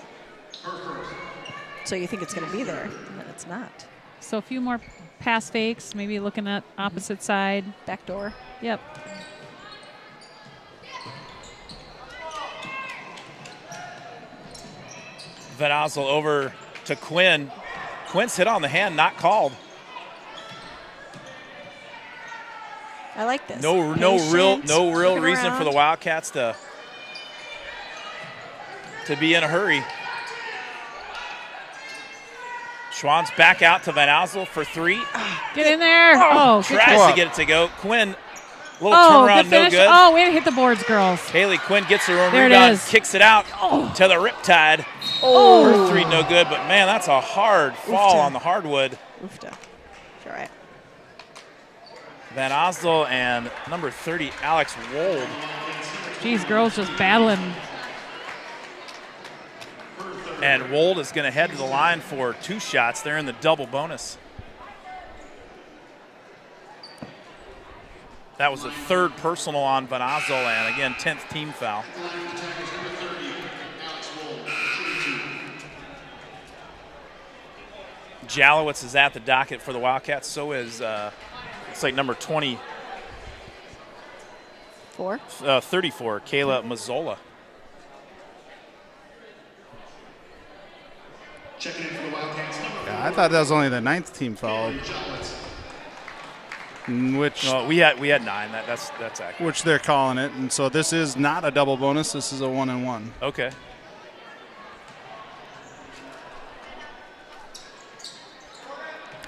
[SPEAKER 2] So you think it's going to be there, and then it's not.
[SPEAKER 3] So a few more pass fakes, maybe looking at opposite side.
[SPEAKER 2] Back door.
[SPEAKER 3] Yep.
[SPEAKER 1] Van Osdol over to Quinn. Quinn's hit on the hand, not called.
[SPEAKER 2] I like this.
[SPEAKER 1] No
[SPEAKER 2] Patient,
[SPEAKER 1] real
[SPEAKER 2] looking
[SPEAKER 1] reason for the
[SPEAKER 2] around.
[SPEAKER 1] Wildcats to be in a hurry. Schwann's back out to Van Osdol for 3.
[SPEAKER 3] Get in there. Oh, good
[SPEAKER 1] Tries
[SPEAKER 3] catch.
[SPEAKER 1] to get it to go. Quinn, little
[SPEAKER 3] Oh,
[SPEAKER 1] turnaround,
[SPEAKER 3] good
[SPEAKER 1] no
[SPEAKER 3] finish.
[SPEAKER 1] good.
[SPEAKER 3] Oh, way to hit the boards, girls.
[SPEAKER 1] Haley Quinn gets her own
[SPEAKER 3] There it
[SPEAKER 1] rebound,
[SPEAKER 3] is.
[SPEAKER 1] kicks it out to the Riptide.
[SPEAKER 2] Oh.
[SPEAKER 1] Her 3 no good, but man, that's a hard fall
[SPEAKER 2] Oofta.
[SPEAKER 1] on the hardwood.
[SPEAKER 2] Oofta. All right.
[SPEAKER 1] Van Osdol and number 30, Alex Wold.
[SPEAKER 3] Jeez, girls just battling.
[SPEAKER 1] And Wold is going to head to the line for 2 shots. They're in the double bonus. That was the 3rd personal on Van Osdol, and again, 10th team foul. Jalowitz is at the docket for the Wildcats. So is, looks like number 34, Kayla Mazzola.
[SPEAKER 5] Checking in for the Wildcats.
[SPEAKER 4] Yeah, I thought that was only the 9th team foul, which
[SPEAKER 1] No, we had 9. That's accurate.
[SPEAKER 4] which they're calling it, and so this is not a double bonus. This is a 1-and-1.
[SPEAKER 1] Okay.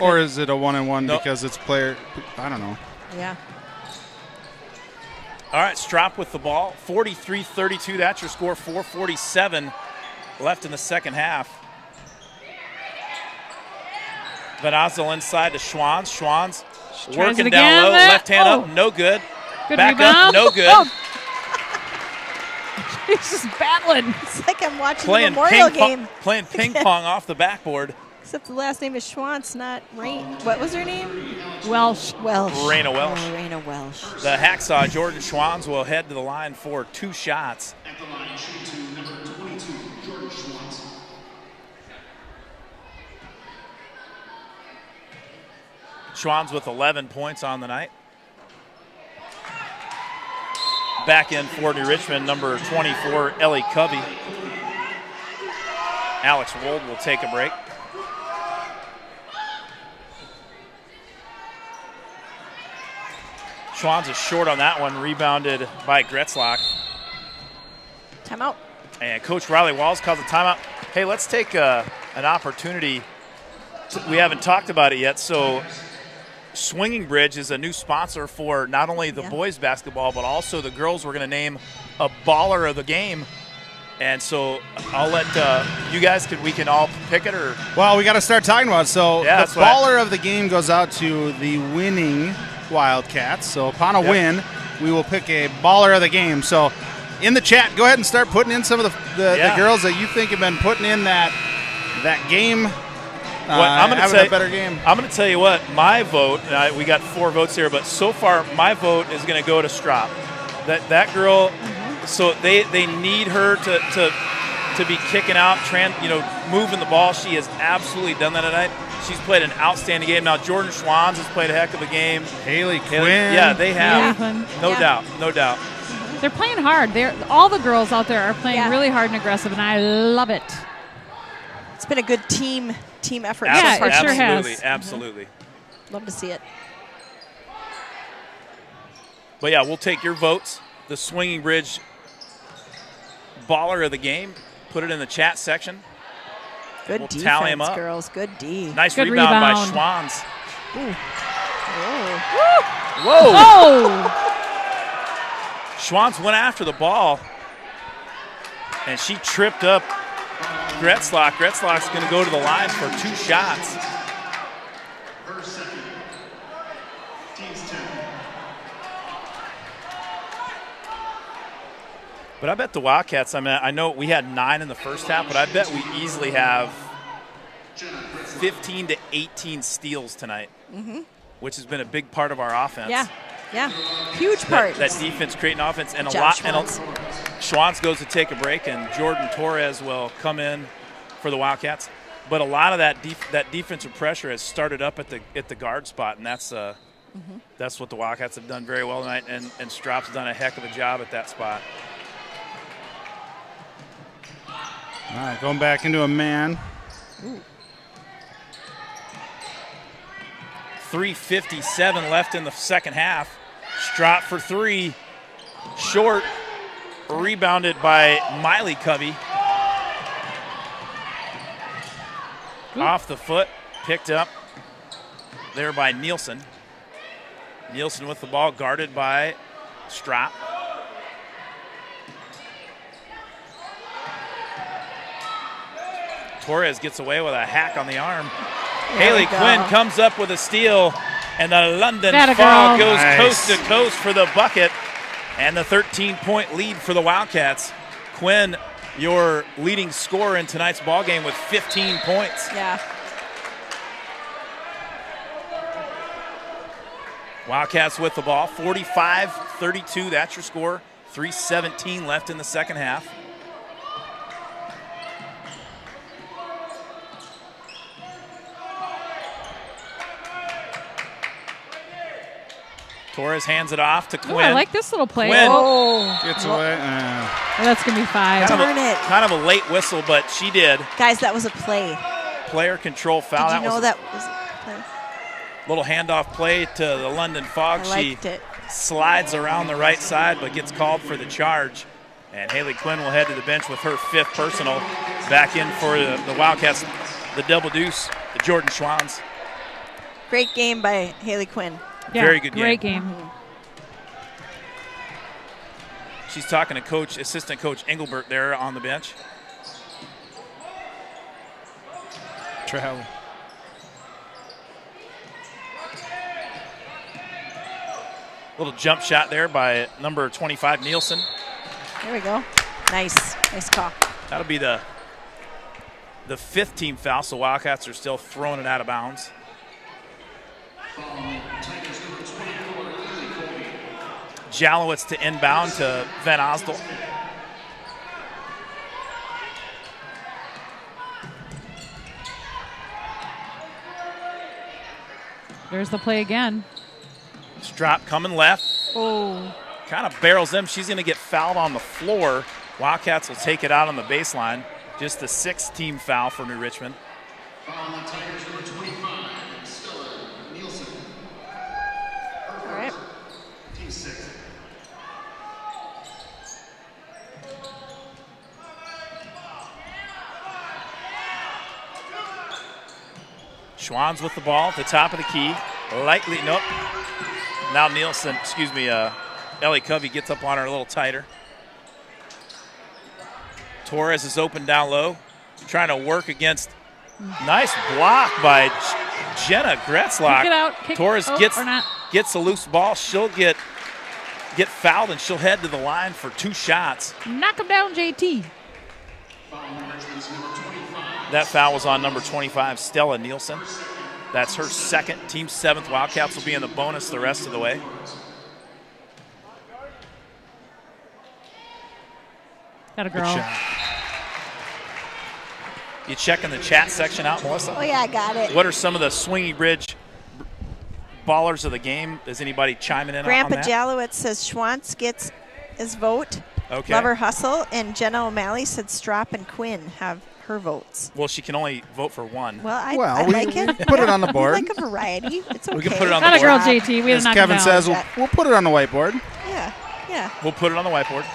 [SPEAKER 4] Or is it a 1-and-1
[SPEAKER 1] No.
[SPEAKER 4] because it's player? I don't know.
[SPEAKER 2] Yeah.
[SPEAKER 1] All right, Strop with the ball. 43-32, that's your score. 4:47 left in the second half. Van Osdol inside to Schwanz. Schwanz
[SPEAKER 3] Tries
[SPEAKER 1] working
[SPEAKER 3] it
[SPEAKER 1] down
[SPEAKER 3] again.
[SPEAKER 1] low, left hand
[SPEAKER 3] Oh.
[SPEAKER 1] up, no good.
[SPEAKER 3] Good
[SPEAKER 1] Back
[SPEAKER 3] rebound.
[SPEAKER 1] up, no good.
[SPEAKER 3] Oh. He's just battling.
[SPEAKER 2] It's like I'm watching the
[SPEAKER 1] Playing
[SPEAKER 2] Memorial
[SPEAKER 1] ping,
[SPEAKER 2] game.
[SPEAKER 1] playing ping pong off the backboard.
[SPEAKER 2] Except the last name is Schwantz, not Rain. What was her name?
[SPEAKER 3] Welsh.
[SPEAKER 2] Welsh.
[SPEAKER 1] Raina Welsh.
[SPEAKER 2] Oh, Raina Welsh.
[SPEAKER 1] The hacksaw, Jordan Schwanz, will head to the line for 2 shots.
[SPEAKER 5] At the line, shooting to number 22, Jordan Schwantz.
[SPEAKER 1] Schwanz with 11 points on the night. Back in for New Richmond, number 24, Ellie Covey. Alex Wold will take a break. Schwanz is short on that one, rebounded by Gretzlock.
[SPEAKER 2] Timeout.
[SPEAKER 1] And Coach Riley Walls calls a timeout. Hey, let's take an opportunity. We haven't talked about it yet. So Swinging Bridge is a new sponsor for not only the boys basketball, but also the girls. We're going to name a baller of the game. And so I'll let you guys, we can all pick it, or
[SPEAKER 4] Well, we got to start talking about it. So
[SPEAKER 1] Yeah,
[SPEAKER 4] the
[SPEAKER 1] that's what
[SPEAKER 4] baller of the game goes out to the winning Wildcats. So upon a win, we will pick a baller of the game. So In the chat, go ahead and start putting in some of the girls that you think have been putting in that game.
[SPEAKER 1] I'm going to
[SPEAKER 4] having a better game.
[SPEAKER 1] I'm going to tell you what, my vote, we got 4 votes here, but so far my vote is going to go to Strop. That girl, so they need her to be kicking out, moving the ball. She has absolutely done that tonight. She's played an outstanding game. Now Jordan Schwanz has played a heck of a game.
[SPEAKER 4] Haley Quinn.
[SPEAKER 1] Yeah, they have.
[SPEAKER 3] Yeah.
[SPEAKER 1] No doubt.
[SPEAKER 3] They're playing hard. All the girls out there are playing really hard and aggressive, and I love it.
[SPEAKER 2] It's been a good team effort.
[SPEAKER 3] Yeah,
[SPEAKER 2] so far.
[SPEAKER 3] it sure has.
[SPEAKER 1] Absolutely.
[SPEAKER 2] Love to see it.
[SPEAKER 1] But yeah, we'll take your votes. The Swinging Bridge baller of the game. Put it in the chat section.
[SPEAKER 2] Good
[SPEAKER 1] We'll
[SPEAKER 2] defense,
[SPEAKER 1] tally 'em up.
[SPEAKER 2] girls. Good D.
[SPEAKER 1] Nice
[SPEAKER 3] Good
[SPEAKER 1] rebound by
[SPEAKER 3] rebound.
[SPEAKER 1] Schwanz.
[SPEAKER 2] Oh.
[SPEAKER 1] Whoa!
[SPEAKER 3] Oh!
[SPEAKER 1] Schwanz went after the ball, and she tripped up Gretzlock. Gretzlock's going to go to the line for 2 shots.
[SPEAKER 5] Her second. Team's 10.
[SPEAKER 1] But I bet the Wildcats, I know we had 9 in the first half, but I bet we easily have 15 to 18 steals tonight, which has been a big part of our offense.
[SPEAKER 2] Yeah. Huge part.
[SPEAKER 1] That defense creating offense, and
[SPEAKER 2] Josh
[SPEAKER 1] Schwanz goes to take a break, and Jordan Torres will come in for the Wildcats. But a lot of that defensive pressure has started up at the guard spot, and that's what the Wildcats have done very well tonight, and Strop's done a heck of a job at that spot.
[SPEAKER 4] All right, going back into a man.
[SPEAKER 1] 3:57 left in the second half. Strop for 3. Short. Rebounded by Miley Covey. Off the foot. Picked up there by Nielsen. Nielsen with the ball, guarded by Strop. Torres gets away with a hack on the arm. Haley Quinn comes up with a steal, and the London Fog goes coast to coast for the bucket, and the 13-point lead for the Wildcats. Quinn, your leading scorer in tonight's ballgame with 15 points.
[SPEAKER 2] Yeah.
[SPEAKER 1] Wildcats with the ball, 45-32, that's your score. 3:17 left in the second half. Torres hands it off to Quinn.
[SPEAKER 3] Ooh, I like this little play.
[SPEAKER 1] Quinn
[SPEAKER 4] Gets away.
[SPEAKER 3] That's going to be 5.
[SPEAKER 1] Kind of a late whistle, but she did.
[SPEAKER 2] Guys, that was a play.
[SPEAKER 1] Player control foul.
[SPEAKER 2] Did you know that was a play?
[SPEAKER 1] Little handoff play to the London Fog.
[SPEAKER 2] I liked it.
[SPEAKER 1] Slides around the right side, but gets called for the charge. And Haley Quinn will head to the bench with her 5th personal. Back in for the Wildcats, the double deuce, the Jordan Schwanz.
[SPEAKER 2] Great game by Haley Quinn.
[SPEAKER 3] Yeah,
[SPEAKER 1] very good game.
[SPEAKER 3] Great game.
[SPEAKER 1] She's talking to assistant coach Engelbert there on the bench.
[SPEAKER 4] Travel.
[SPEAKER 1] Little jump shot there by number 25, Nielsen.
[SPEAKER 2] There we go. Nice call.
[SPEAKER 1] That'll be the 5th team foul, so Wildcats are still throwing it out of bounds. Jalowitz to inbound to Van Osdel.
[SPEAKER 3] There's the play again.
[SPEAKER 1] Strop coming left.
[SPEAKER 3] Oh.
[SPEAKER 1] Kind of barrels them. She's going to get fouled on the floor. Wildcats will take it out on the baseline. Just the 6th team foul for New Richmond.
[SPEAKER 5] Foul on Tigers number 25, Stella Nielsen.
[SPEAKER 2] All right.
[SPEAKER 5] Team 6.
[SPEAKER 1] Schwanz with the ball at the top of the key. Lightly, nope. Now Nielsen, Ellie Covey gets up on her a little tighter. Torres is open down low, trying to work against. Nice block by Jenna Gretzlock.
[SPEAKER 3] Kick it out.
[SPEAKER 1] Torres gets a loose ball. She'll get get fouled, and she'll head to the line for 2 shots.
[SPEAKER 3] Knock him down, JT.
[SPEAKER 1] That foul was on number 25, Stella Nielsen. That's her second, team 7th. Wildcats will be in the bonus the rest of the way.
[SPEAKER 3] Got a
[SPEAKER 4] Good
[SPEAKER 3] girl.
[SPEAKER 4] shot.
[SPEAKER 1] You checking the chat section out, Melissa?
[SPEAKER 2] Oh, yeah, I got it.
[SPEAKER 1] What are some of the Swingy Bridge ballers of the game? Is anybody chiming in
[SPEAKER 2] Grandpa
[SPEAKER 1] on that?
[SPEAKER 2] Jalowitz says Schwantz gets his vote.
[SPEAKER 1] Okay.
[SPEAKER 2] Lover Hustle. And Jenna O'Malley said Strop and Quinn have her votes.
[SPEAKER 1] Well, she can only vote for one.
[SPEAKER 2] Well, I
[SPEAKER 4] we
[SPEAKER 2] like it.
[SPEAKER 4] put it on the board.
[SPEAKER 2] I like a variety. It's okay.
[SPEAKER 1] We can put it on the
[SPEAKER 3] Not a
[SPEAKER 1] board.
[SPEAKER 3] girl, JT. We
[SPEAKER 4] As
[SPEAKER 3] didn't knock
[SPEAKER 4] Kevin
[SPEAKER 3] him down.
[SPEAKER 4] says, we'll put it on the whiteboard.
[SPEAKER 2] Yeah, yeah.
[SPEAKER 1] We'll put it on the whiteboard.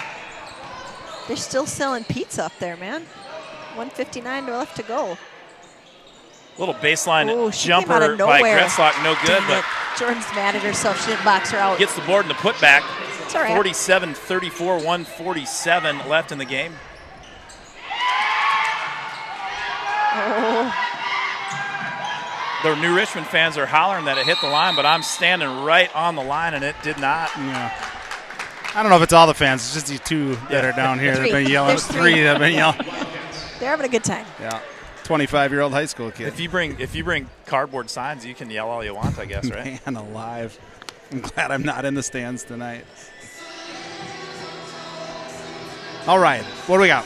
[SPEAKER 2] They're still selling pizza up there, man. 1:59 left to go.
[SPEAKER 1] Little baseline
[SPEAKER 2] Ooh, she came out
[SPEAKER 1] jumper
[SPEAKER 2] of
[SPEAKER 1] by
[SPEAKER 2] nowhere.
[SPEAKER 1] Gretzlock, no good,
[SPEAKER 2] Dang
[SPEAKER 1] but
[SPEAKER 2] it. Jordan's mad at herself. She didn't box her out.
[SPEAKER 1] gets the board in the putback.
[SPEAKER 2] It's all right.
[SPEAKER 1] 47-34, 147 left in the game.
[SPEAKER 2] Oh,
[SPEAKER 1] The New Richmond fans are hollering that it hit the line, but I'm standing right on the line, and it did not.
[SPEAKER 4] Yeah. I don't know if it's all the fans. It's just these 2 that are down here that have been yelling.
[SPEAKER 2] There's 3.
[SPEAKER 4] 3 that have been yelling.
[SPEAKER 2] they're having a good time.
[SPEAKER 4] Yeah. 25-year-old high school kid.
[SPEAKER 1] If you bring cardboard signs, you can yell all you want, I guess, right?
[SPEAKER 4] Man alive. I'm glad I'm not in the stands tonight. All right. What do we got?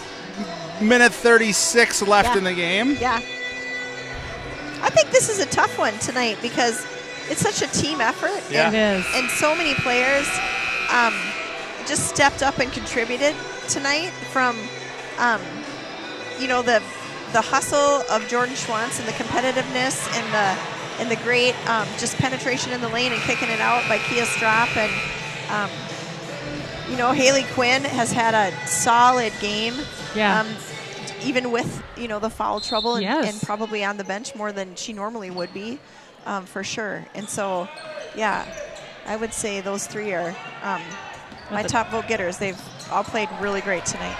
[SPEAKER 4] Minute 36 left
[SPEAKER 2] Yeah.
[SPEAKER 4] in the game.
[SPEAKER 2] Yeah. I think this is a tough one tonight because it's such a team effort.
[SPEAKER 1] Yeah.
[SPEAKER 3] It is.
[SPEAKER 2] And so many players just stepped up and contributed tonight from, the hustle of Jordan Schwantz and the competitiveness and the great just penetration in the lane and kicking it out by Kia Strop. And, Haley Quinn has had a solid game.
[SPEAKER 3] Yeah.
[SPEAKER 2] Even with, the foul trouble and,
[SPEAKER 3] Yes.
[SPEAKER 2] and probably on the bench more than she normally would be, for sure. And so, yeah, I would say those 3 are my top vote getters. They've all played really great tonight.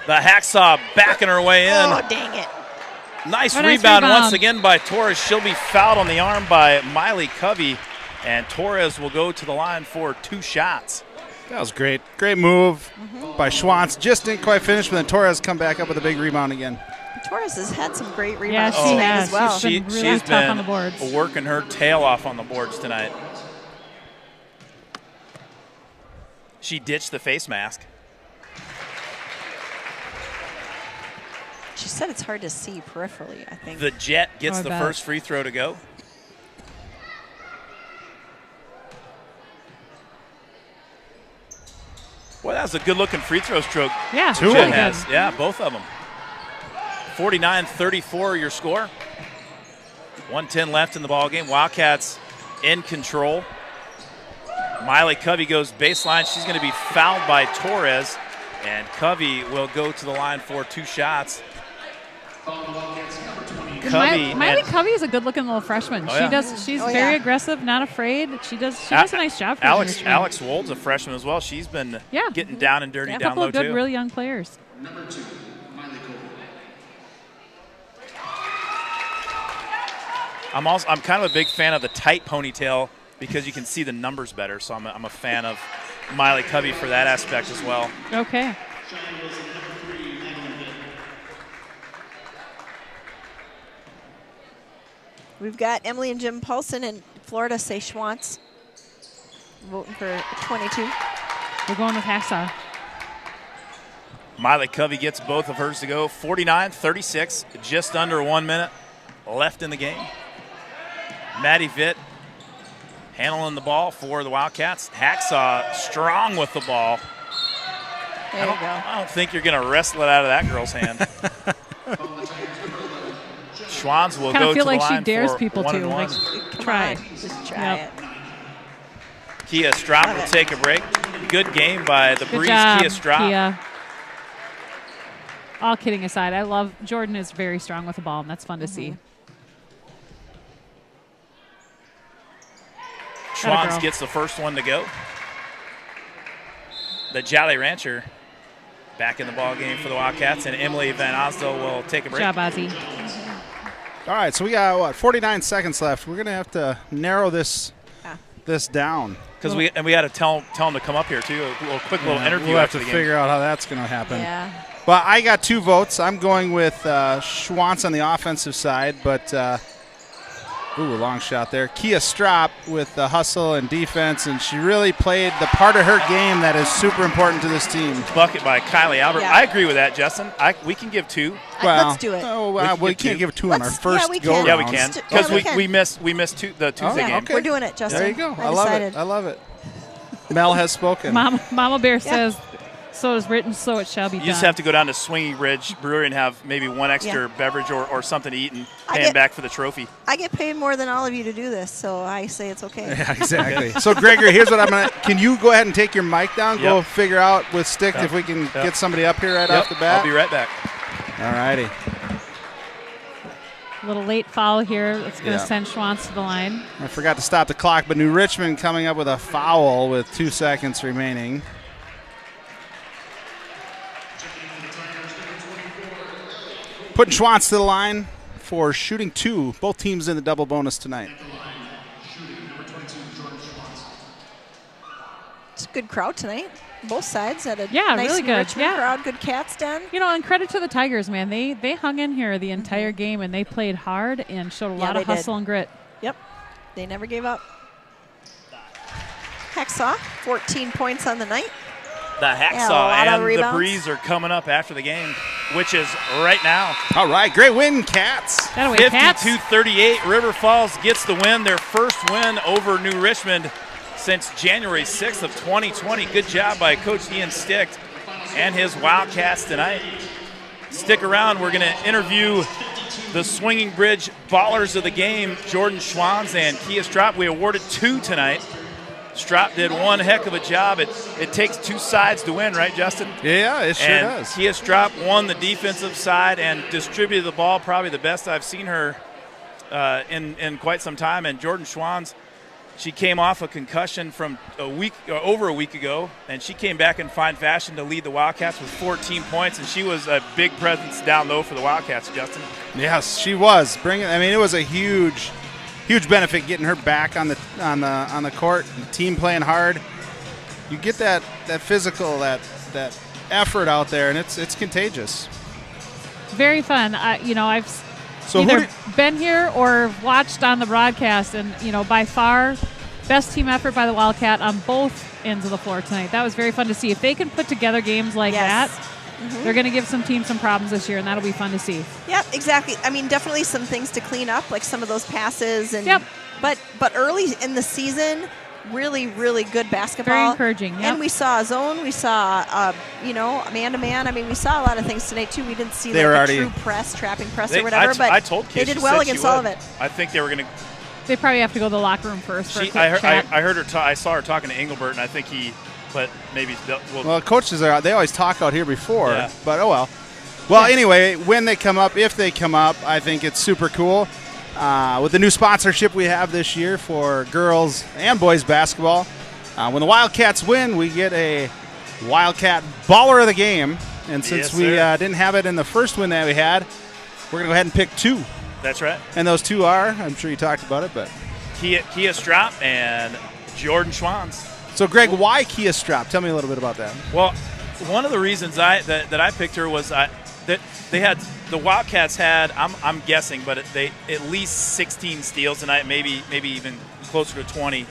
[SPEAKER 1] The Hacksaw backing her way in.
[SPEAKER 2] Oh, dang it.
[SPEAKER 1] Nice
[SPEAKER 3] Oh, nice
[SPEAKER 1] rebound
[SPEAKER 3] rebound.
[SPEAKER 1] once again by Torres. She'll be fouled on the arm by Miley Covey, and Torres will go to the line for 2 shots.
[SPEAKER 4] That was great. Great move by Schwantz. Just didn't quite finish, but then Torres come back up with a big rebound again.
[SPEAKER 2] Torres has had some great
[SPEAKER 3] Yeah,
[SPEAKER 2] rebounds
[SPEAKER 3] she
[SPEAKER 2] tonight
[SPEAKER 3] has.
[SPEAKER 2] as well.
[SPEAKER 3] She's been really tough on the boards.
[SPEAKER 1] Working her tail off on the boards tonight. She ditched the face mask.
[SPEAKER 2] She said it's hard to see peripherally, I think.
[SPEAKER 1] The Jet gets
[SPEAKER 3] Oh, I
[SPEAKER 1] the
[SPEAKER 3] bet.
[SPEAKER 1] first free throw to go. Boy, that was a good-looking free throw stroke.
[SPEAKER 3] Yeah.
[SPEAKER 4] Two
[SPEAKER 1] Jet
[SPEAKER 4] of them.
[SPEAKER 1] has. Yeah, both of them. 49-34 your score. 1:10 left in the ball game. Wildcats in control. Miley Covey goes baseline. She's going to be fouled by Torres, and Covey will go to the line for 2 shots. Covey
[SPEAKER 3] Miley
[SPEAKER 1] and
[SPEAKER 3] Covey is a good-looking little freshman.
[SPEAKER 1] Oh, yeah.
[SPEAKER 3] She's
[SPEAKER 2] Oh,
[SPEAKER 3] very
[SPEAKER 2] yeah.
[SPEAKER 3] aggressive, not afraid. She does a nice job for
[SPEAKER 1] Alex
[SPEAKER 3] Richmond.
[SPEAKER 1] Alex Wold's a freshman as well. She's been
[SPEAKER 3] Yeah.
[SPEAKER 1] getting down and dirty
[SPEAKER 3] Yeah, a
[SPEAKER 1] down
[SPEAKER 3] couple
[SPEAKER 1] low
[SPEAKER 3] of good,
[SPEAKER 1] too.
[SPEAKER 3] really young players.
[SPEAKER 5] Number 2, Miley Covey.
[SPEAKER 1] I'm kind of a big fan of the tight ponytail because you can see the numbers better. So I'm a fan of Miley Covey for that aspect as well.
[SPEAKER 3] Okay.
[SPEAKER 2] We've got Emily and Jim Paulson in Florida say Schwantz. Voting for 22.
[SPEAKER 3] We're going with Hacksaw.
[SPEAKER 1] Miley Covey gets both of hers to go. 49-36, just under 1 minute left in the game. Maddie Vitt handling the ball for the Wildcats. Hacksaw strong with the ball.
[SPEAKER 2] There you go.
[SPEAKER 1] I don't think you're going to wrestle it out of that girl's hand. Schwantz will
[SPEAKER 3] Kind
[SPEAKER 1] go
[SPEAKER 3] of feel
[SPEAKER 1] to the
[SPEAKER 3] like she
[SPEAKER 1] line
[SPEAKER 3] dares
[SPEAKER 1] for
[SPEAKER 3] people
[SPEAKER 1] 1
[SPEAKER 3] to.
[SPEAKER 1] and 1.
[SPEAKER 3] Like,
[SPEAKER 2] Come
[SPEAKER 3] try.
[SPEAKER 2] on, just try
[SPEAKER 3] Yep.
[SPEAKER 2] it.
[SPEAKER 1] Kia Strop
[SPEAKER 2] Love
[SPEAKER 1] will
[SPEAKER 2] it.
[SPEAKER 1] take a break. Good game by the
[SPEAKER 3] Good
[SPEAKER 1] Breeze
[SPEAKER 3] job,
[SPEAKER 1] Kia Strop.
[SPEAKER 3] Kia. All kidding aside, I love Jordan is very strong with the ball, and that's fun to see. Atta
[SPEAKER 1] Schwantz
[SPEAKER 3] girl.
[SPEAKER 1] gets the first one to go. The Jolly Rancher back in the ball game for the Wildcats, and Emily Van Osdale will take a break.
[SPEAKER 3] Good job, Ozzy.
[SPEAKER 4] All right, so we got 49 seconds left. We're gonna have to narrow this down
[SPEAKER 1] because we had to tell them to come up here too. A little quick little interview.
[SPEAKER 4] We'll have to
[SPEAKER 1] after the
[SPEAKER 4] figure
[SPEAKER 1] game.
[SPEAKER 4] out how that's gonna happen.
[SPEAKER 2] Yeah.
[SPEAKER 4] But I got 2 votes. I'm going with Schwantz on the offensive side, but long shot there. Kia Strop with the hustle and defense, and she really played the part of her game that is super important to this team.
[SPEAKER 1] Bucket by Kylie Albert.
[SPEAKER 2] Yeah.
[SPEAKER 1] I agree with that, Justin. We can give 2.
[SPEAKER 4] Well,
[SPEAKER 2] let's do it.
[SPEAKER 4] We can't give 2 on our
[SPEAKER 2] Let's-
[SPEAKER 4] first
[SPEAKER 2] yeah, we
[SPEAKER 4] go
[SPEAKER 2] can.
[SPEAKER 1] Yeah,
[SPEAKER 4] round.
[SPEAKER 1] we can
[SPEAKER 2] Yeah,
[SPEAKER 1] because
[SPEAKER 2] we can.
[SPEAKER 1] we missed the Tuesday
[SPEAKER 2] Yeah,
[SPEAKER 1] game.
[SPEAKER 4] okay.
[SPEAKER 2] we're doing it, Justin.
[SPEAKER 4] There you go.
[SPEAKER 2] I
[SPEAKER 4] love
[SPEAKER 2] decided.
[SPEAKER 4] it. I love it. Mel has spoken.
[SPEAKER 3] Mama Bear says, so is written, so it shall be
[SPEAKER 1] You
[SPEAKER 3] done.
[SPEAKER 1] just have to go down to Swinging Ridge Brewery and have maybe one extra beverage or something to eat and pay them back for the trophy.
[SPEAKER 2] I get paid more than all of you to do this, so I say it's okay.
[SPEAKER 4] Yeah, exactly. So, Gregory, here's what I'm going to – can you go ahead and take your mic down? Go figure out with Stick if we can get somebody up here right off the bat.
[SPEAKER 1] I'll be right back.
[SPEAKER 4] All righty.
[SPEAKER 3] A little late foul here. That's going to send Schwantz to the line.
[SPEAKER 4] I forgot to stop the clock, but New Richmond coming up with a foul with 2 seconds remaining. Putting Schwantz to the line for shooting 2. Both teams in the double bonus tonight.
[SPEAKER 2] It's a good crowd tonight. Both sides had a
[SPEAKER 3] Yeah,
[SPEAKER 2] nice
[SPEAKER 3] really good.
[SPEAKER 2] Richmond
[SPEAKER 3] Yeah.
[SPEAKER 2] crowd, good Cats den.
[SPEAKER 3] You know, and credit to the Tigers, man. They hung in here the entire game, and they played hard and showed a lot of
[SPEAKER 2] they
[SPEAKER 3] hustle
[SPEAKER 2] did.
[SPEAKER 3] and grit.
[SPEAKER 2] Yep. They never gave up. Hacksaw, 14 points on the night.
[SPEAKER 1] The
[SPEAKER 2] Yeah, a
[SPEAKER 1] Hacksaw
[SPEAKER 2] lot of
[SPEAKER 1] and the
[SPEAKER 2] rebounds.
[SPEAKER 1] Breeze are coming up after the game, which is right now.
[SPEAKER 4] All right, great win, Cats.
[SPEAKER 3] That away, Cats.
[SPEAKER 1] 52-38. River Falls gets the win, their first win over New Richmond since January 6th of 2020. Good job by Coach Ian Stick and his Wildcats tonight. Stick around. We're going to interview the Swinging Bridge ballers of the game, Jordan Schwantz and Kia Strop. We awarded 2 tonight. Strop did one heck of a job. It takes 2 sides to win, right, Justin?
[SPEAKER 4] Yeah, it sure
[SPEAKER 1] and
[SPEAKER 4] does.
[SPEAKER 1] Kia Strop won the defensive side and distributed the ball, probably the best I've seen her in quite some time. And Jordan Schwantz, she came off a concussion from over a week ago, and she came back in fine fashion to lead the Wildcats with 14 points, and she was a big presence down low for the Wildcats, Justin.
[SPEAKER 4] Yes, she was. It was a huge benefit getting her back on the court. The team playing hard. You get that physical, that effort out there, and it's contagious.
[SPEAKER 3] Very fun. I've either been here or watched on the broadcast, and by far best team effort by the Wildcat on both ends of the floor tonight. That was very fun to see. If they can put together games like that, they're going to give some teams some problems this year, and that'll be fun to see.
[SPEAKER 2] Yep, exactly. I mean, definitely some things to clean up, like some of those passes. And but early in the season, really, really good basketball.
[SPEAKER 3] Very encouraging. Yep.
[SPEAKER 2] And we saw a zone. We saw, man-to-man. I mean, we saw a lot of things tonight, too. We didn't see a true press, trapping press or whatever, but
[SPEAKER 1] I told Kia
[SPEAKER 2] they did
[SPEAKER 1] she
[SPEAKER 2] well
[SPEAKER 1] said
[SPEAKER 2] against
[SPEAKER 1] she
[SPEAKER 2] all
[SPEAKER 1] would.
[SPEAKER 2] of it.
[SPEAKER 1] I think they were going to.
[SPEAKER 3] They probably have to go to the locker room first for a quick chat.
[SPEAKER 1] I heard her. I saw her talking to Engelbert, and I think but maybe.
[SPEAKER 4] Well, coaches they always talk out here before,
[SPEAKER 1] Yeah.
[SPEAKER 4] but oh well. Well, anyway, when they come up, if they come up, I think it's super cool. With the new sponsorship we have this year for girls and boys basketball, when the Wildcats win, we get a Wildcat baller of the game. And since we didn't have it in the first win that we had, we're going to go ahead and pick 2.
[SPEAKER 1] That's right.
[SPEAKER 4] And those 2 are, I'm sure you talked about it, but
[SPEAKER 1] Kia Strop and Jordan Schwantz.
[SPEAKER 4] So, Greg, why Kia Strop? Tell me a little bit about that.
[SPEAKER 1] Well, one of the reasons that I picked her was that the Wildcats had, I'm guessing, but they at least 16 steals tonight, maybe even closer to 20.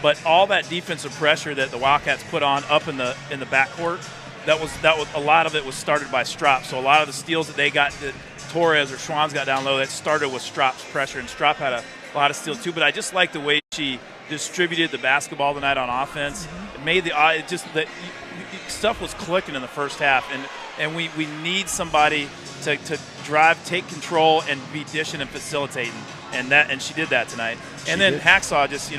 [SPEAKER 1] But all that defensive pressure that the Wildcats put on up in the backcourt, that was a lot of it was started by Strop. So a lot of the steals that they got, that Torres or Schwantz got down low, that started with Strop's pressure, and Strop had a lot of steals too. But I just like the way she distributed the basketball tonight on offense. It made stuff was clicking in the first half, and we need somebody to drive, take control, and be dishing and facilitating, and she did that tonight. And then Hacksaw just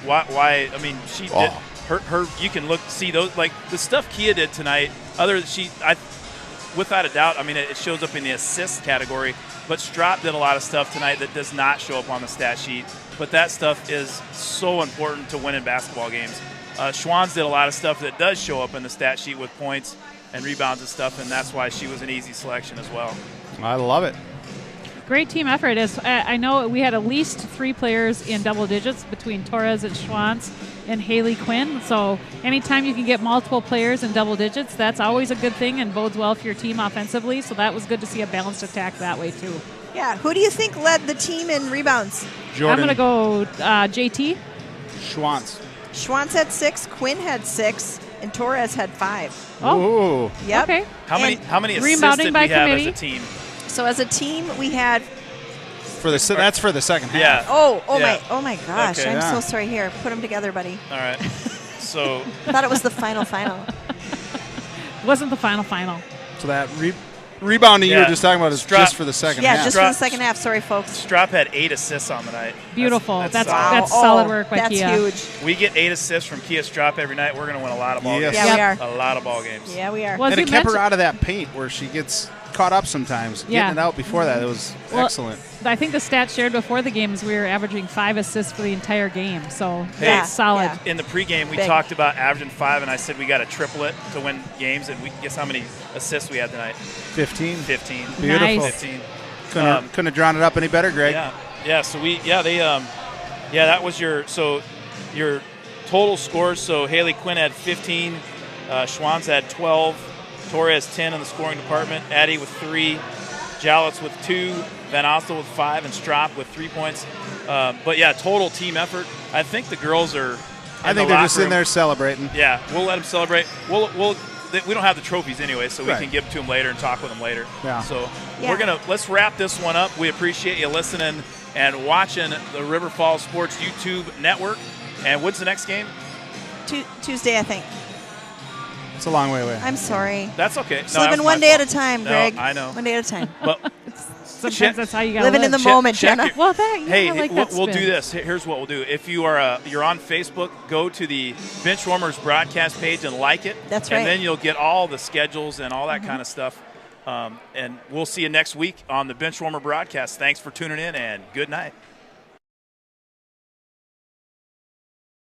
[SPEAKER 1] why I mean she did her you can see those, like the stuff Kia did tonight. Without a doubt, I mean it shows up in the assist category. But Strop did a lot of stuff tonight that does not show up on the stat sheet. But that stuff is so important to winning basketball games. Schwantz did a lot of stuff that does show up in the stat sheet with points. and rebounds and stuff, and that's why she was an easy selection as well.
[SPEAKER 4] I love it.
[SPEAKER 3] Great team effort. I know we had at least 3 players in double digits between Torres and Schwantz and Haley Quinn. So anytime you can get multiple players in double digits, that's always a good thing and bodes well for your team offensively. So that was good to see a balanced attack that way too.
[SPEAKER 2] Yeah. Who do you think led the team in rebounds?
[SPEAKER 4] Jordan.
[SPEAKER 3] I'm going to go JT.
[SPEAKER 4] Schwantz.
[SPEAKER 2] Schwantz had 6, Quinn had 6, and Torres had 5.
[SPEAKER 3] Oh,
[SPEAKER 4] Ooh.
[SPEAKER 2] Yep.
[SPEAKER 3] okay.
[SPEAKER 1] How many assists
[SPEAKER 3] Rebounding
[SPEAKER 1] did
[SPEAKER 3] by
[SPEAKER 1] we have
[SPEAKER 3] committee.
[SPEAKER 1] as a team?
[SPEAKER 2] So as a team, we had.
[SPEAKER 4] That's for the second half.
[SPEAKER 1] Yeah.
[SPEAKER 2] Oh my gosh!
[SPEAKER 1] Okay.
[SPEAKER 2] I'm
[SPEAKER 4] Yeah.
[SPEAKER 2] so sorry. Here, put them together, buddy.
[SPEAKER 1] All right. So
[SPEAKER 2] I thought it was the final.
[SPEAKER 3] Wasn't the final.
[SPEAKER 4] So that rebounding you
[SPEAKER 1] Yeah.
[SPEAKER 4] were just talking about is
[SPEAKER 1] Strap.
[SPEAKER 4] just for the second
[SPEAKER 2] Yeah,
[SPEAKER 4] half.
[SPEAKER 2] just for the second half. Sorry, folks.
[SPEAKER 1] Strop had 8 assists on the night.
[SPEAKER 3] Beautiful. That's
[SPEAKER 1] solid.
[SPEAKER 3] solid work by
[SPEAKER 2] That's
[SPEAKER 3] Kia.
[SPEAKER 2] huge.
[SPEAKER 1] We get 8 assists from Kia Strop every night. We're going to win a lot of ball
[SPEAKER 4] Yes.
[SPEAKER 1] games.
[SPEAKER 2] Yeah, we are.
[SPEAKER 1] A lot of ball games.
[SPEAKER 2] Yeah, we are.
[SPEAKER 3] Well, as
[SPEAKER 4] And
[SPEAKER 3] you
[SPEAKER 4] it kept her
[SPEAKER 3] mentioned-
[SPEAKER 4] out of that paint where she gets caught up sometimes.
[SPEAKER 3] Yeah.
[SPEAKER 4] Getting it out before that, it was
[SPEAKER 3] Well,
[SPEAKER 4] excellent.
[SPEAKER 3] I think the stats shared before the games, we were averaging 5 assists for the entire game. So
[SPEAKER 1] Hey,
[SPEAKER 3] that's solid.
[SPEAKER 2] yeah.
[SPEAKER 1] In the pregame, we
[SPEAKER 2] Big.
[SPEAKER 1] talked about averaging 5, and I said we got to triple it to win games. And guess how many assists we had tonight?
[SPEAKER 4] 15.
[SPEAKER 1] 15.
[SPEAKER 4] Beautiful.
[SPEAKER 3] Nice.
[SPEAKER 1] 15.
[SPEAKER 4] Couldn't have drawn it up any better, Greg.
[SPEAKER 1] Yeah. So that was your total scores. So Haley Quinn had 15, Schwantz had 12, Torres 10 in the scoring department, Addie with 3, Jalitz with 2, Van Ostel with 5, and Strop with 3 points. But yeah, total team effort. I think the girls are.
[SPEAKER 4] I think they're just in there celebrating.
[SPEAKER 1] Yeah, we'll let them celebrate. We don't have the trophies anyway, so we
[SPEAKER 4] Right.
[SPEAKER 1] can give them to them later and talk with them later.
[SPEAKER 4] Yeah.
[SPEAKER 1] So
[SPEAKER 2] Yeah.
[SPEAKER 1] let's wrap this one up. We appreciate you listening and watching the River Falls Sports YouTube network. And when's the next game?
[SPEAKER 2] Tuesday, I think.
[SPEAKER 4] It's a long way away.
[SPEAKER 2] I'm sorry.
[SPEAKER 1] That's okay.
[SPEAKER 2] Just living one day at a time, Greg.
[SPEAKER 1] I know.
[SPEAKER 2] One day at a time.
[SPEAKER 1] But
[SPEAKER 3] Sometimes that's how you got to
[SPEAKER 2] Living in the
[SPEAKER 1] check-
[SPEAKER 2] moment,
[SPEAKER 1] check
[SPEAKER 2] Jenna.
[SPEAKER 1] your-
[SPEAKER 3] Well, that,
[SPEAKER 1] hey,
[SPEAKER 3] I like
[SPEAKER 1] we'll
[SPEAKER 3] that
[SPEAKER 1] do
[SPEAKER 3] spin.
[SPEAKER 1] this. Here's what we'll do. If you're on Facebook, go to the Benchwarmers broadcast page and like it.
[SPEAKER 2] That's right.
[SPEAKER 1] And then you'll get all the schedules and all that kind of stuff. And we'll see you next week on the Benchwarmer broadcast. Thanks for tuning in, and good night.